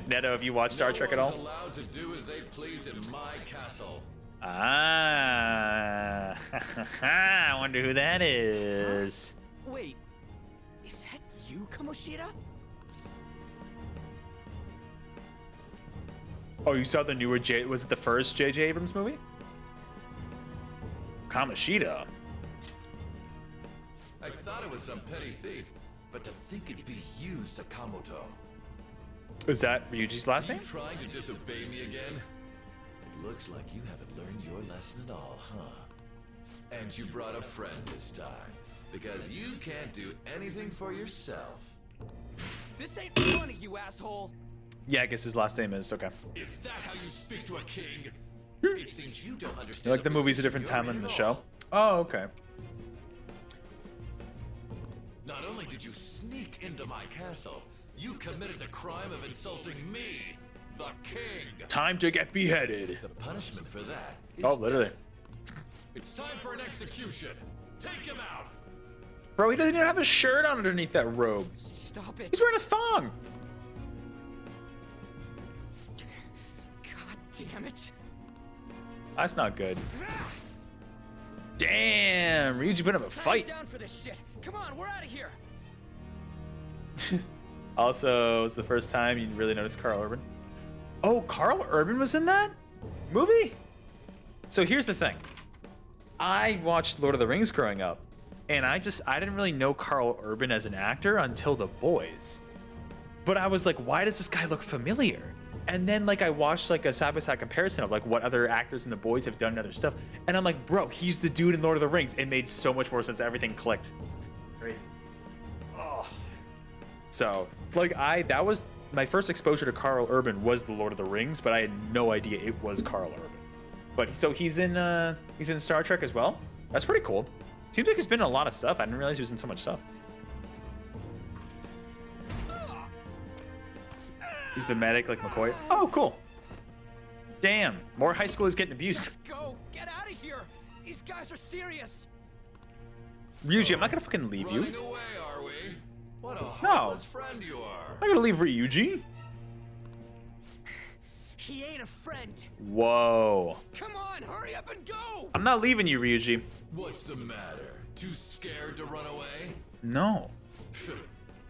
Neto, have you watched Star Trek at all? Allowed to do as they please in my castle. Ah, I wonder who that is. Wait, is that you, Kamoshida? Oh, you saw the newer was it the first J.J. Abrams movie? Kamoshida. I thought it was some petty thief, but to think it'd be you, Sakamoto. Is that Ryuji's last You name? trying to disobey me again? It looks like you haven't learned your lesson at all, huh? And you brought a friend this time, because you can't do anything for yourself. This ain't funny, you asshole! Yeah, I guess his last name is, okay. Is that how you speak to a king? It seems you don't understand. You like the movie's a different timeline than the show? Oh, okay. Not only did you sneak into my castle, you committed the crime of insulting me, the king. Time to get beheaded. The punishment for that is Oh, literally. death. It's time for an execution. Take him out. Bro, he doesn't even have a shirt on underneath that robe. Stop it. He's wearing a thong. God damn it. That's not good. Damn, Ryuji put up a fight. Down for this shit. Come on, we're out of here. Also, it was the first time you really noticed Carl Urban. Oh, Carl Urban was in that movie? So here's the thing. I watched Lord of the Rings growing up, and I didn't really know Carl Urban as an actor until The Boys. But I was like, why does this guy look familiar? And then like I watched like a side-by-side comparison of like what other actors in The Boys have done and other stuff. And I'm like, bro, he's the dude in Lord of the Rings. It made so much more sense. Everything clicked. Crazy. Oh. So like that was my first exposure to Carl Urban was The Lord of the Rings, but I had no idea it was Carl Urban. But so he's in Star Trek as well. That's pretty cool. Seems like he's been in a lot of stuff. I didn't realize he was in so much stuff. He's the medic like McCoy. Oh, cool. Damn, more high schoolers getting abused. Let's go! Get out of here! These guys are serious! Ryuji, I'm not gonna fucking leave you. Running away, are we? What a No. heartless friend you are. I'm not gonna leave Ryuji. He ain't a friend! Whoa. Come on, hurry up and go! I'm not leaving you, Ryuji. What's the matter? Too scared to run away? No.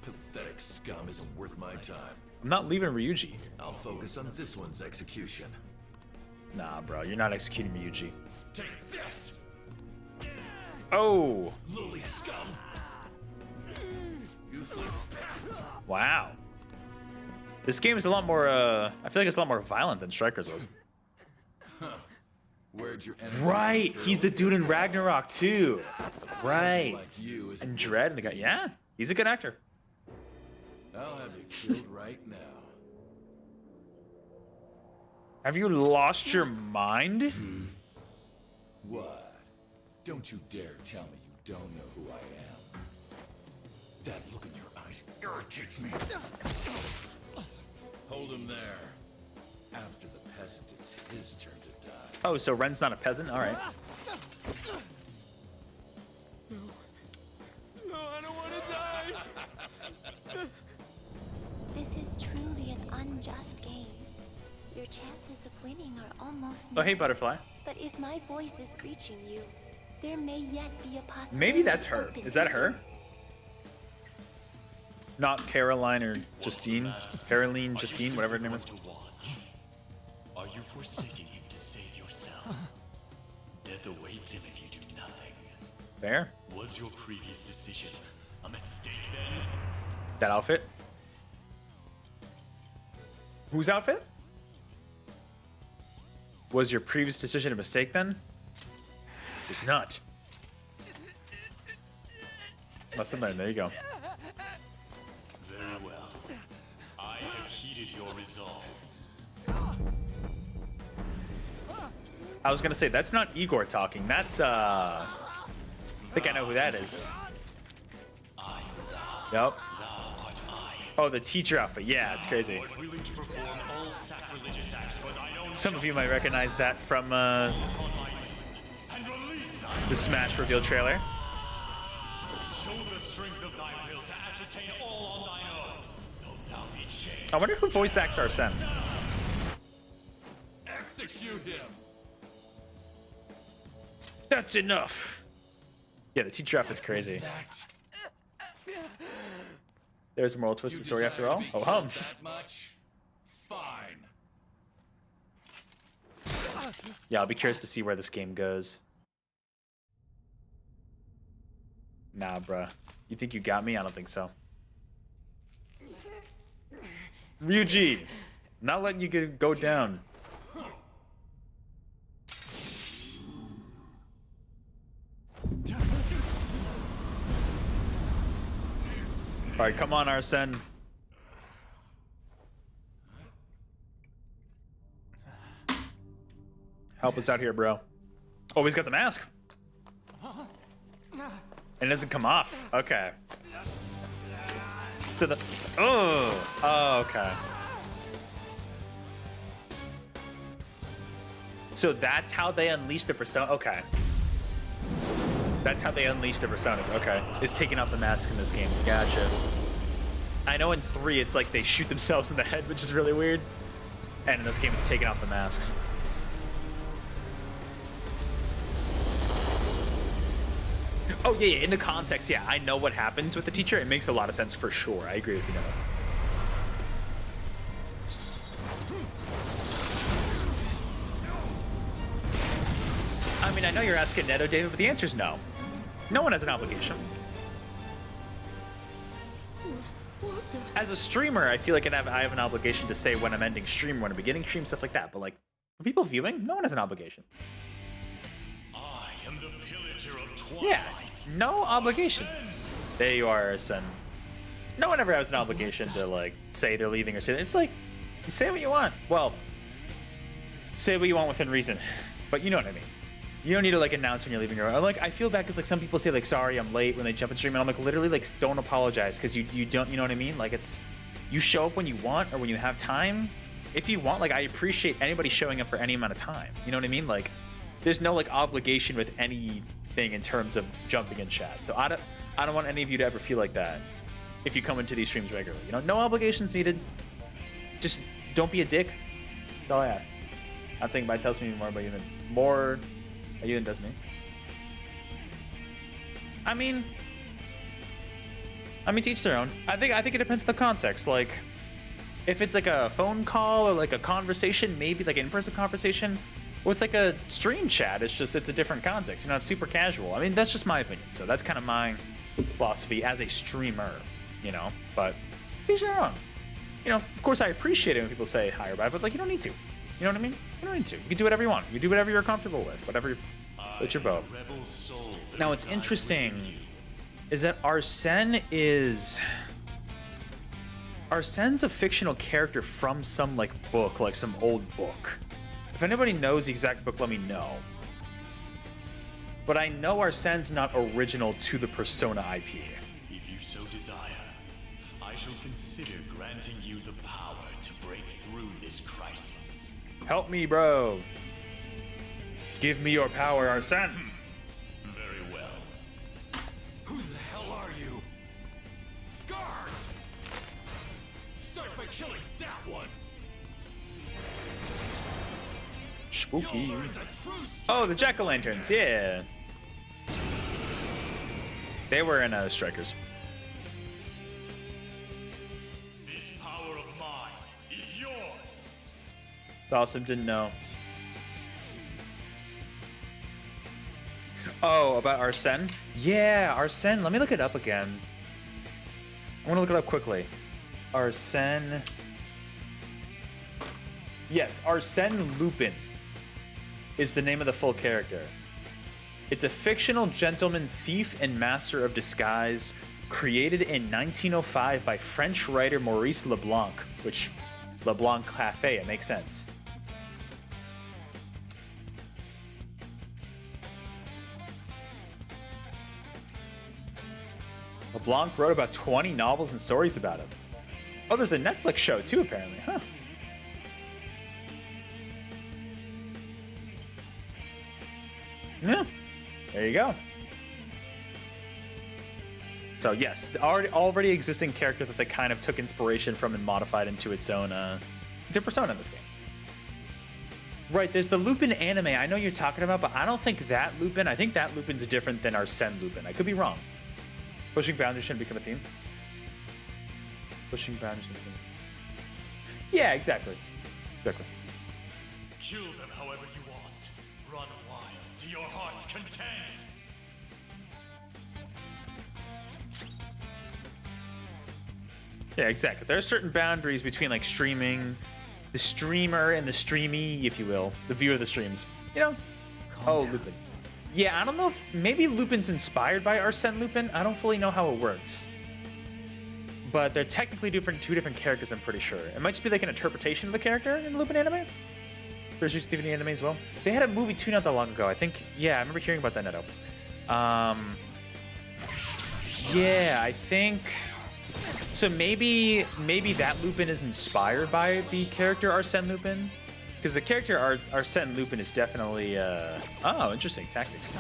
Pathetic scum isn't worth my time. I'm not leaving Ryuji. I'll focus on this one's execution. Nah, bro, you're not executing Ryuji. Take this! Oh. Lowly scum! Useless pest! Wow. This game is a lot more, I feel like it's a lot more violent than Strikers was. Huh. Where'd your enemy Right, go? he's the dude in Ragnarok too. Right. Like you is And Dread and the guy, yeah, he's a good actor. I'll have you killed right now. Have you lost your mind? What? Don't you dare tell me you don't know who I am. That look in your eyes irritates me. Hold him there. After the peasant, it's his turn to die. Oh, so Ren's not a peasant? All right. No, I don't want to die! This is truly an unjust game. Your chances of winning are almost Oh, hey, nil. Butterfly. But if my voice is reaching you, there may yet be a possibility. Maybe that's her. open Is that to her? you. Not Caroline or Justine. Caroline, Justine, whatever her name is. Are you forsaking him to save yourself? Death awaits him if you do nothing. Fair. Was your previous decision a mistake then? That outfit. Whose outfit? Was your previous decision a mistake then? It was not. Lesson learned. There you go. Very well. I have heeded your resolve. I was gonna say that's not Igor talking. That's I think I know who that is. Yep. Oh, the teacher outfit. Yeah, it's crazy. Willing to perform all sacrilegious acts for thine own Some of you might recognize that from the Smash reveal trailer. show the strength of thy will to ascertain all on thine own. Though thou be changed. I wonder who voice acts Arsene. Execute him! That's enough. Yeah, the teacher outfit's crazy. There's a moral twist in the story after all. Oh, hum. That much? Fine. Yeah, I'll be curious to see where this game goes. Nah, bruh. You think you got me? I don't think so. Ryuji, not letting you go down. All right, come on, Arsene. Help us out here, bro. Oh, he's got the mask. And it doesn't come off. Okay. So the... Oh, okay. So that's how they unleash the persona. Okay. That's how they unleash the personas. Okay. It's taking off the masks in this game. Gotcha. I know in 3 it's like they shoot themselves in the head, which is really weird. And in this game it's taking off the masks. Oh, yeah, in the context, yeah, I know what happens with the teacher. It makes a lot of sense for sure. I agree with you, Noah. I mean, I know you're asking Neto, David, but the answer is no. No one has an obligation. As a streamer, I feel like I have an obligation to say when I'm ending stream, when I'm beginning stream, stuff like that. But like, for people viewing, no one has an obligation. I am the pillager of Twilight. Yeah, no obligations. There you are, son. No one ever has an obligation to like say they're leaving or say it's like you say what you want. Well, say what you want within reason, but you know what I mean. You don't need to like announce when you're leaving. Or like I feel bad because like some people say like sorry I'm late when they jump in stream, and I'm like literally like don't apologize because you don't, you know what I mean. Like it's you show up when you want or when you have time. If you want, like I appreciate anybody showing up for any amount of time. You know what I mean? Like there's no like obligation with anything in terms of jumping in chat. So I don't want any of you to ever feel like that if you come into these streams regularly. You know, no obligations needed. Just don't be a dick. That's all I ask. Not saying it tells me more about you than does me. I mean, to each their own. I think it depends on the context. Like, if it's like a phone call or like a conversation, maybe like an in-person conversation with like a stream chat, it's a different context. You know, it's super casual. I mean, that's just my opinion. So that's kind of my philosophy as a streamer. You know, but each their own. You know, of course I appreciate it when people say hi or bye, but like you don't need to. You know what I mean? You don't need to. You can do whatever you want. You do whatever you're comfortable with. Whatever with your bow. Now what's interesting is that Arsene is Arsene's a fictional character from some like book, like some old book. If anybody knows the exact book, let me know. But I know Arsene's not original to the Persona IP. If you so desire, I shall consider granting you the power to break through this crisis. Help me, bro. Give me your power, Arsene. Very well. Who the hell are you? Guards! Start by killing that one. Spooky. Oh, the jack-o'-lanterns, yeah. They were in Strikers. This power of mine is yours. It's awesome, didn't know. Oh, about Arsene? Yeah, Arsene. Let me look it up again. I want to look it up quickly. Arsene. Yes, Arsene Lupin is the name of the full character. It's a fictional gentleman thief and master of disguise created in 1905 by French writer Maurice Leblanc, which Leblanc Cafe, it makes sense. LeBlanc wrote about 20 novels and stories about him. Oh, there's a Netflix show too, apparently, huh? Yeah, there you go. So yes, the already existing character that they kind of took inspiration from and modified into its own, into Persona in this game. Right, there's the Lupin anime I know you're talking about, but I don't think that Lupin, I think that Lupin's different than Arsene Lupin. I could be wrong. Pushing boundaries shouldn't become a theme. Pushing boundaries shouldn't become a theme. Yeah, exactly. Exactly. Kill them however you want. Run wild to your heart's content. Yeah, exactly. There are certain boundaries between like streaming, the streamer and the streamee, if you will, the viewer of the streams. You know? Oh, Lupin. Yeah, I don't know if maybe Lupin's inspired by Arsene Lupin. I don't fully know how it works. But they're technically two different characters, I'm pretty sure. It might just be like an interpretation of the character in the Lupin anime. There's just even the anime as well. They had a movie too not that long ago. I think, yeah, I remember hearing about that, Neto. Yeah, I think... So maybe that Lupin is inspired by the character Arsene Lupin? Because the character Arsene Lupin is definitely, oh, interesting, tactics.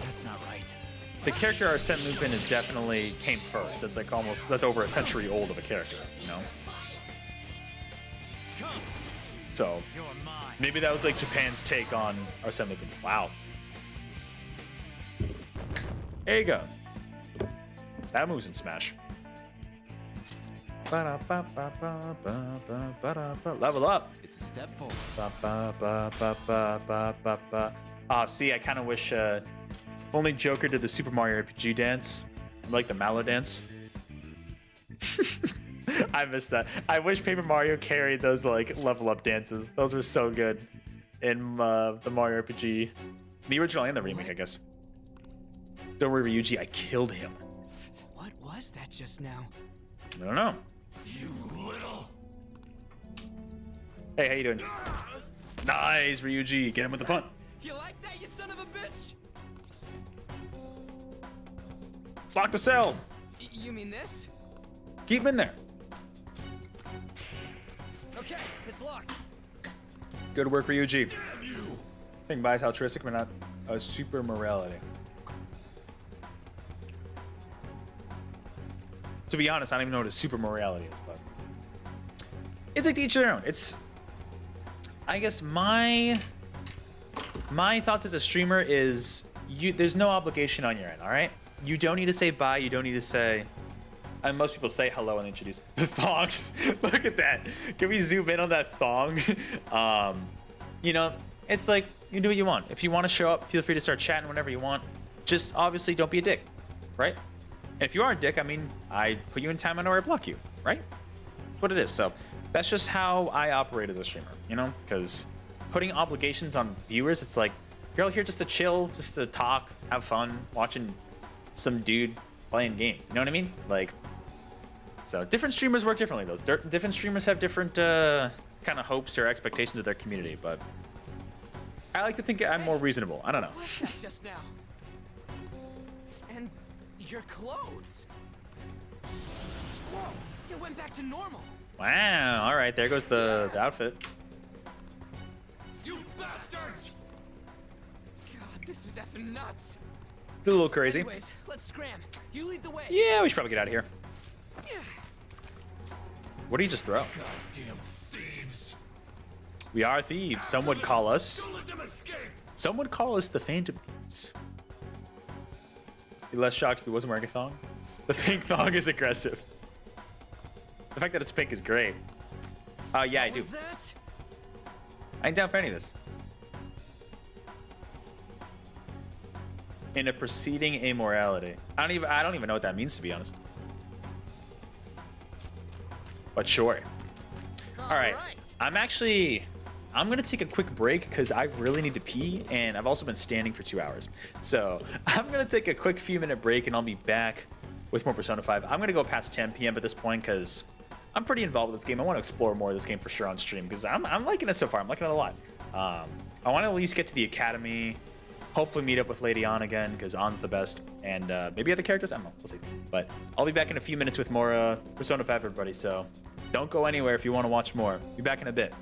That's not right. The character Arsene Lupin is definitely came first. That's like almost, that's over a century old of a character, you know? So, maybe that was like Japan's take on Arsene Lupin. Wow. There you go. That moves in Smash. Level up. It's a step forward. Ah, see, I kind of wish only Joker did the Super Mario RPG dance, like the Mallow dance. I missed that. I wish Paper Mario carried those like level up dances. Those were so good in the Mario RPG, the original and the remake, I guess. Don't worry, Ryuji, I killed him. What? was that just now? I don't know. You little. Hey, how you doing? Nice, Ryuji. Get him with the punt. You like that, you son of a bitch? Lock the cell. You mean this? Keep him in there. Okay, it's locked. Good work, Ryuji. Saying bye is altruistic, but not a super morality. To be honest, I don't even know what a super morality is, but it's like to each their own. It's, I guess my thoughts as a streamer is there's no obligation on your end, all right? You don't need to say bye. You don't need to say, and most people say hello when they introduce the thongs. Look at that. Can we zoom in on that thong? You know, it's like, you do what you want. If you want to show up, feel free to start chatting whenever you want. Just obviously don't be a dick, right? And if you are a dick, I mean, I put you in time or I block you, right? That's what it is. So that's just how I operate as a streamer, you know? Because putting obligations on viewers, it's like, you're all here just to chill, just to talk, have fun, watching some dude playing games. You know what I mean? Like, so different streamers work differently, though. Different streamers have different kind of hopes or expectations of their community, but I like to think I'm more reasonable. I don't know. What's that just now? And your clothes. Whoa, it went back to normal. Wow. All right, there goes the outfit. You bastards! God, this is effing nuts. It's a little crazy. Anyways, let's scram. You lead the way. Yeah, we should probably get out of here. Yeah. What did he just throw? Goddamn thieves. We are thieves. Some would call us. Some would call us the Phantom Thieves. Be less shocked if he wasn't wearing a thong. The pink thong is aggressive. The fact that it's pink is great. Yeah, I do. I ain't down for any of this. In a preceding amorality. I don't even know what that means, to be honest. But sure. All right. I'm gonna take a quick break because I really need to pee, and I've also been standing for 2 hours. So I'm gonna take a quick few-minute break, and I'll be back with more Persona 5. I'm gonna go past 10 p.m. at this point because I'm pretty involved with this game. I want to explore more of this game for sure on stream because I'm liking it so far. I'm liking it a lot. I want to at least get to the academy. Hopefully meet up with Lady Ann again because Ann's the best, and maybe other characters. I don't know. We'll see. But I'll be back in a few minutes with more Persona 5, everybody. So don't go anywhere if you want to watch more. Be back in a bit.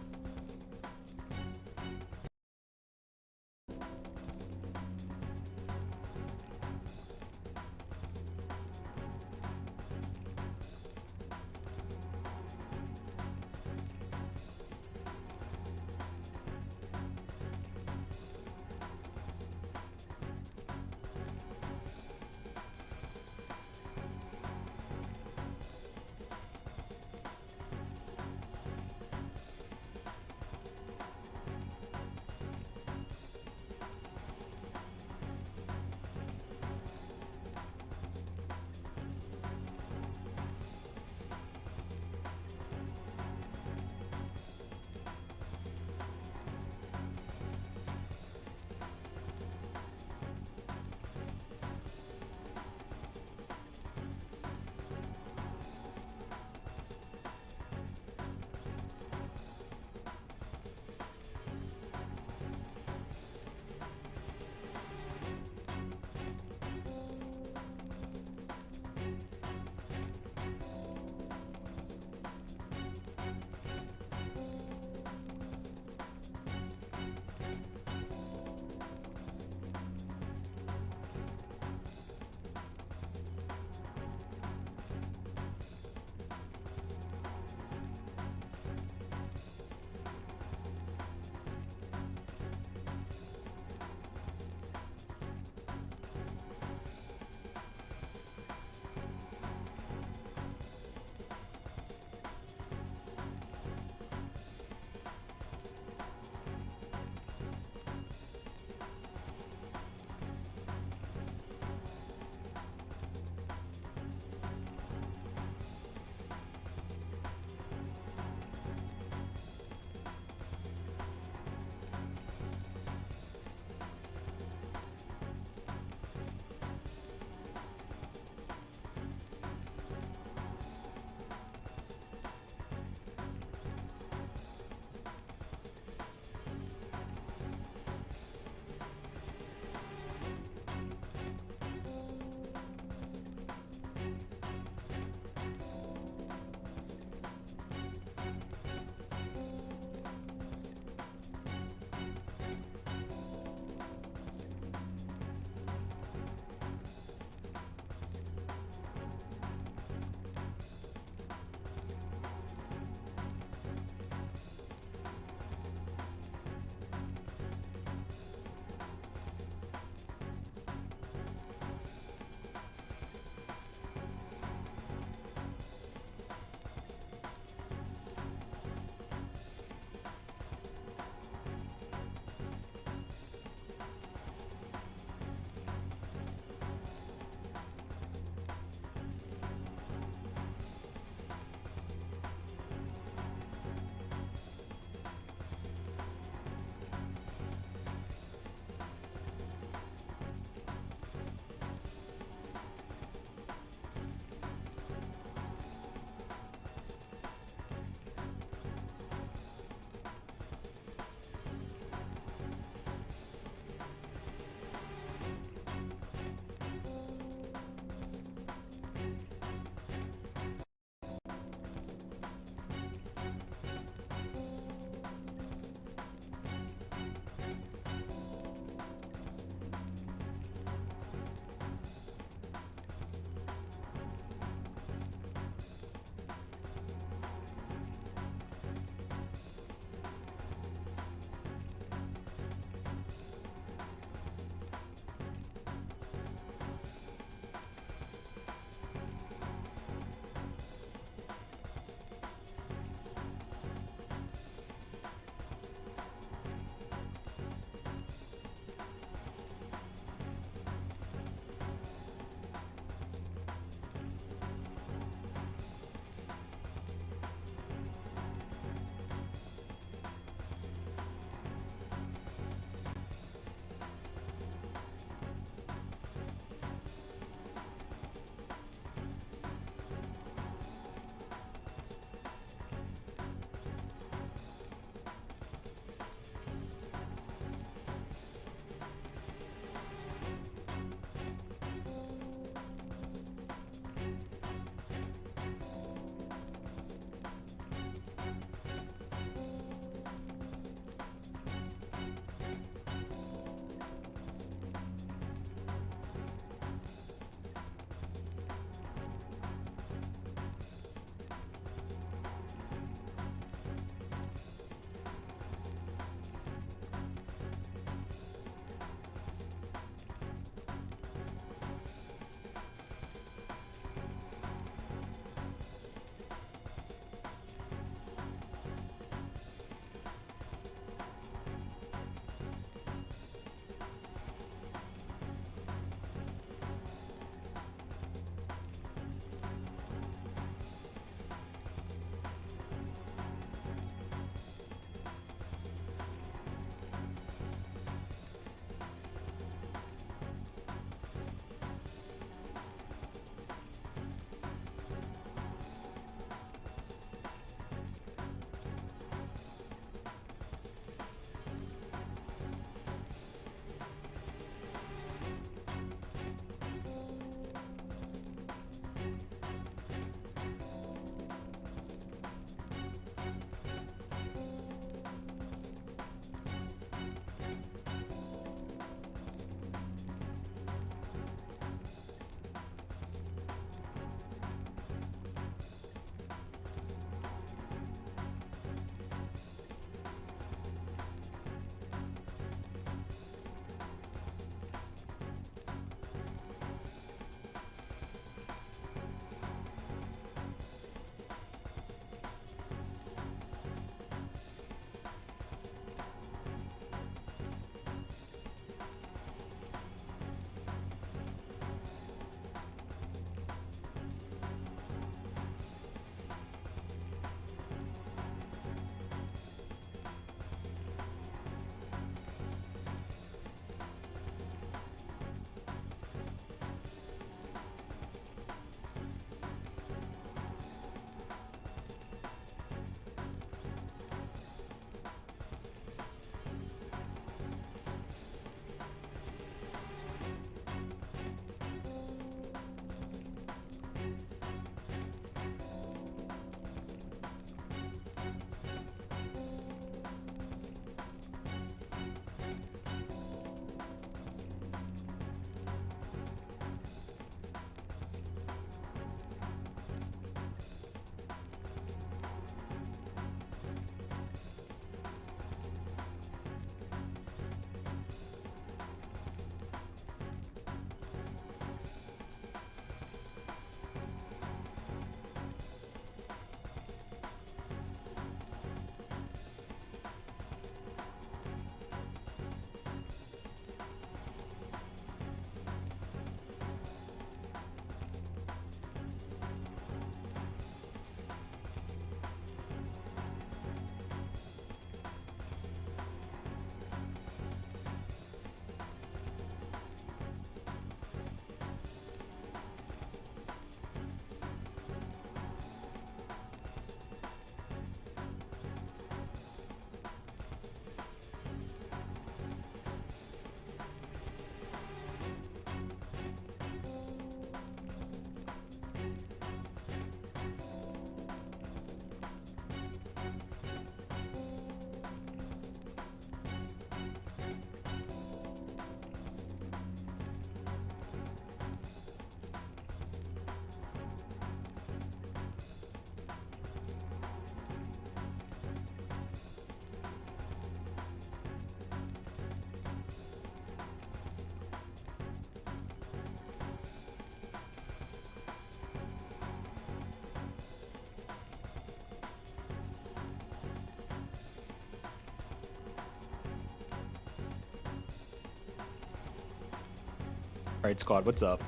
Alright, squad, what's up?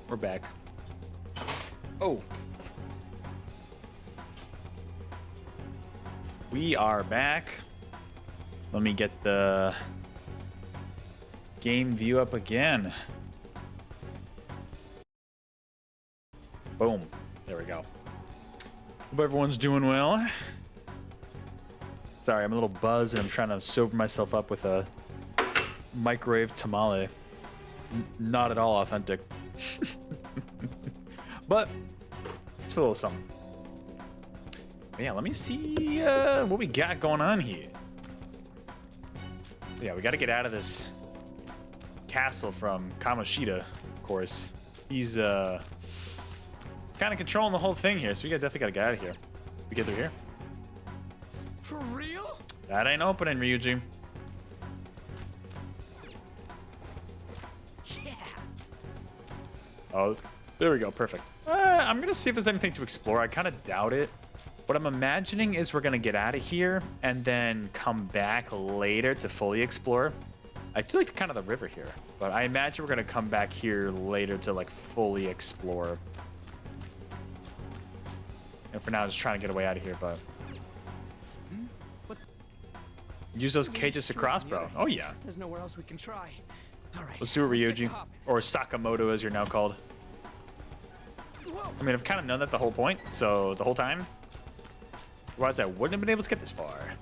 We're back. Oh. We are back. Let me get the game view up again. Boom. There we go. Hope everyone's doing well. Sorry, I'm a little buzzed and I'm trying to sober myself up with a microwave tamale. Not at all authentic. But it's a little something. Yeah, let me see what we got going on here. Yeah, we got to get out of this castle from Kamoshida, of course. He's kind of controlling the whole thing here, so we definitely got to get out of here. We get through here. For real? That ain't opening, Ryuji. Yeah. Oh, there we go. Perfect. I'm going to see if there's anything to explore. I kind of doubt it. What I'm imagining is we're going to get out of here and then come back later to fully explore. I do like kind of the river here, but I imagine we're going to come back here later to like fully explore. And for now, just trying to get away out of here, but... Use those cages to cross, bro. Oh, yeah. There's nowhere else we can try. All right. Let's do it, Ryuji. Or Sakamoto, as you're now called. I mean, I've kind of known that the whole point, so the whole time. Otherwise, I wouldn't have been able to get this far.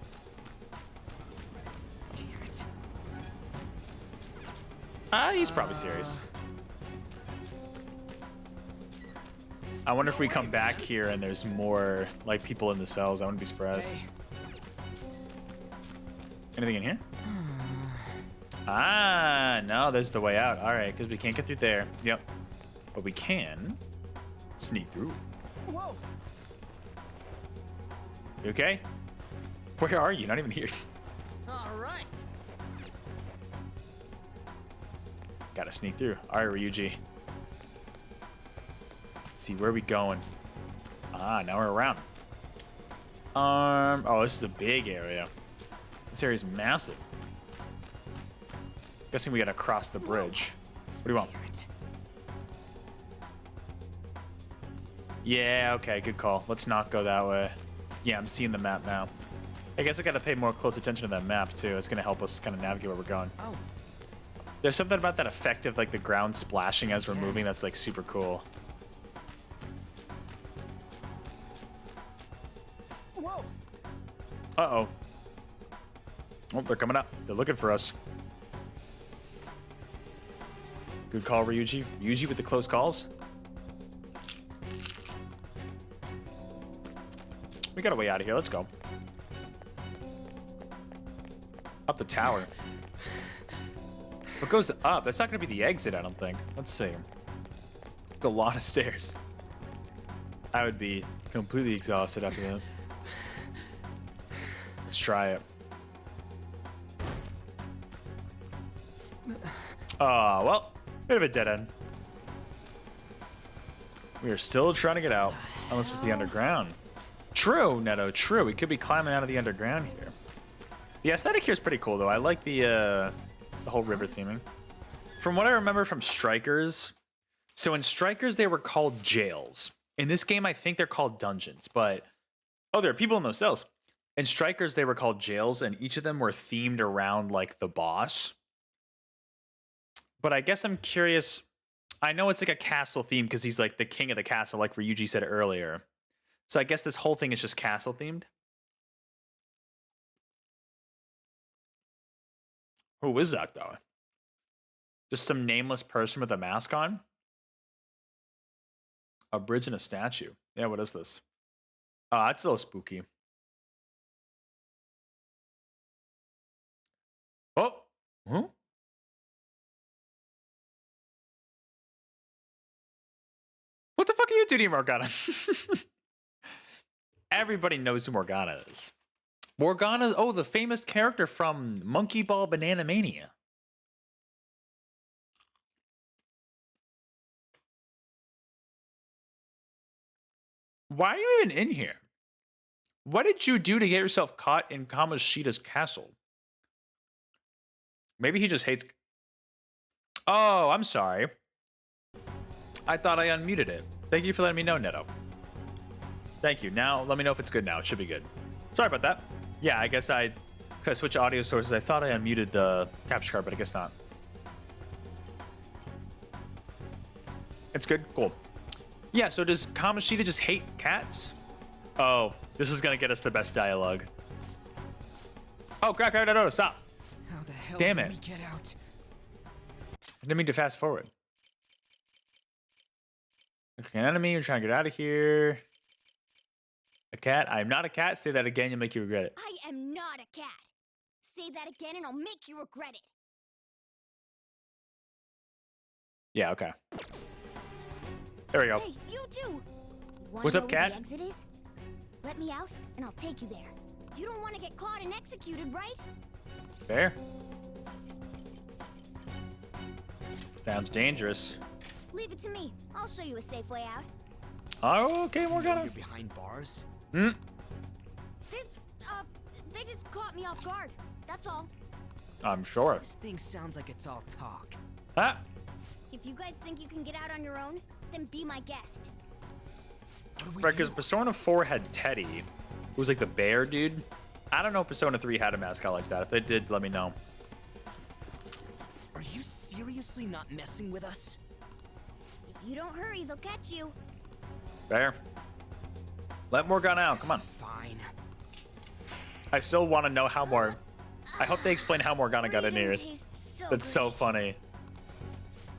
He's probably serious. I wonder if we come back here and there's more, like, people in the cells. I wouldn't be surprised. Anything in here? Ah, no, there's the way out. All right, because we can't get through there. Yep. But we can sneak through. Whoa. You okay? Where are you? Not even here. All right. Gotta sneak through. All right, Ryuji. Let's see, where are we going? Ah, now we're around. Oh, this is a big area. This area is massive. Guessing we gotta cross the bridge. What do you want? Yeah, okay, good call. Let's not go that way. Yeah, I'm seeing the map now. I guess I gotta pay more close attention to that map too. It's gonna help us kind of navigate where we're going. Oh. There's something about that effect of like the ground splashing as we're moving that's like super cool. Whoa. Uh-oh. Oh, they're coming up. They're looking for us. Good call, Ryuji. Ryuji with the close calls. We got a way out of here. Let's go. Up the tower. What goes up? That's not going to be the exit, I don't think. Let's see. It's a lot of stairs. I would be completely exhausted after that. Let's try it. Well, bit of a dead end. We are still trying to get out. Unless it's the underground. True, Neto, true. We could be climbing out of the underground here. The aesthetic here is pretty cool, though. I like the whole river theming. From what I remember from Strikers, so in Strikers, they were called jails. In this game, I think they're called dungeons, but... Oh, there are people in those cells. In Strikers, they were called jails, and each of them were themed around, like, the boss. But I guess I'm curious... I know it's like a castle theme, because he's, like, the king of the castle, like Ryuji said earlier. So I guess this whole thing is just castle themed. Who is that, though? Just some nameless person with a mask on? A bridge and a statue. Yeah, what is this? Oh, that's a little spooky. Oh! Huh? What the fuck are you doing, Morgana? Everybody knows who Morgana is. Morgana, oh, the famous character from Monkey Ball Banana Mania. Why are you even in here? What did you do to get yourself caught in Kamoshida's castle? Maybe he just hates... Oh, I'm sorry. I thought I unmuted it. Thank you for letting me know, Neto. Thank you. Now, let me know if it's good now. It should be good. Sorry about that. Yeah, I guess I switched audio sources. I thought I unmuted the capture card, but I guess not. It's good? Cool. Yeah, so does Kamoshida just hate cats? Oh, this is going to get us the best dialogue. Oh, crap, no, stop. How the hell Damn did it. we get out? I didn't mean to fast forward. Okay, an enemy, you're trying to get out of here. A cat? I'm not a cat. Say that again, you'll make you regret it. I am not a cat. Say that again and I'll make you regret it. Yeah, okay. There we go. Hey, you too. What's up, cat? Where the exit is? Let me out and I'll take you there. You don't want to get caught and executed, right? Fair. Sounds dangerous. Leave it to me. I'll show you a safe way out. Oh, okay, Morgana. You're behind bars? Hmm. They just caught me off guard. That's all. I'm sure. This thing sounds like it's all talk. Ah. If you guys think you can get out on your own, then be my guest. Right, because Persona 4 had Teddy, who was like the bear dude. I don't know if Persona 3 had a mascot like that. If they did, let me know. Are you seriously not messing with us? If you don't hurry, they'll catch you. Fair. Let Morgana out. Come on. Fine. I still want to know how more. I hope they explain how Morgana got in here. So That's so funny.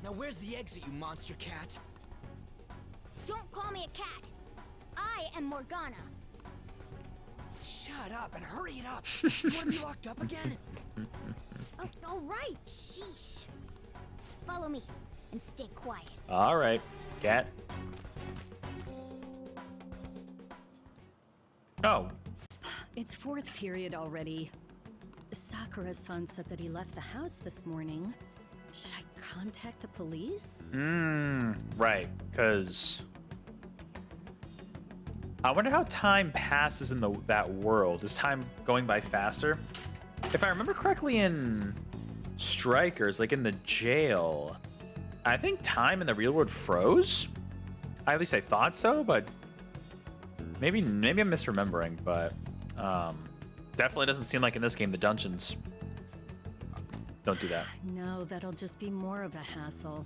Now where's the exit, you monster cat? Don't call me a cat. I am Morgana. Shut up and hurry it up. You want to be locked up again? Oh, all right. Sheesh. Follow me and stay quiet. All right, cat. Oh. It's fourth period already. Sakura-san said that he left the house this morning. Should I contact the police? Right, because I wonder how time passes in that world. Is time going by faster? If I remember correctly in Strikers, like in the jail, I think time in the real world froze. At least I thought so, but maybe I'm misremembering, but definitely doesn't seem like in this game the dungeons don't do that. No, that'll just be more of a hassle.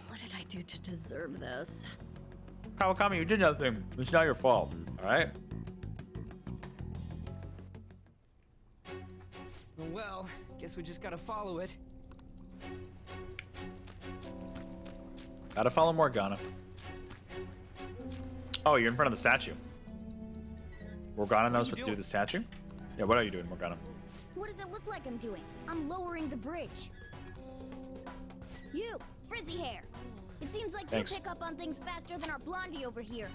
What did I do to deserve this? Kawakami, you did nothing. It's not your fault, all right? Well, guess we just gotta follow it. Gotta follow Morgana. Oh, you're in front of the statue. Morgana knows what to do with the statue? Yeah, what are you doing, Morgana? What does it look like I'm doing? I'm lowering the bridge. You, frizzy hair. It seems like Thanks. you pick up on things faster than our blondie over here.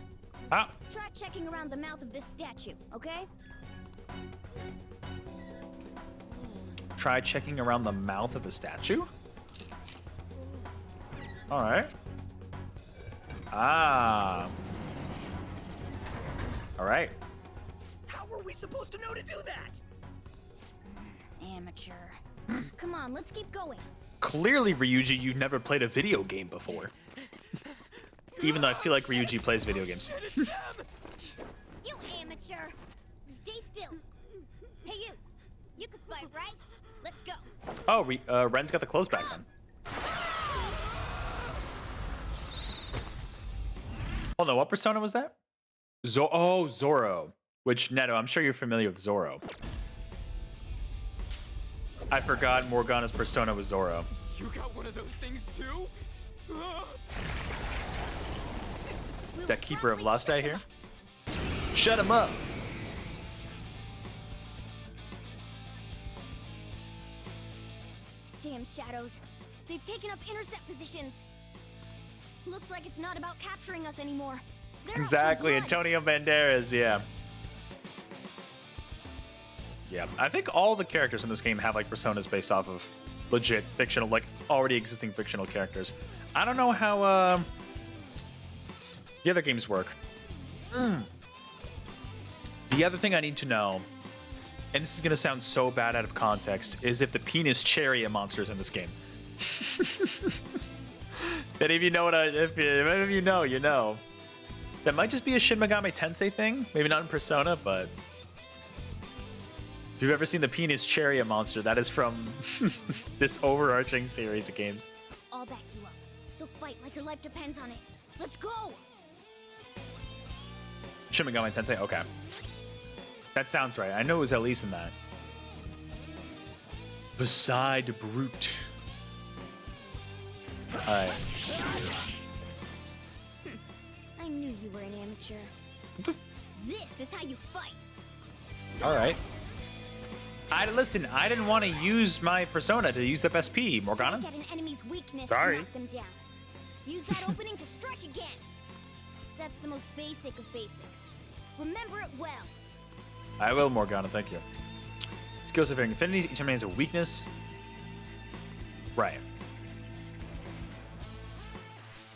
Ah. Try checking around the mouth of this statue, okay? Try checking around the mouth of the statue? All right. Ah. All right. How were we supposed to know to do that? Amateur. Come on, let's keep going. Clearly, Ryuji, you've never played a video game before. Even though I feel like Ryuji plays video games. You amateur. Stay still. Hey, you. You can fight, right? Let's go. Oh, Ren's got the clothes back on. Hold on, what persona was that? Zoro. Which, Neto, I'm sure you're familiar with Zoro. I forgot Morgana's persona was Zoro. You got one of those things too? Is that Keeper of Lust I hear? Shut him up! Damn shadows. They've taken up intercept positions. Looks like it's not about capturing us anymore. They're Exactly, Antonio Banderas, yeah. Yeah, I think all the characters in this game have like personas based off of legit fictional, like already existing fictional characters. I don't know how the other games work. The other thing I need to know and this is gonna sound so bad out of context, is if the penis chariot monsters in this game. That if you know if you know, you know. That might just be a Shin Megami Tensei thing. Maybe not in Persona, but if you've ever seen the penis chariot monster, that is from this overarching series of games. I'll back you up. So fight like your life depends on it. Let's go! Shin Megami Tensei, okay. That sounds right. I know it was at least in that. Beside Brute. Alright. I knew you were an amateur. This is how you fight. Alright. Listen, I didn't want to use my persona to use up SP, Morgana. Strike at an enemy's weakness Sorry. to knock them down. Use that opening to strike again. That's the most basic of basics. Remember it well. I will, Morgana, thank you. Skills of varying affinities, each enemy has a weakness. Right.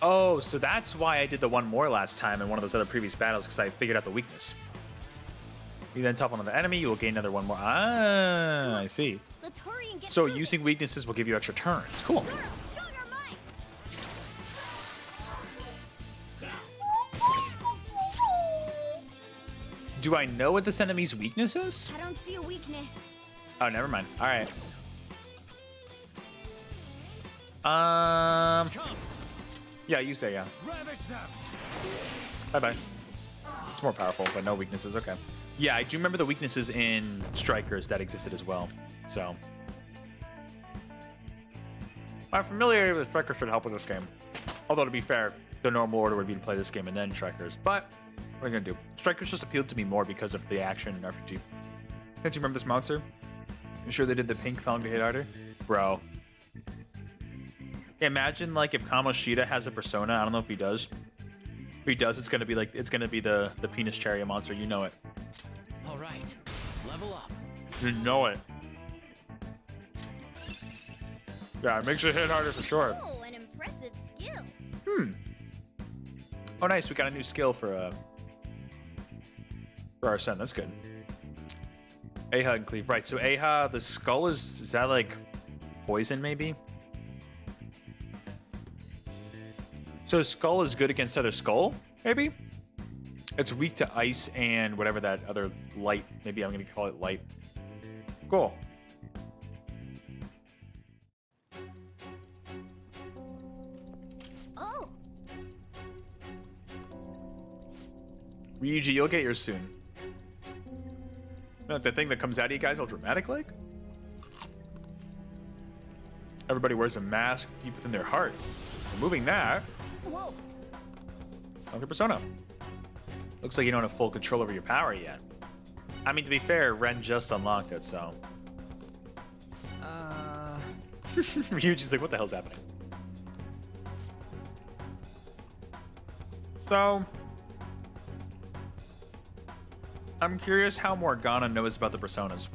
Oh, so that's why I did the one more last time in one of those other previous battles, because I figured out the weakness. You then top on the enemy, you will gain another one more. Ah, I see. Let's hurry and get So through using weaknesses will give you extra turns. Cool. Show your might. Do I know what this enemy's weakness is? I don't see a weakness. Oh, never mind. All right. Yeah, you say yeah. Bye-bye. It's more powerful, but no weaknesses. Okay. Yeah, I do remember the weaknesses in Strikers that existed as well. So my familiarity with Strikers should help with this game. Although, to be fair, the normal order would be to play this game and then Strikers. But what are you gonna do? Strikers just appealed to me more because of the action and RPG. Can't you remember this monster? You sure they did the pink Falcon hit harder? Bro. Imagine like if Kamoshida has a persona. I don't know if he does. If he does, it's gonna be the penis chariot monster. You know it. All right, level up. You know it. Yeah, it makes you hit harder for sure. Oh, an impressive skill. Oh, nice. We got a new skill for our son. That's good. Aha and Cleave. Right. So Aha, the skull is that like poison maybe? So skull is good against other skull, maybe? It's weak to ice and whatever that other light. Maybe I'm gonna call it light. Cool. Oh. Ryuji, you'll get yours soon. No, the thing that comes out of you guys all dramatic like? Everybody wears a mask deep within their heart. Removing that. Whoa. Okay, Persona. Looks like you don't have full control over your power yet. I mean, to be fair, Ren just unlocked it, so. Ryuji's like, what the hell's happening? So, I'm curious how Morgana knows about the personas.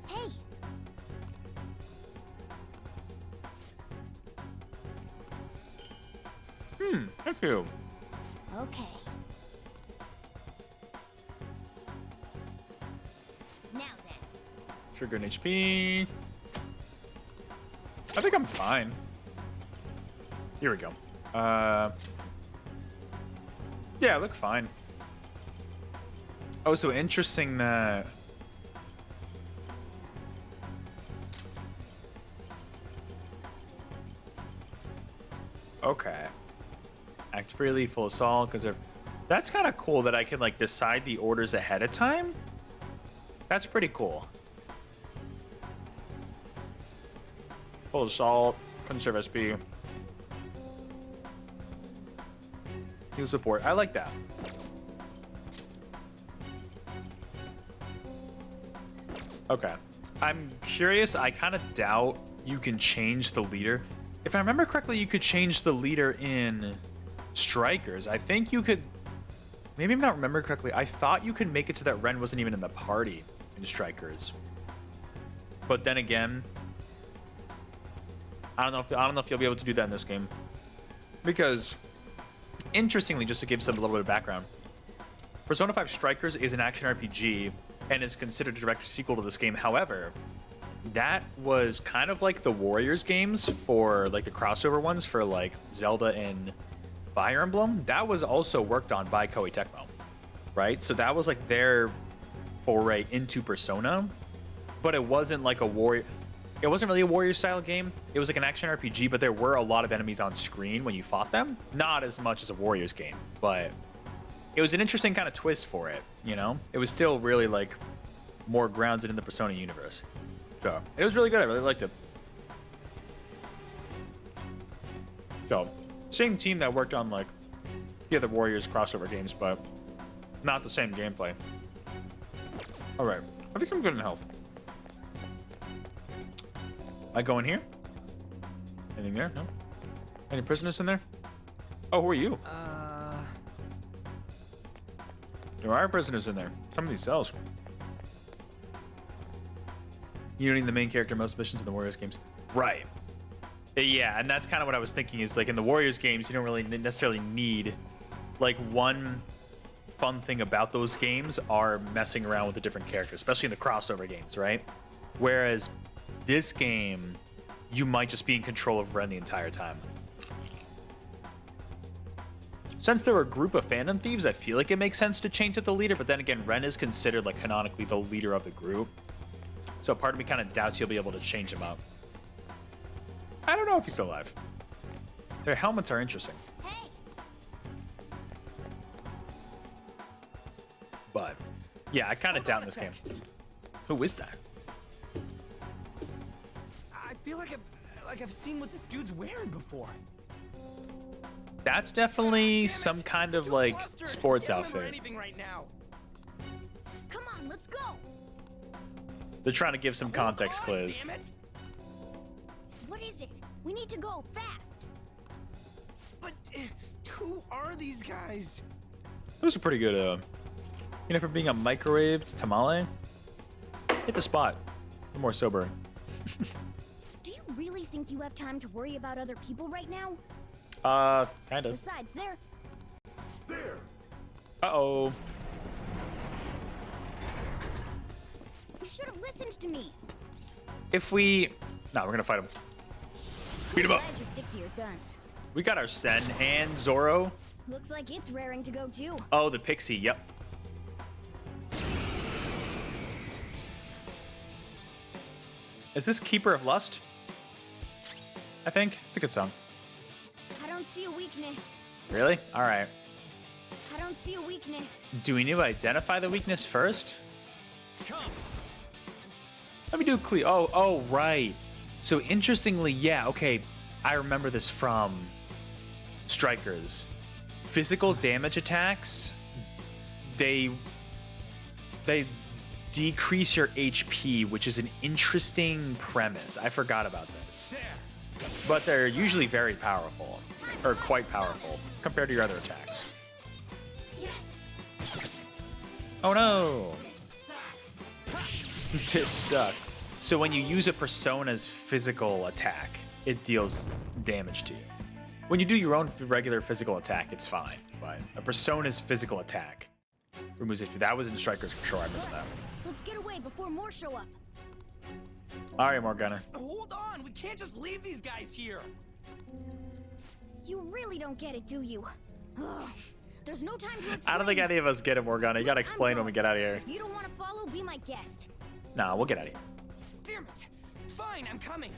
Hey. Thank you. Okay. Now then. Trigger and HP. I think I'm fine. Here we go. Yeah, I look fine. Oh, so interesting that... Okay. Act freely, full assault, because they're... That's kind of cool that I can, like, decide the orders ahead of time. That's pretty cool. Full assault, conserve SP. New support. I like that. Okay. I'm curious. I kind of doubt you can change the leader. If I remember correctly, you could change the leader in Strikers. I think you could... Maybe I'm not remembering correctly. I thought you could make it so that Ren wasn't even in the party in Strikers. But then again, I don't know if you'll be able to do that in this game. Because, interestingly, just to give some a little bit of background, Persona 5 Strikers is an action RPG and is considered a direct sequel to this game. However, that was kind of like the Warriors games for like the crossover ones for like Zelda and Fire Emblem. That was also worked on by Koei Tecmo, right? So that was like their foray into Persona, but it wasn't like a warrior. It wasn't really a warrior style game. It was like an action RPG, but there were a lot of enemies on screen when you fought them. Not as much as a Warriors game, but it was an interesting kind of twist for it, you know? It was still really like more grounded in the Persona universe. So it was really good. I really liked it. So same team that worked on like the other Warriors crossover games, but not the same gameplay. All right, I think I'm good in health. I go in here? Anything there? No? Any prisoners in there? Oh, who are you? There are prisoners in there. Some of these cells. You need the main character in most missions in the Warriors games. Right. Yeah, and that's kind of what I was thinking is like in the Warriors games, you don't really necessarily need like one fun thing about those games are messing around with the different characters, especially in the crossover games, right? Whereas this game, you might just be in control of Ren the entire time. Since there were a group of Phantom Thieves, I feel like it makes sense to change up the leader, but then again, Ren is considered like canonically the leader of the group. So part of me kind of doubts you'll be able to change him out. I don't know if he's still alive. Their helmets are interesting. Hey. But yeah, I kind of doubt in this game. Who is that? I feel like I've seen what this dude's wearing before. That's definitely some kind of like sports outfit. Right now. Come on, let's go. They're trying to give some context clues. What is it? We need to go fast. But who are these guys? Those are pretty good. You know, for being a microwaved tamale, hit the spot. I'm more sober. Do you really think you have time to worry about other people right now? Kind of. Besides, There. Uh-oh. You should have listened to me. If we... No, we're gonna fight him. Beat him up. Glad you stick to your guns. We got our Sen and Zoro. Looks like it's raring to go too. Oh, the Pixie, yep. Is this Keeper of Lust? I think. It's a good song. I don't see a weakness. Really? Alright. I don't see a weakness. Do we need to identify the weakness first? Let me do a clear. Oh, right. So interestingly, yeah, okay. I remember this from Strikers. Physical damage attacks, they decrease your HP, which is an interesting premise. I forgot about this. But they're usually very powerful, or quite powerful, compared to your other attacks. Oh no! This sucks. So when you use a persona's physical attack, it deals damage to you. When you do your own regular physical attack, it's fine. But a persona's physical attack removes HP. That was in Strikers for sure, I remember that. Let's get away before more show up. Alright, Morgana. Hold on, we can't just leave these guys here. You really don't get it, do you? Ugh. There's no time to explain. I don't think any of us get it, Morgana. You gotta explain when we get out of here. If you don't want to follow, be my guest. Nah, we'll get out of here. Damn it. Fine, I'm coming.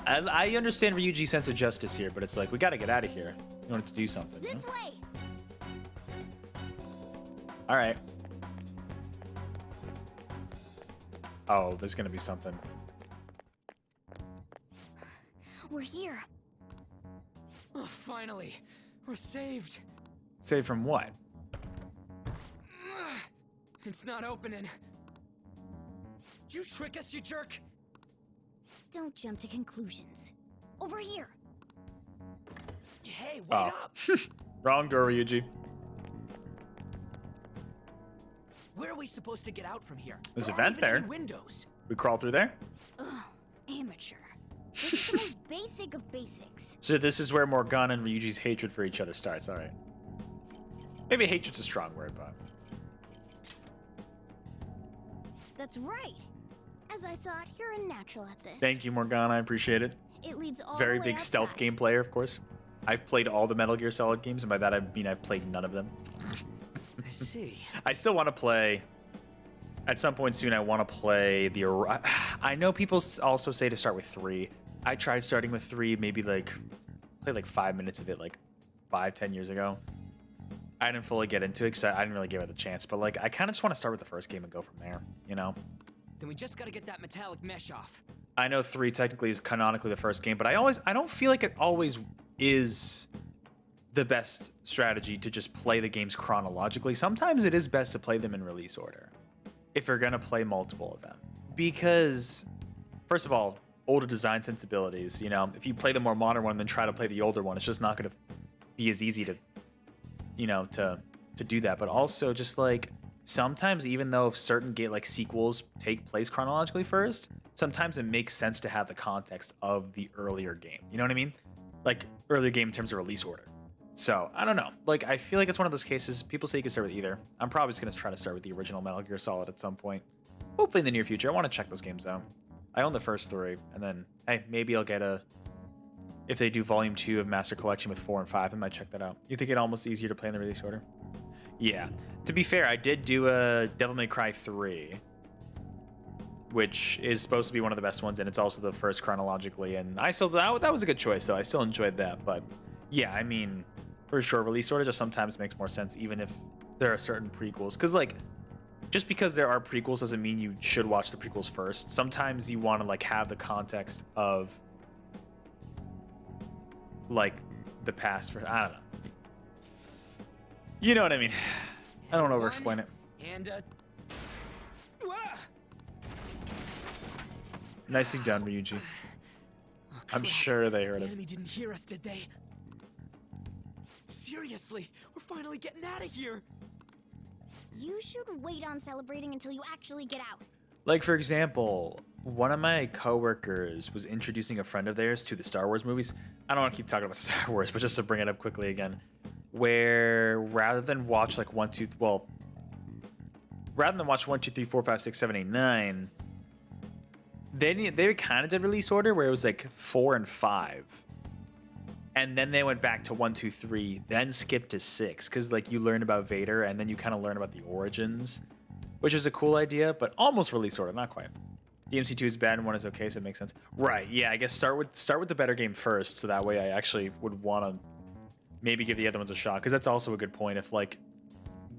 I understand Ryuji's sense of justice here, but it's like, we gotta get out of here. You wanted to do something. This way. Alright. Oh, there's gonna be something. We're here. Oh, finally. We're saved. Saved from what? It's not opening. Did you trick us, you jerk? Don't jump to conclusions. Over here. Hey, wait up. Wrong door, Ryuji. Where are we supposed to get out from here? There's a There aren't vent even there. any windows. We crawl through there? Ugh, amateur. This is the most basic of basics. So this is where Morgana and Ryuji's hatred for each other starts. Alright. Maybe hatred's a strong word, but That's right. As I thought, you're a natural at this. thank you, Morgana. I appreciate it. It leads all Very the way big stealth outside. game player, of course. I've played all the Metal Gear Solid games, and by that I mean I've played none of them. I see. I still want to play. At some point soon, I want to play the. I know people also say to start with 3. I tried starting with 3, maybe like played like 5 minutes of it, like 5-10 years ago. I didn't fully get into it because I didn't really give it a chance. But like, I kind of just want to start with the first game and go from there. You know. Then we just gotta get that metallic mesh off. I know 3 technically is canonically the first game, but I don't feel like it always is the best strategy to just play the games chronologically. Sometimes it is best to play them in release order if you're gonna play multiple of them. Because, first of all, older design sensibilities, you know, if you play the more modern one and then try to play the older one, it's just not gonna be as easy to, you know, to do that. But also just like, sometimes even though certain like sequels take place chronologically first, sometimes it makes sense to have the context of the earlier game. You know what I mean? Like earlier game in terms of release order. So I don't know. Like I feel like it's one of those cases. People say you can start with either. I'm probably just gonna try to start with the original Metal Gear Solid at some point. Hopefully in the near future. I want to check those games out. I own the first 3, and then hey, maybe I'll get a. If they do Volume 2 of Master Collection with 4 and 5, I might check that out. You think it almost easier to play in the release order? Yeah. To be fair, I did do a Devil May Cry 3, which is supposed to be one of the best ones, and it's also the first chronologically. And I still that was a good choice, though. I still enjoyed that. But yeah, I mean, for sure, release order just sometimes makes more sense, even if there are certain prequels. Because like, just because there are prequels doesn't mean you should watch the prequels first. Sometimes you want to like have the context of like the past. For I don't know. You know what I mean? I don't want to over-explain it. And Nicely done, Ryuji. I'm sure they heard the us. enemy didn't hear us, did they? Seriously, we're finally getting out of here. You should wait on celebrating until you actually get out. Like, for example, one of my coworkers was introducing a friend of theirs to the Star Wars movies. I don't want to keep talking about Star Wars, but just to bring it up quickly again, where rather than watch like 1, 2, 3, 4, 5, 6, 7, 8, 9, they kind of did release order where it was like 4 and 5. And then they went back to 1, 2, 3, then skipped to 6. Because like you learn about Vader and then you kind of learn about the origins, which is a cool idea, but almost release order, not quite. DMC2 is bad and 1 is okay, so it makes sense. Right, yeah, I guess start with the better game first, so that way I actually would want to maybe give the other ones a shot. Because that's also a good point. If like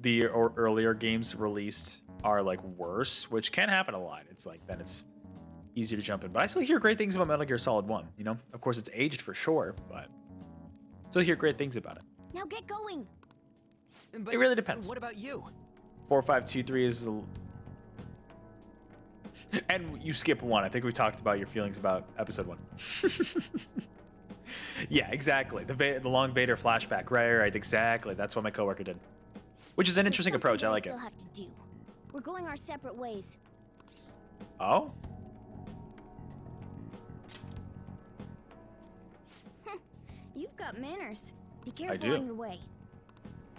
the earlier games released are like worse, which can happen a lot, it's like then it's easier to jump in. But I still hear great things about Metal Gear Solid 1, you know? Of course, it's aged for sure, but still hear great things about it. Now get going. But it really depends. What about you? 4, 5, 2, 3 is... And you skip 1. I think we talked about your feelings about episode 1. Yeah, exactly. The long Vader flashback. Right, exactly. That's what my coworker did. Which is an interesting approach. I like it. Still have to do. We're going our separate ways. Oh? You've got manners. Be careful do. on your way.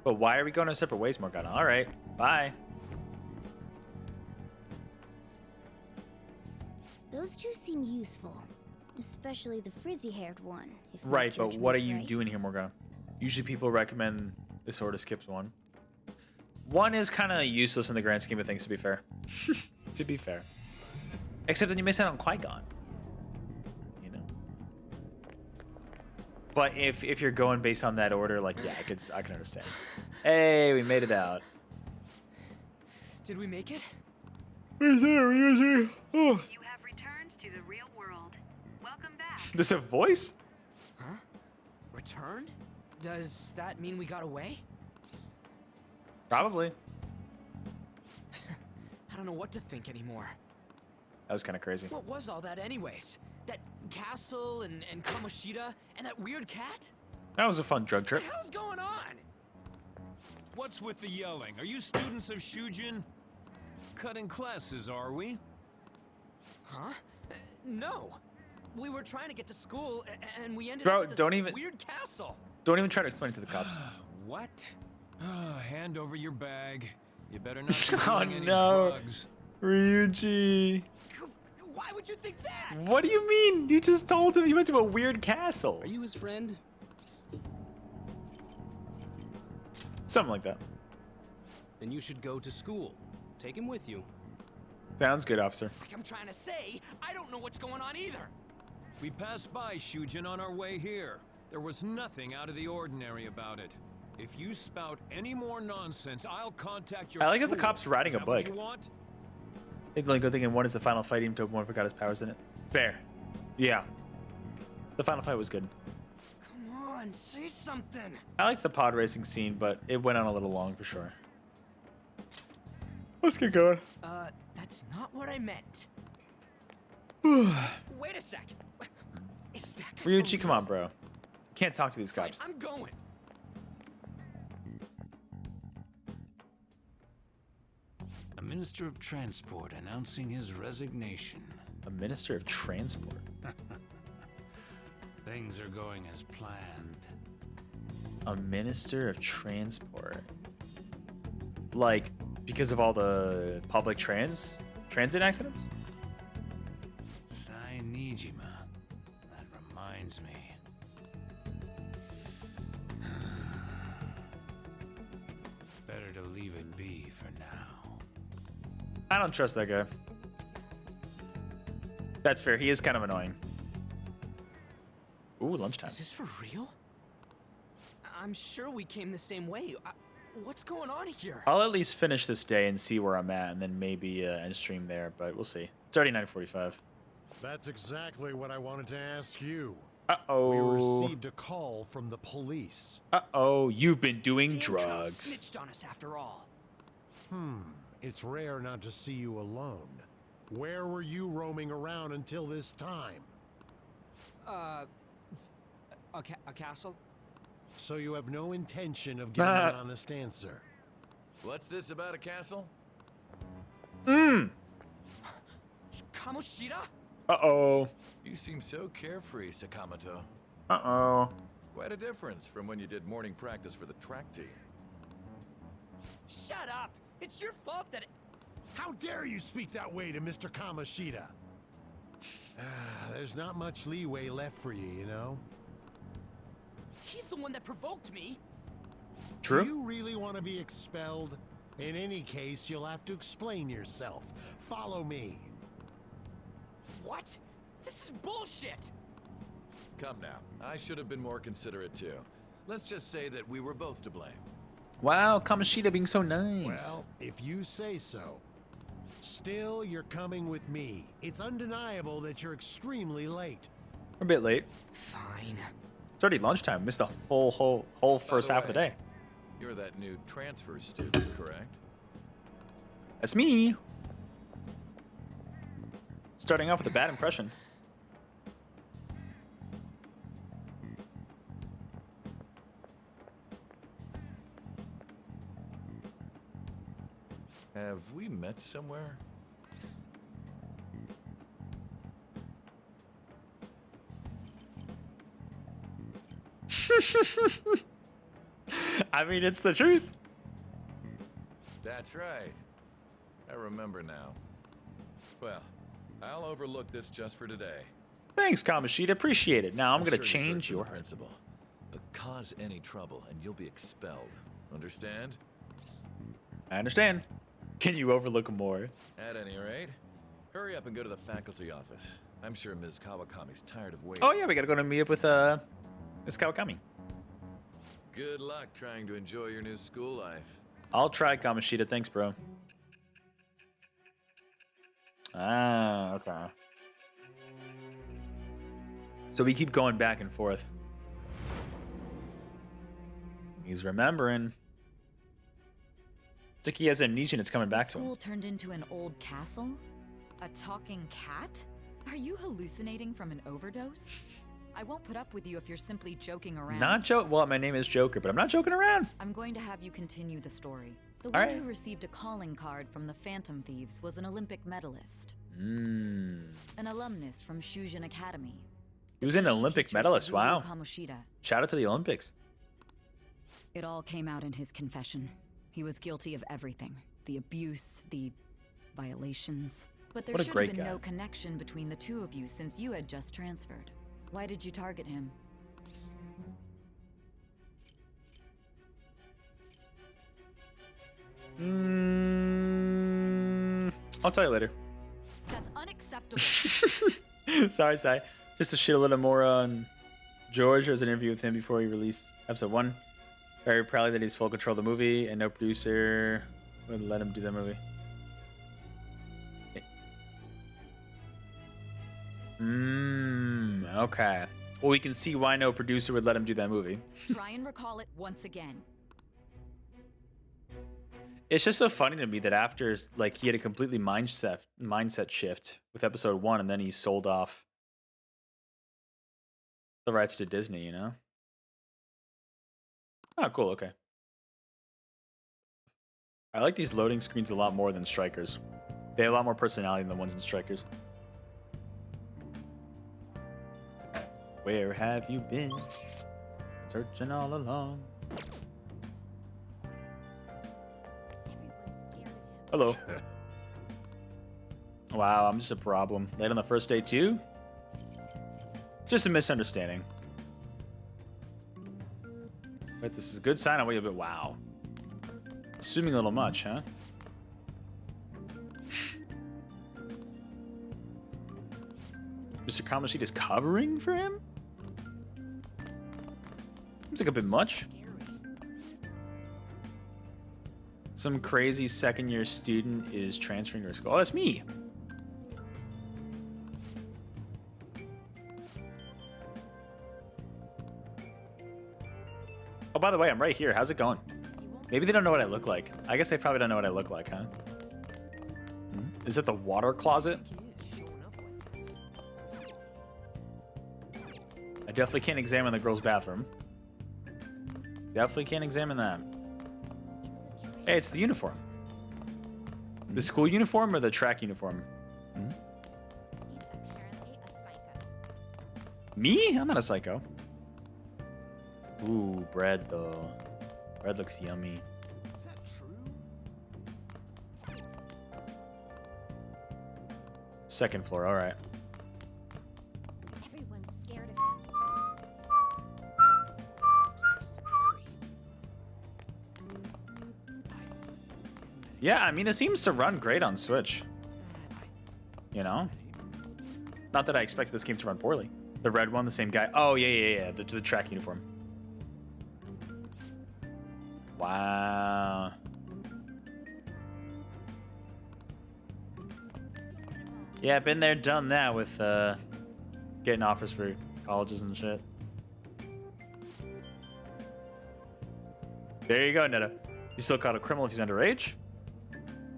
But why are we going our separate ways, Morgana? All right, bye. Those two seem useful. Especially the frizzy-haired one. If my Right, but what are judgment's you right. doing here, Morgana? Usually people recommend this sort of skips 1. 1 is kind of useless in the grand scheme of things, to be fair. To be fair. Except that you miss out on Qui-Gon. You know? But if you're going based on that order, like, yeah, I can understand. Hey, we made it out. Did we make it? Oh. You have returned to the real world. Welcome back. There's a voice? Huh? Returned? Does that mean we got away? Probably. I don't know what to think anymore. That was kind of crazy. What was all that anyways? That castle and Kamoshida and that weird cat? That was a fun drug trip. What the hell's going on? What's with the yelling? Are you students of Shujin? Cutting classes, are we? Huh? No. We were trying to get to school and we ended Bro, up at this don't even weird castle. Don't even try to explain it to the cops. What? Hand over your bag. You better not be Oh doing any no, drugs. Ryuji. Why would you think that? What do you mean? You just told him you went to a weird castle. Are you his friend? Something like that. Then you should go to school. Take him with you. Sounds good, officer. Like I'm trying to say, I don't know what's going on either. We passed by Shujin on our way here. There was nothing out of the ordinary about it. If you spout any more nonsense, I'll contact your I like that school. the cop's riding Is a that what bike. you want? It's like good thinking one is the final fight, even though one forgot his powers in it. Fair. Yeah. The final fight was good. Come on, say something. I liked the pod racing scene, but it went on a little long for sure. Let's get going. That's not what I meant. Wait a sec. Is that guy Ryuji, come on, bro. Can't talk to these cops. I'm going. A minister of transport announcing his resignation. A minister of transport? Things are going as planned. A minister of transport? Like, because of all the public transit accidents? Nijima. That reminds me. Better to leave it be for now. I don't trust that guy. That's fair. He is kind of annoying. Ooh, lunchtime. Is this for real? I'm sure we came the same way. What's going on here? I'll at least finish this day and see where I'm at, and then maybe end stream there, but we'll see. It's already 9:45. That's exactly what I wanted to ask you. Uh-oh. We received a call from the police. Uh-oh, you've been doing drugs. Snitched on us after all. It's rare not to see you alone. Where were you roaming around until this time? A castle? So you have no intention of giving an honest answer? What's this about a castle? Kamoshida? Uh-oh. You seem so carefree, Sakamoto. Uh-oh. Quite a difference from when you did morning practice for the track team. Shut up! It's your fault that How dare you speak that way to Mr. Kamoshida? There's not much leeway left for you, you know? He's the one that provoked me. True. Do you really want to be expelled? In any case, you'll have to explain yourself. Follow me. What? This is bullshit! Come now. I should have been more considerate too. Let's just say that we were both to blame. Wow, Kamoshida being so nice. Well, if you say so. Still, you're coming with me. It's undeniable that you're extremely late. We're a bit late. Fine. It's already lunchtime. Missed the whole first half of the day. You're that new transfer student, correct? That's me. Starting off with a bad impression. Have we met somewhere? I mean, it's the truth. That's right. I remember now. Well, I'll overlook this just for today. Thanks, Kamoshida. Appreciate it. Now I'm gonna sure change you've heard your from the principal. But cause any trouble and you'll be expelled. Understand? I understand. Can you overlook more? At any rate, hurry up and go to the faculty office. I'm sure Ms. Kawakami's tired of waiting. Oh yeah, we gotta go to meet up with Miss Kawakami. Good luck trying to enjoy your new school life. I'll try, Kamoshida. Thanks, bro. Ah, okay. So we keep going back and forth. He's remembering. It's like he has amnesia and it's coming back to him. School turned into an old castle? A talking cat? Are you hallucinating from an overdose? I won't put up with you if you're simply joking around. Not joke. Well, my name is Joker, but I'm not joking around. I'm going to have you continue the story. The All one right. who received a calling card from the Phantom Thieves was an Olympic medalist. An alumnus from Shujin Academy. He was an Olympic medalist. Wow. Kamoshida. Shout out to the Olympics. It all came out in his confession. He was guilty of everything. The abuse, the violations. But there What a should great have been guy. no connection between the two of you since you had just transferred. Why did you target him? I'll tell you later. That's unacceptable. Sorry, Sai. Just to shit a little more on George. There was an interview with him before he released episode 1. Very proudly that he's full control of the movie and no producer would let him do that movie. Okay. Well, we can see why no producer would let him do that movie. Try and recall it once again. It's just so funny to me that after, like, he had a completely mindset shift with episode 1, and then he sold off the rights to Disney, you know? Oh, cool, okay. I like these loading screens a lot more than Strikers. They have a lot more personality than the ones in Strikers. Where have you been? Searching all along. Hello. Wow, I'm just a problem. Late on the first day too? Just a misunderstanding. Wait, this is a good sign. I'll wait a bit. Wow. Assuming a little much, huh? Mr. Kamoshita is covering for him? Seems like a bit much. Some crazy second-year student is transferring to her school. Oh, that's me. Oh, by the way, I'm right here. How's it going? Maybe they don't know what I look like. I guess they probably don't know what I look like, huh? Is it the water closet? I definitely can't examine the girls' bathroom. Definitely can't examine that. Hey, it's the uniform. The school uniform or the track uniform? Me? I'm not a psycho. Ooh, bread though. Bread looks yummy. Second floor, alright. Everyone's scared of him. Yeah, I mean, it seems to run great on Switch. You know? Not that I expected this game to run poorly. The red one, the same guy. Oh, yeah. The track uniform. Wow. Yeah, been there, done that with getting offers for colleges and shit. There you go, Netta. He's still called a criminal if he's underage.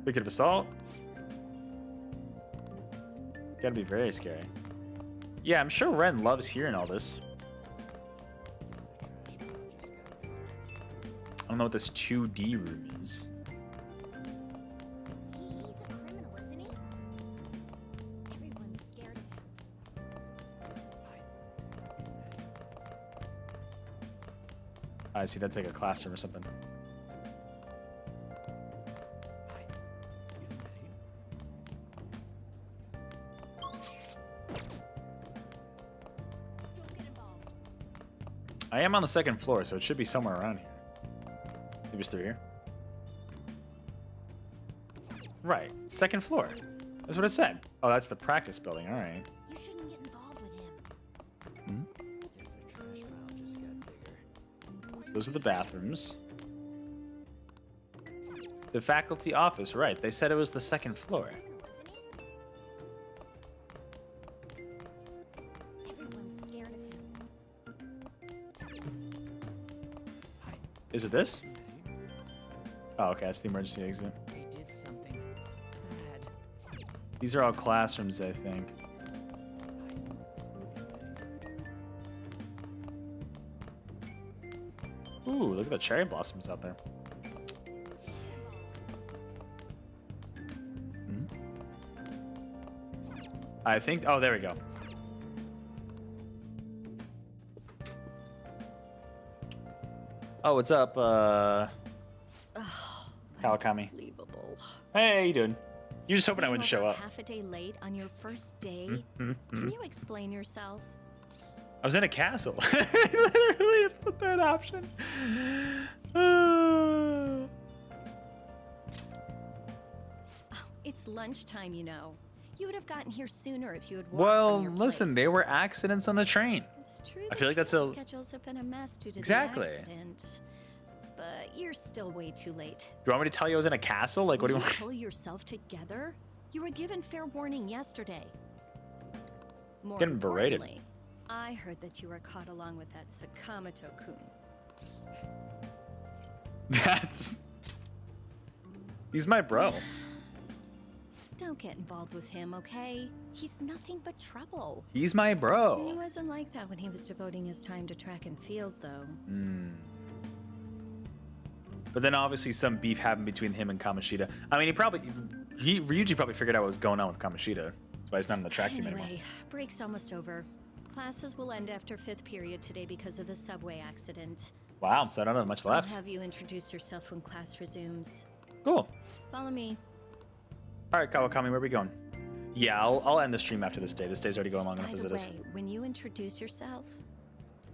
Wicked of assault. Gotta be very scary. Yeah, I'm sure Ren loves hearing all this. I don't know what this 2D room is. I see, that's like a classroom or something. I am on the second floor, so it should be somewhere around here. Maybe it's through here. Right, second floor. That's what it said. Oh, that's the practice building. All right. You shouldn't get involved with him. Those are the bathrooms. The faculty office, right. They said it was the second floor. Everyone's scared of him. Is it this? Oh, okay. That's the emergency exit. They did something bad. These are all classrooms, I think. Ooh, look at the cherry blossoms out there. I think... Oh, there we go. Oh, what's up, Kawakami? Unbelievable. Hey, how you doing? You're just hoping I Being wouldn't show over up. half a day late on your first day? Can you explain yourself? I was in a castle. Literally, it's the third option. It's lunchtime, you know. You would have gotten here sooner if you had walked Well, from your listen, place. there were accidents on the train. It's true. I the feel like that's train a schedules have been a mess due to Exactly. the accident. But you're still way too late. Do you want me to tell you I was in a castle? Like, what do you want? Pull yourself together? You were given fair warning yesterday. More Getting berated. importantly, I heard that you were caught along with that Sakamoto-kun. That's. He's my bro. Don't get involved with him, okay? He's nothing but trouble. He's my bro. He wasn't like that when he was devoting his time to track and field, though. But then obviously some beef happened between him and Kamoshida. I mean, Ryuji probably figured out what was going on with Kamoshida. That's why he's not in the track team anymore. Anyway, break's almost over. Classes will end after 5th period today because of the subway accident. Wow, so I don't have much left. I'll have you introduce yourself when class resumes. Cool. Follow me. All right, Kawakami, where are we going? Yeah, I'll end the stream after this day. This day's already going long enough By as the it is. way, when you introduce yourself,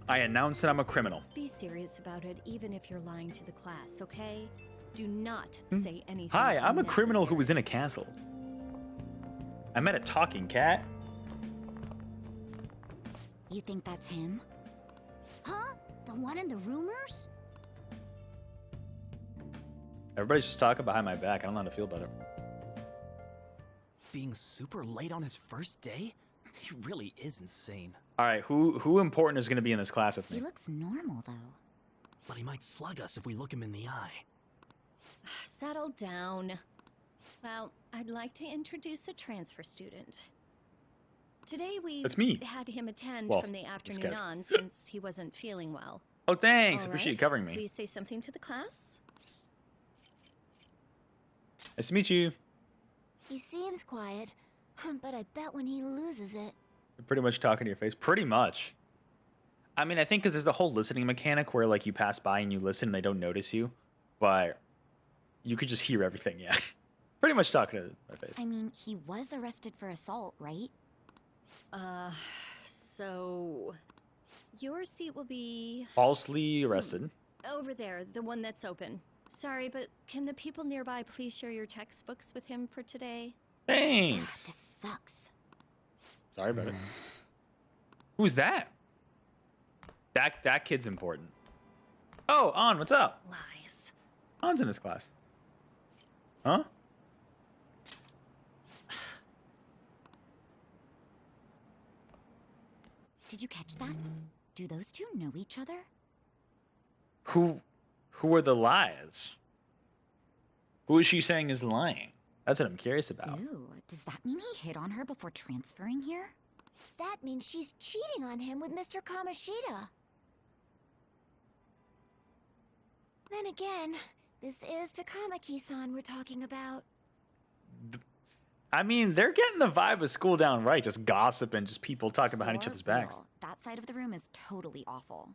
I announce that I'm a criminal. be serious about it, even if you're lying to the class, okay? Do not say anything. Hi, I'm a criminal unnecessary. who was in a castle. I met a talking cat. You think that's him? Huh? The one in the rumors? Everybody's just talking behind my back. I don't know how to feel about it. Being super late on his first day? He really is insane. All right, who important is going to be in this class with He me? looks normal, though. But he might slug us if we look him in the eye. Settle down. Well, I'd like to introduce a transfer student. Today we That's me. had him attend Well, from the this afternoon guy. on since he wasn't feeling well. Oh, thanks. All Appreciate you right, covering me. Please say something to the class. Nice to meet you. He seems quiet, but I bet when he loses it. You're pretty much talking to your face. Pretty much. I mean, I think because there's the whole listening mechanic where like you pass by and you listen and they don't notice you, but you could just hear everything. Yeah. Pretty much talking to my face. I mean, he was arrested for assault, right? So your seat will be Falsely arrested. over there, the one that's open. Sorry, but can the people nearby please share your textbooks with him for today? Thanks. This sucks. Sorry about it. Who's that? That kid's important. Oh, On, what's up? Lies. On's in this class. Huh? Did you catch that? Do those two know each other? Who are the lies? Who is she saying is lying? That's what I'm curious about. Ooh, does that mean he hit on her before transferring here? That means she's cheating on him with Mr. Kamoshida. Then again, this is Takamaki-san we're talking about. I mean, they're getting the vibe of school down right, just gossip and just people talking behind each For other's backs. real, that side of the room is totally awful.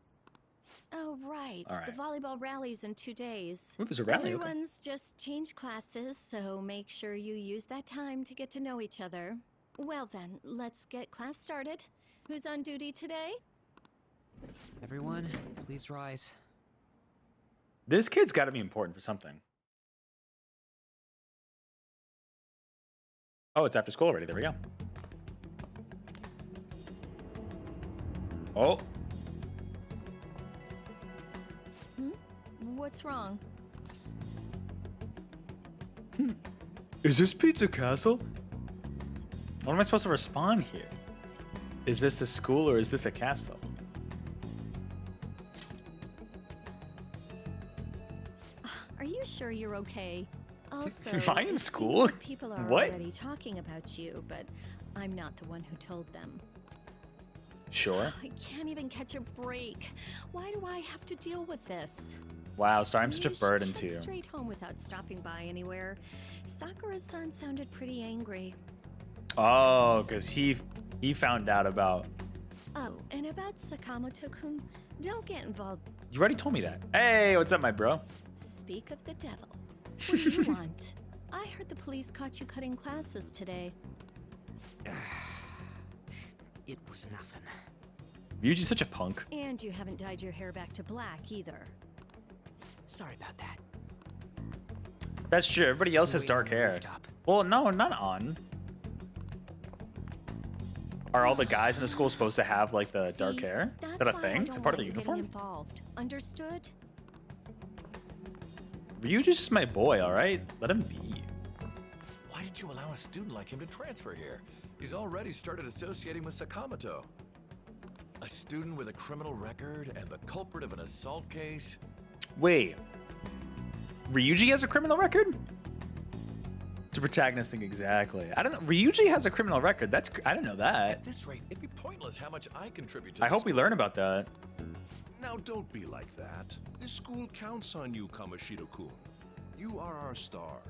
Oh, right. All The volleyball rally's in 2 days. Ooh, there's a rally, okay. Everyone's just changed classes, so make sure you use that time to get to know each other. Well then, let's get class started. Who's on duty today? Everyone, please rise. This kid's got to be important for something. Oh, it's after school already. There we go. Oh. What's wrong? Is this Pizza Castle? What am I supposed to respond here? Is this a school or is this a castle? Are you sure you're okay? Also, Am I in it seems school? like people are What? already talking about you, but I'm not the one who told them. Sure. I can't even catch a break. Why do I have to deal with this? Wow, sorry, I'm such a You should burden head to you. straight home without stopping by anywhere. Sakura-san sounded pretty angry. Oh, because he found out about. Oh, and about Sakamoto-kun, don't get involved You already told me that. Hey, what's up, my bro? Speak of the devil. What do you want? I heard the police caught you cutting classes today. It was nothing. Ryuji's such a punk. And you haven't dyed your hair back to black either. Sorry about that. That's true. Everybody else has dark hair. Well, no, not on. Are all the guys in the school supposed to have like the dark hair? Is that a thing? It's a part of the uniform? Involved. Understood? Ryuji's just my boy, all right? Let him be. Why did you allow a student like him to transfer here? He's already started associating with Sakamoto. A student with a criminal record and the culprit of an assault case? Wait. Ryuji has a criminal record? It's a protagonist thing, exactly. I don't know. Ryuji has a criminal record. I didn't know that. At this rate, it'd be pointless how much I contribute to I hope we learn about that. Now don't be like that. This school counts on you, Kamoshida-kun. You are our star.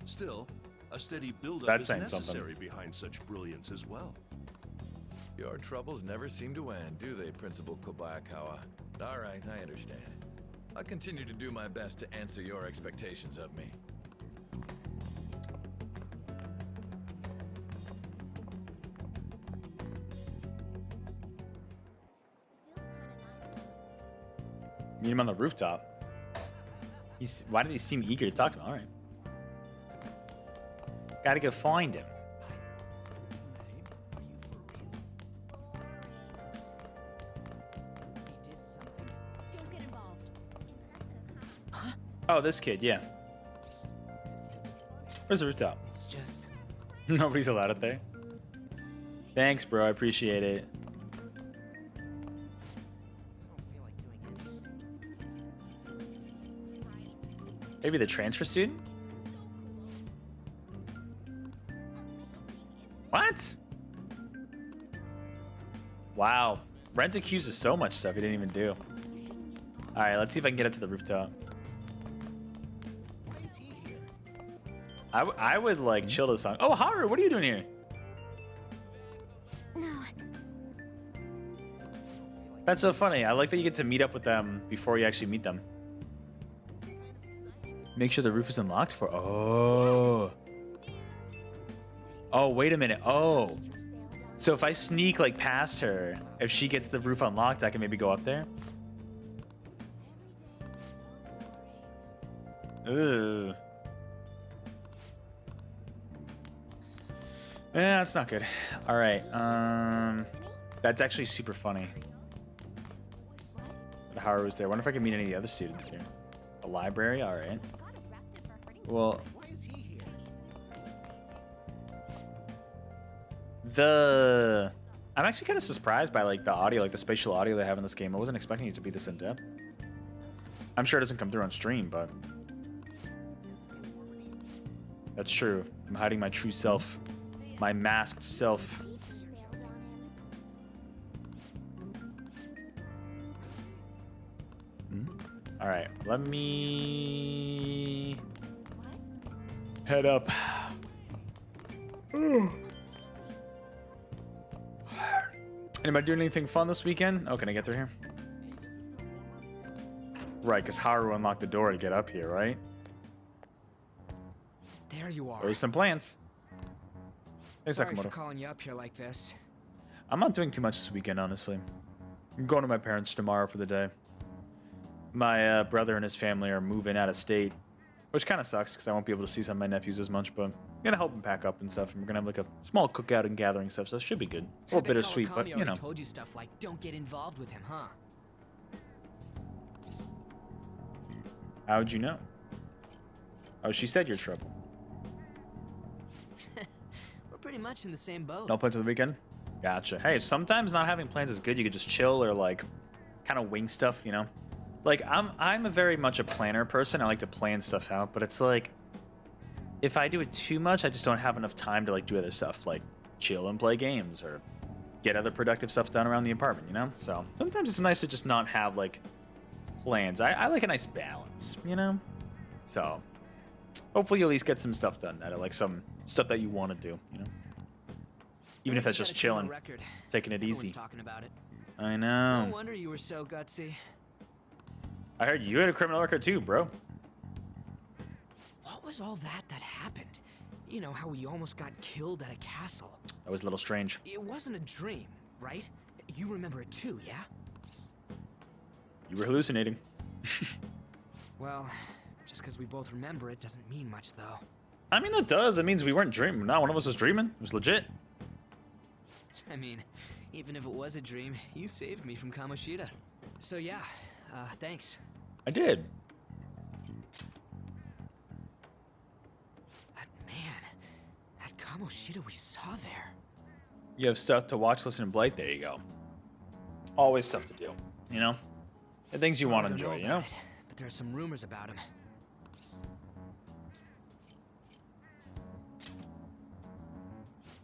Still, a steady build-up That's is saying necessary something. behind such brilliance as well. Your troubles never seem to end, do they, Principal Kobayakawa? All right, I understand. I'll continue to do my best to answer your expectations of me. Meet him on the rooftop. Why did he seem eager to talk to him? All right. Gotta go find him. Don't get involved. Oh, this kid, yeah. Where's the rooftop? It's just... Nobody's allowed up there. Thanks, bro. I appreciate it. Maybe the transfer student? What? Wow. Ren's accused of so much stuff he didn't even do. Alright, let's see if I can get up to the rooftop. I would like chill to the song. Oh, Haru, what are you doing here? No. That's so funny. I like that you get to meet up with them before you actually meet them. Make sure the roof is unlocked for... Oh. Oh, wait a minute. Oh. So if I sneak like past her, if she gets the roof unlocked, I can maybe go up there? Ooh. Yeah, that's not good. All right. That's actually super funny. But Haru was there. I wonder if I can meet any of the other students here. A library? All right. Well, I'm actually kind of surprised by like the audio, like the spatial audio they have in this game. I wasn't expecting it to be this in depth. I'm sure it doesn't come through on stream, but that's true. I'm hiding my true self, my masked self. All right, let me head up. Anybody doing anything fun this weekend? Oh, can I get through here? Right, because Haru unlocked the door to get up here, right? There you are. There's some plants. Hey, Sorry for Sakamoto. calling you up here like this. I'm not doing too much this weekend, honestly. I'm going to my parents tomorrow for the day. My brother and his family are moving out of state, which kind of sucks because I won't be able to see some of my nephews as much, but I'm going to help them pack up and stuff, and we're going to have like a small cookout and gathering stuff, so it should be good. A little bittersweet, but you know. Told you stuff like don't get involved with him, huh? How'd you know? Oh, she said you're trouble. We're pretty much in the same boat. No plans for the weekend? Gotcha. Hey, sometimes not having plans is good. You could just chill or like kind of wing stuff, you know? Like I'm a very much a planner person. I like to plan stuff out, but it's like if I do it too much, I just don't have enough time to like do other stuff, like chill and play games or get other productive stuff done around the apartment, you know? So sometimes it's nice to just not have like plans. I like a nice balance, you know? So hopefully you'll at least get some stuff done that are like some stuff that you want to do, you know? Even if it's just chilling, taking it easy. Talking about it. I know. No wonder you were so gutsy. I heard you had a criminal record too, bro. What was all that happened? You know, how we almost got killed at a castle. That was a little strange. It wasn't a dream, right? You remember it too, yeah? You were hallucinating. Well, just because we both remember it doesn't mean much, though. I mean, that does. It means we weren't dreaming. Not one of us was dreaming. It was legit. I mean, even if it was a dream, you saved me from Kamoshida. So yeah, thanks. I did. But man, that Kamoshida we saw there. You have stuff to watch, listen, and Blake. There you go. Always stuff to do, you know? And things you want to enjoy, you know? It, but there are some rumors about him.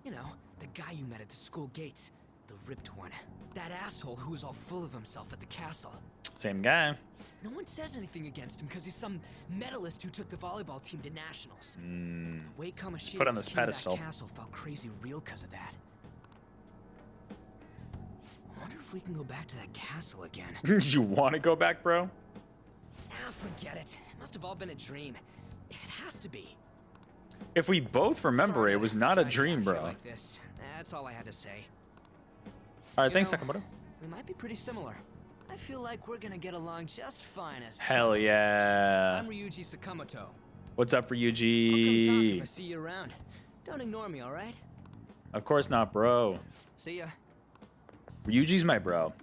You know, the guy you met at the school gates. The ripped one. That asshole who was all full of himself at the castle. Same guy. No one says anything against him because he's some medalist who took the volleyball team to nationals. The way Kamoshida put on this was king of pedestal. that castle felt crazy real because of that. I wonder if we can go back to that castle again. You want to go back, bro? Ah, forget it. It must have all been a dream. It has to be. If we both remember, Sorry it was not a dream, bro. Like this. That's all I had to say. All right, thanks, know, Sakamoto. We might be pretty similar. I feel like we're gonna get along just fine as Hell yeah. I'm Ryuji Sakamoto. What's up, I'll come talk Ryuji? if I see you around. Don't ignore me, all right? Of course not, bro. See ya. Ryuji's my bro.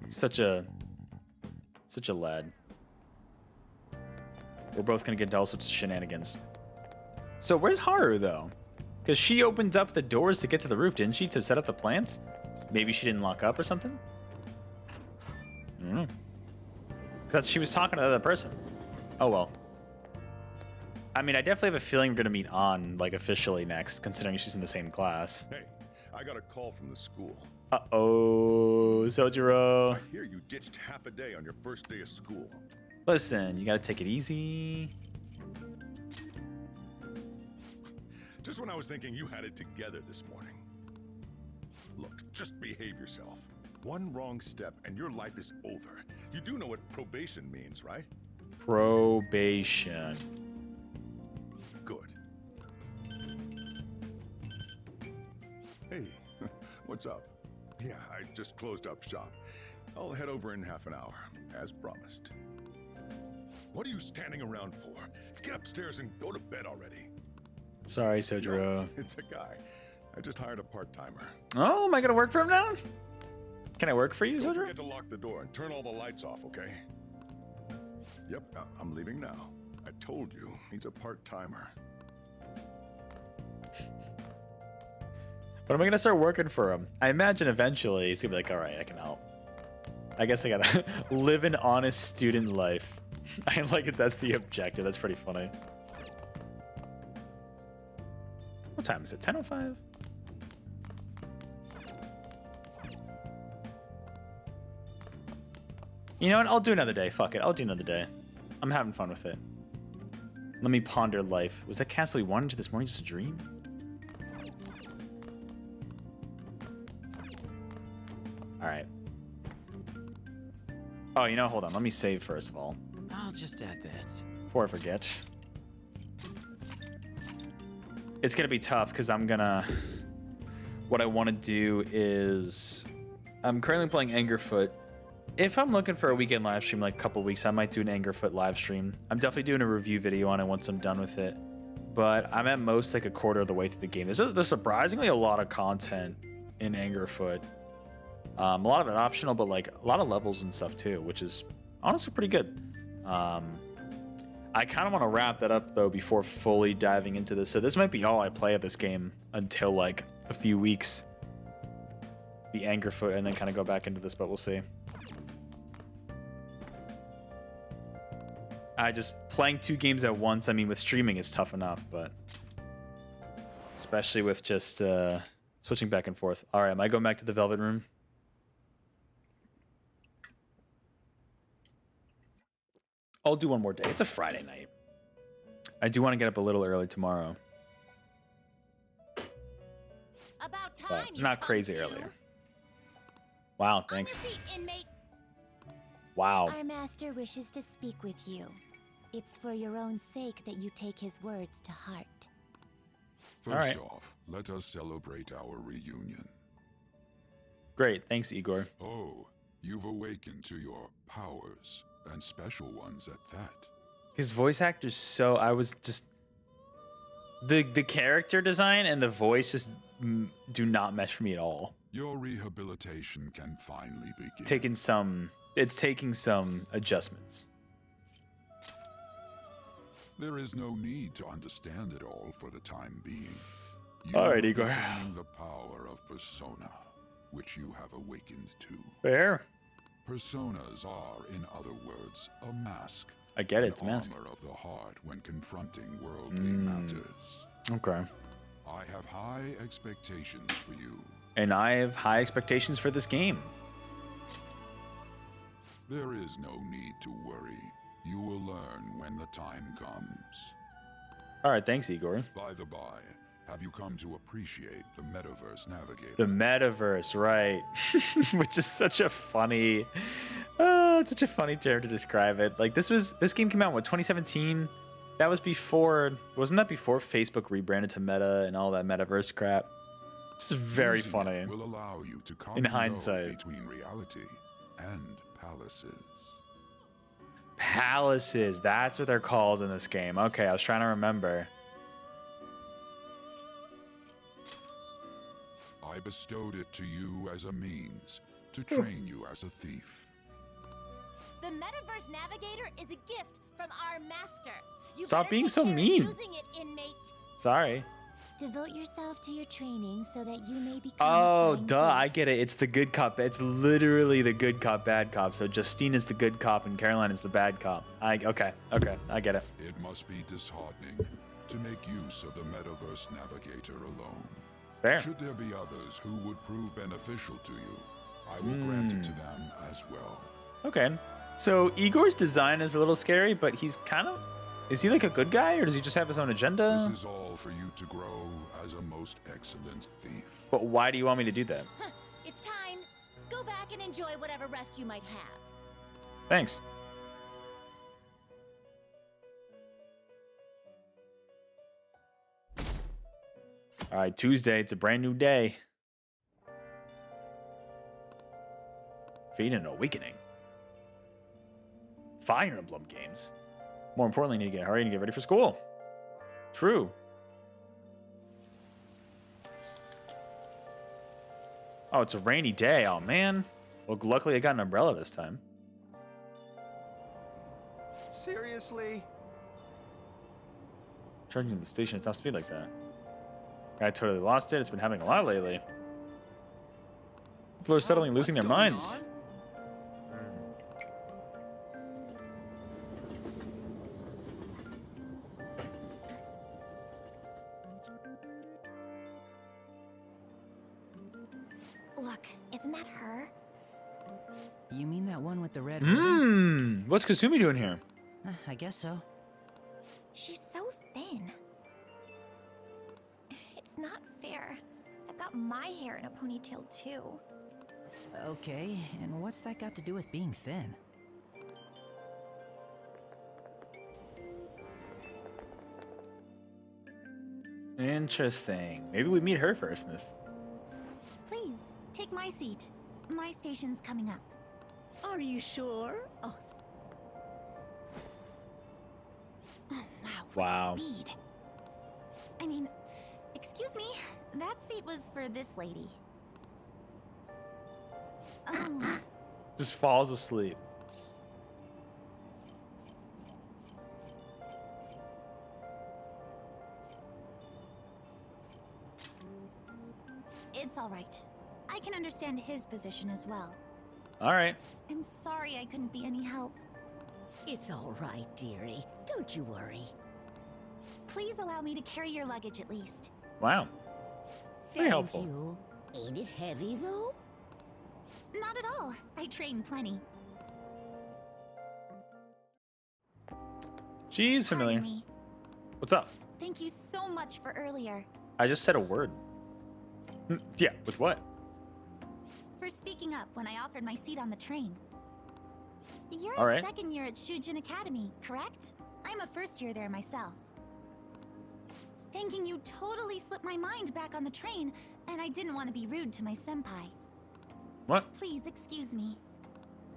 Such a lad. We're both gonna get into all sorts of shenanigans. So where's Haru though? Because she opened up the doors to get to the roof, didn't she, to set up the plants? Maybe she didn't lock up or something? I don't know. Because she was talking to the other person. Oh well. I mean, I definitely have a feeling we're gonna meet An, like, officially next, considering she's in the same class. Hey, I got a call from the school. Uh-oh, Sojiro. I hear you ditched half a day on your first day of school. Listen, you gotta take it easy. Just when I was thinking you had it together this morning. Look, just behave yourself. One wrong step and your life is over. You do know what probation means, right? Probation. Good. Hey, what's up? Yeah, I just closed up shop. I'll head over in half an hour, as promised. What are you standing around for? Get upstairs and go to bed already. Sorry, Sojiro. No, it's a guy. I just hired a part-timer. Oh, am I gonna work for him now? Can I work for you, Don't Sojiro? forget to lock the door and turn all the lights off, okay? Yep, I'm leaving now. I told you, he's a part-timer. But am I gonna start working for him? I imagine eventually he's gonna be like, all right, I can help. I guess I gotta live an honest student life. I like it. That's the objective. That's pretty funny. What time is it? 10:05? You know what? I'll do another day. Fuck it. I'll do another day. I'm having fun with it. Let me ponder life. Was that castle we wanted to this morning just a dream? Alright. Oh, you know, hold on. Let me save first of all. I'll just add this. Before I forget. It's gonna be tough because I'm gonna... What I want to do is... I'm currently playing Angerfoot. If I'm looking for a weekend live stream like a couple weeks, I might do an Angerfoot live stream. I'm definitely doing a review video on it once I'm done with it. But I'm at most like a quarter of the way through the game. There's surprisingly a lot of content in Angerfoot. A lot of it optional, but like a lot of levels and stuff too, which is honestly pretty good. I kind of want to wrap that up though before fully diving into this. So this might be all I play of this game until like a few weeks. Be Angerfoot and then kind of go back into this, but we'll see. Playing 2 games at once, I mean, with streaming is tough enough, but especially with just switching back and forth. All right, am I going back to the Velvet Room? I'll do one more day. It's a Friday night. I do want to get up a little early tomorrow. About time But not crazy earlier. Wow, thanks. Inmate. Wow. Our master wishes to speak with you. It's for your own sake that you take his words to heart. First off, let us celebrate our reunion. Great, thanks, Igor. Oh, you've awakened to your powers, and special ones at that. His voice actor's so... I was just... The character design and the voice just do not mesh for me at all. Your rehabilitation can finally begin. It's taking some adjustments. There is no need to understand it all for the time being. All right, Igor. Retaining the power of persona, which you have awakened to. Fair. Personas are, in other words, a mask. I get it, it's a an mask. armor of the heart when confronting worldly matters. Okay. I have high expectations for you. And I have high expectations for this game. There is no need to worry. You will learn when the time comes. All right, thanks, Igor. By the by, have you come to appreciate the Metaverse Navigator? The Metaverse, right? Which is such a funny, such a funny term to describe it. Like this game came out in what, 2017? That was before, wasn't that before Facebook rebranded to Meta and all that Metaverse crap? This is very Using funny. it will allow you to come In and go hindsight. between reality and palaces. Palaces, that's what they're called in this game. Okay, I was trying to remember. I bestowed it to you as a means to train you as a thief. The Metaverse Navigator is a gift from our master. You Stop better being take so care of mean. Using it, inmate. Sorry. Devote yourself to your training so that you may become Oh, a fine duh, thief. I get it. It's the good cop. It's literally the good cop, bad cop. So Justine is the good cop and Caroline is the bad cop. Okay, I get it. It must be disheartening to make use of the Metaverse Navigator alone. Fair. Should there be others who would prove beneficial to you, I will grant it to them as well. Okay. So Igor's design is a little scary, but he's kind of... Is he like a good guy, or does he just have his own agenda? This is all for you to grow as a most excellent thief. But why do you want me to do that? Huh, it's time. Go back and enjoy whatever rest you might have. Thanks. All right, Tuesday. It's a brand new day. Fate and Awakening. Fire Emblem games. More importantly, you need to get hurry and get ready for school. True. Oh, it's a rainy day. Oh, man. Well, luckily I got an umbrella this time. Seriously? Charging to the station at top speed like that. I totally lost it. It's been happening a lot lately. People are suddenly losing their minds. Look, isn't that her? You mean that one with the red ribbon? What's Kasumi doing here? I guess so. She's so thin. It's not fair. I've got my hair in a ponytail too. Okay, and what's that got to do with being thin? Interesting. Maybe we meet her first in this. Please, take my seat. My station's coming up. Are you sure? Oh. Oh, wow. what Wow. Speed. I mean, excuse me. That seat was for this lady. Oh. Just falls asleep. It's all right. I can understand his position as well. All right. I'm sorry I couldn't be any help. It's all right, dearie. Don't you worry. Please allow me to carry your luggage at least. Wow. Very Thank helpful. you. Ain't it heavy, though? Not at all. I train plenty. She's familiar. Pardon me. What's up? Thank you so much for earlier. I just said a word. Yeah, with what? For speaking up when I offered my seat on the train. You're All a right. second year at Shujin Academy, correct? I'm a first year there myself. Thinking you totally slipped my mind back on the train, and I didn't want to be rude to my senpai. What? Please excuse me.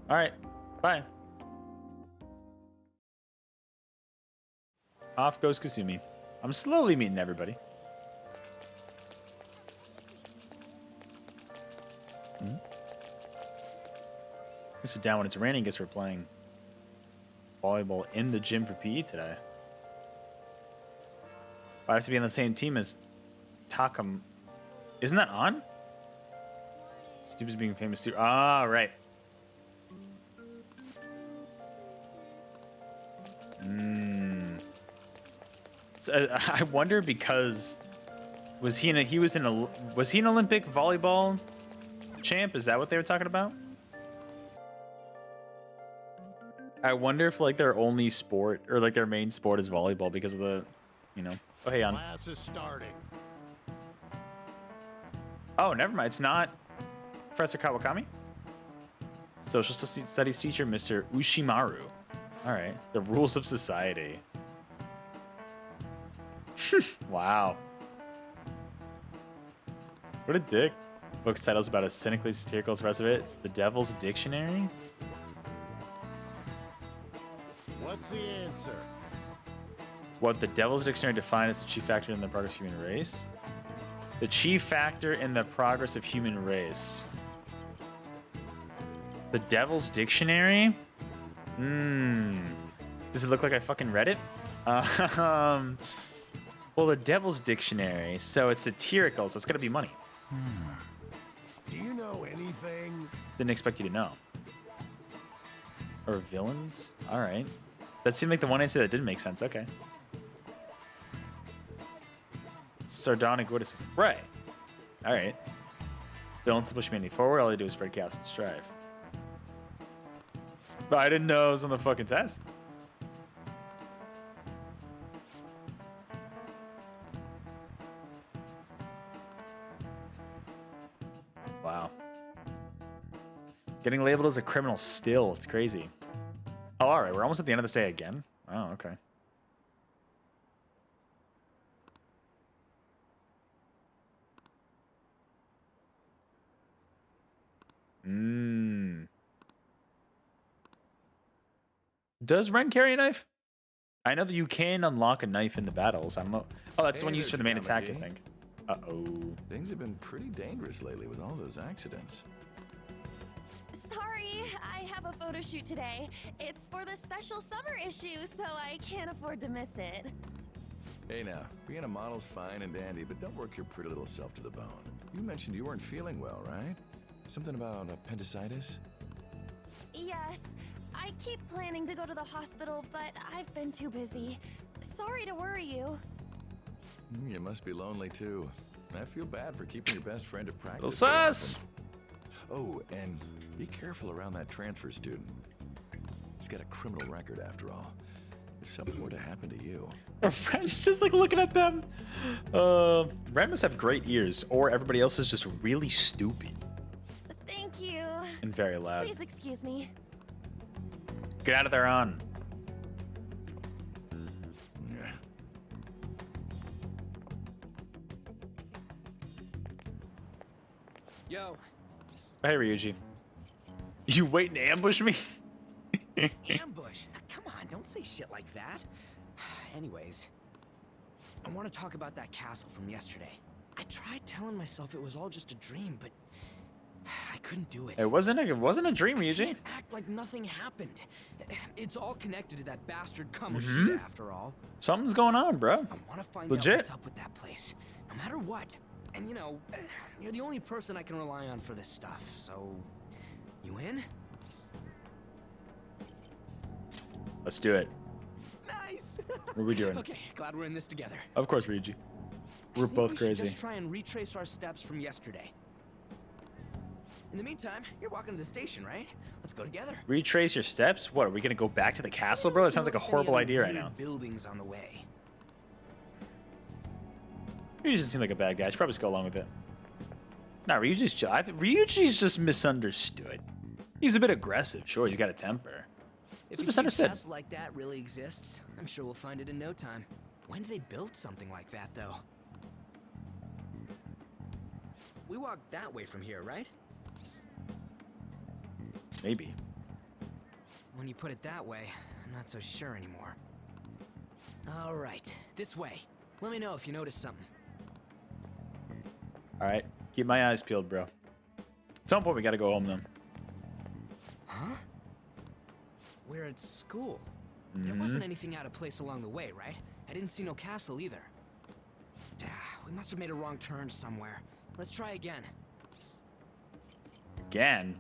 All right. Bye. Off goes Kasumi. I'm slowly meeting everybody. Sit down when it's raining. Guess we're playing volleyball in the gym for PE today. I have to be on the same team as Takam. Isn't that on? Steve's being famous too. Ah, right. So, I wonder because was he an Olympic volleyball champ? Is that what they were talking about? I wonder if like their only sport or like their main sport is volleyball because of the, you know. Oh, hey, on. Class is starting. Oh, never mind. It's not Professor Kawakami. Social studies teacher, Mr. Ushimaru. All right. The rules of society. Wow. What a dick. Book's title's about a cynically satirical rest of it. It's The Devil's Dictionary. What's the answer? What the Devil's Dictionary defined as the chief factor in the progress of human race? The chief factor in the progress of human race. The Devil's Dictionary? Does it look like I fucking read it? Well, the Devil's Dictionary, so it's satirical, so it's gotta be money. Do you know anything? Didn't expect you to know. Or villains? Alright. That seemed like the one answer that didn't make sense. Okay. Sardonic witticism. Right. Alright. Villains to push humanity forward. All they do is spread chaos and strive. But I didn't know it was on the fucking test. Wow. Getting labeled as a criminal still. It's crazy. Oh, all right. We're almost at the end of this day again. Oh, okay. Does Ren carry a knife? I know that you can unlock a knife in the battles. I don't know. Oh, that's the one used for the main attack, I think. Uh-oh. Things have been pretty dangerous lately with all those accidents. Sorry, I have a photo shoot today. It's for the special summer issue, so I can't afford to miss it. Hey now, being a model's fine and dandy, but don't work your pretty little self to the bone. You mentioned you weren't feeling well, right? Something about appendicitis? Yes, I keep planning to go to the hospital, but I've been too busy. Sorry to worry you. You must be lonely too. I feel bad for keeping your best friend at practice. Little sus! Oh, and be careful around that transfer student. He's got a criminal record after all. If something were to happen to you. Ren's just like looking at them. Ren must have great ears, or everybody else is just really stupid. Thank you. And very loud. Please excuse me. Get out of there, on. Yo. Hey, Ryuji. You waiting to ambush me? Ambush? Come on, don't say shit like that. Anyways, I want to talk about that castle from yesterday. I tried telling myself it was all just a dream, but I couldn't do it. It wasn't a dream, Ryuji. I can't act like nothing happened. It's all connected to that bastard Kamoshida, after all. Something's going on, bro. I want to find out what's up with that place, no matter what. And you know, you're the only person I can rely on for this stuff, so... You in? Let's do it. Nice! What are we doing? Okay, glad we're in this together. Of course, Ryuji. We're both We should crazy. just try and retrace our steps from yesterday. In the meantime, you're walking to the station, right? Let's go together. Retrace your steps? What, are we gonna go back to the castle, bro? That sounds like a horrible idea right now. Buildings on the way. Ryuji doesn't seem like a bad guy. I should probably just go along with it. Nah, Ryuji's chill. Ryuji's just misunderstood. He's a bit aggressive. Sure, he's got a temper. If It's a misunderstood. castle like that really exists, I'm sure we'll find it in no time. When did they build something like that, though? We walked that way from here, right? Maybe. When you put it that way, I'm not so sure anymore. All right, this way. Let me know if you notice something. All right, keep my eyes peeled, bro. At some point, we gotta go home, though. Huh? We're at school. There wasn't anything out of place along the way, right? I didn't see no castle either. We must have made a wrong turn somewhere. Let's try again. Again?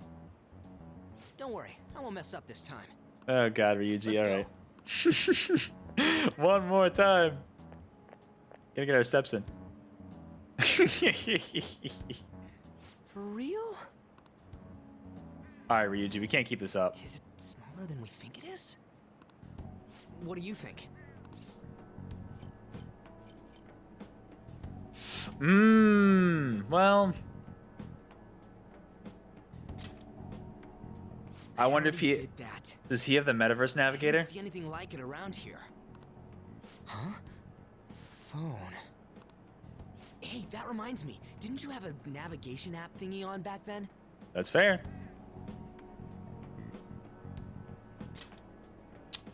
Don't worry, I won't mess up this time. Oh God, Ryuji, all right. One more time. Gotta get our steps in. For real? All right, Ryuji, we can't keep this up. Is it smaller than we think it is? What do you think? Well, I wonder if he does he have the metaverse I navigator? didn't see anything like it around here. Huh? Phone. Hey, that reminds me. Didn't you have a navigation app thingy on back then? That's fair.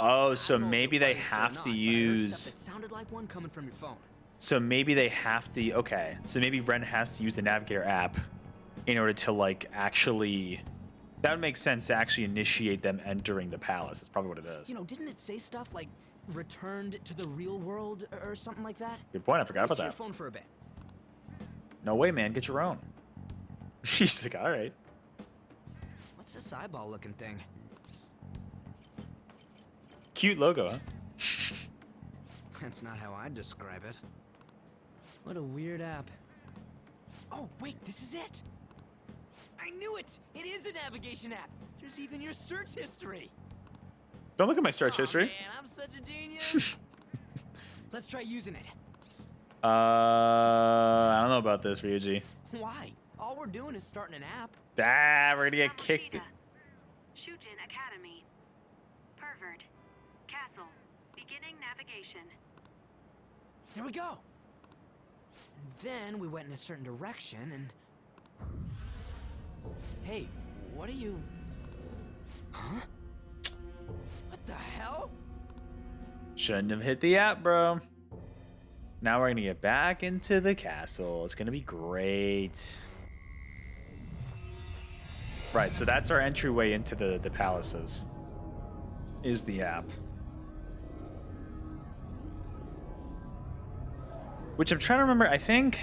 Oh, so maybe they have to use. It sounded like one coming from your phone. So maybe they have to. Okay, so maybe Ren has to use the navigator app in order to like actually. That would make sense to actually initiate them entering the palace. That's probably what it is. You know, didn't it say stuff like returned to the real world or something like that? Good point. I forgot about Use your that. phone for a bit. No way, man. Get your own. She's like, all right. What's this eyeball-looking thing? Cute logo, huh? That's not how I'd describe it. What a weird app. Oh, wait, this is it! I knew it! It is a navigation app! There's even your search history! Don't look at my search history. Man, I'm such a genius! Let's try using it. I don't know about this, Ryuji. Why? All we're doing is starting an app. Ah, we're gonna get kicked. Shujin Academy. Pervert. Castle. Beginning navigation. Here we go! And then we went in a certain direction and... Hey, what are you... Huh? What the hell? Shouldn't have hit the app, bro. Now we're gonna get back into the castle. It's gonna be great. Right, so that's our entryway into the palaces. Is the app. Which I'm trying to remember. I think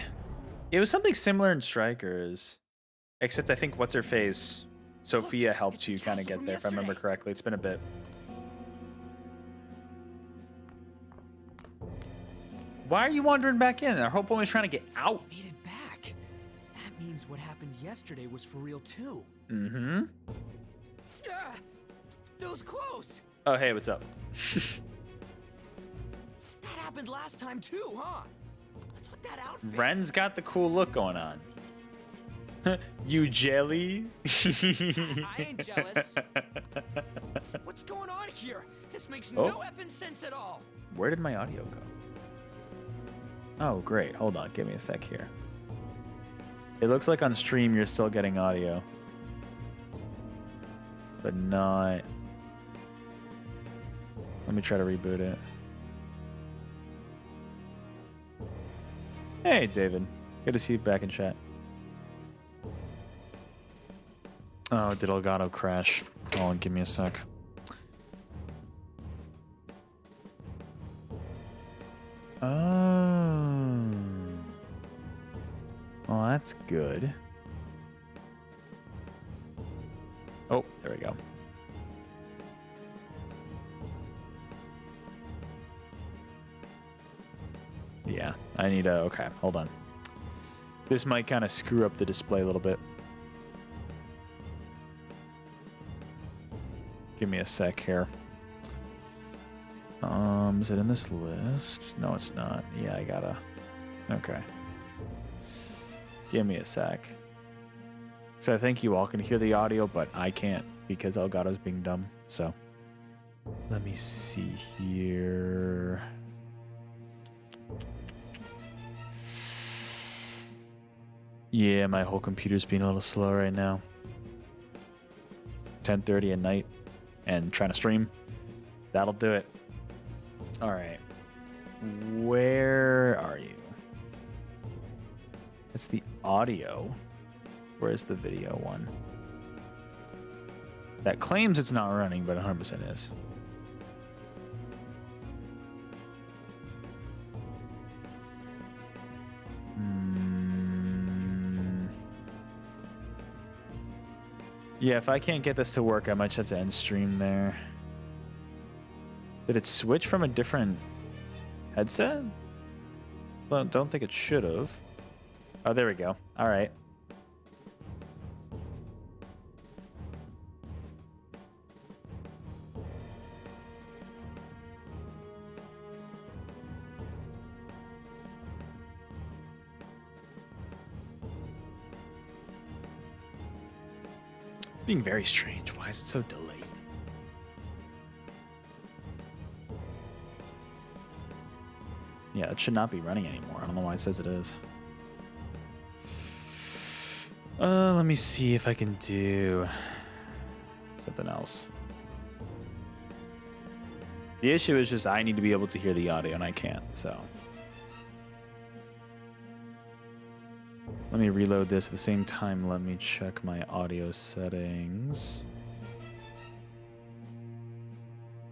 it was something similar in Strikers. Except I think what's her face? Sophia helped you kind of get there, if I remember correctly. It's been a bit. Why are you wandering back in? Our whole point was trying to get out. Made it back. That means what happened yesterday was for real too. Mm-hmm. Ah, that was close. Oh, hey, what's up? That happened last time too, huh? What's with that outfit? Ren's got the cool look going on. You jelly? I ain't jealous. What's going on here? This makes no effing sense at all. Where did my audio go? Oh, great. Hold on. Give me a sec here. It looks like on stream you're still getting audio. But not... Let me try to reboot it. Hey, David. Good to see you back in chat. Oh, did Elgato crash? Hold on, give me a sec. Oh. Well, that's good. Oh, there we go. Yeah, I need a... Okay, hold on. This might kind of screw up the display a little bit. Give me a sec here. Is it in this list? No, it's not. Yeah, I gotta... Okay. Give me a sec. So I think you all can hear the audio, but I can't because Elgato's being dumb. So let me see here. Yeah, my whole computer's being a little slow right now. 10:30 at night and trying to stream. That'll do it. All right. Where are you? That's the audio. Where's the video one? That claims it's not running, but 100% is. Yeah, if I can't get this to work, I might just have to end stream there. Did it switch from a different headset? Don't think it should have. Oh, there we go. All right. Being very strange. Why is it so delayed? Yeah, it should not be running anymore. I don't know why it says it is. Let me see if I can do something else. The issue is just I need to be able to hear the audio and I can't, so. Let me reload this at the same time. Let me check my audio settings.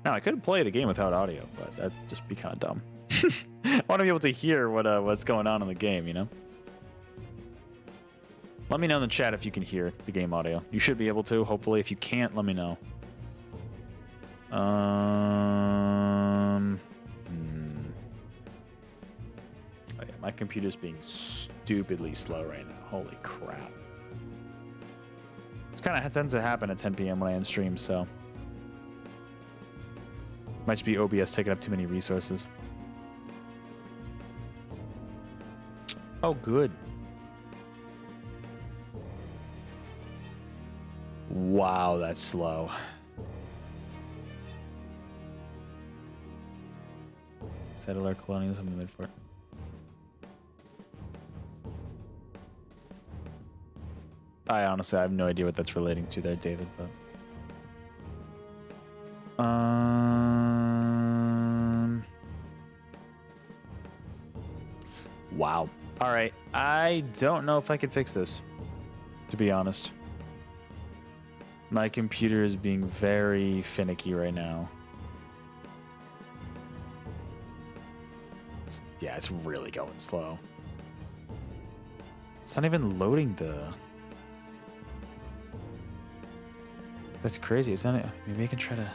Now, I could play the game without audio, but that'd just be kind of dumb. I want to be able to hear what's going on in the game, you know? Let me know in the chat if you can hear the game audio. You should be able to, hopefully. If you can't, let me know. Oh yeah, my computer's being stupidly slow right now. Holy crap. It's kind of tends to happen at 10 p.m. when I end stream, so. Might just be OBS taking up too many resources. Oh, good. Wow, that's slow. Settler colonialism in the mid-fort. I honestly have no idea what that's relating to there, David, but wow. All right. I don't know if I can fix this, to be honest. My computer is being very finicky right now. Yeah, it's really going slow. It's not even loading the... That's crazy. It's not... Maybe I can try to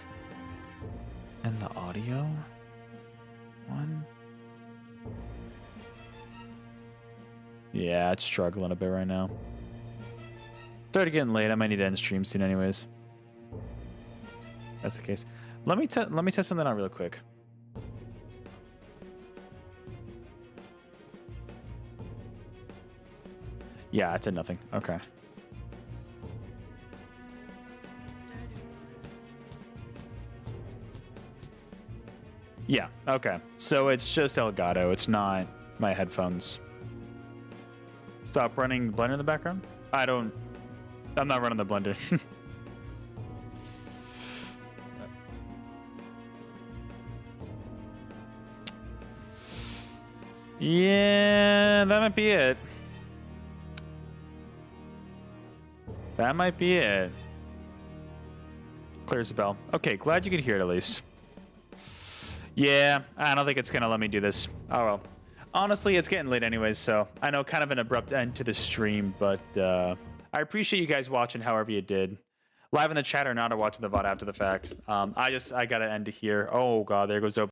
end the audio one. Yeah, it's struggling a bit right now. Started getting late. I might need to end stream soon anyways. That's the case. Let me test something out real quick. Yeah, it's a nothing. Okay. Yeah, okay. So it's just Elgato. It's not my headphones. Stop running Blender in the background? I'm not running the Blender. Yeah, that might be it. That might be it. Clears the bell. Okay, glad you could hear it at least. Yeah, I don't think it's gonna let me do this. Oh well. Honestly, it's getting late anyways, so I know kind of an abrupt end to the stream, but I appreciate you guys watching however you did. Live in the chat or not, or watching the VOD after the fact. I gotta end it here. Oh god, there goes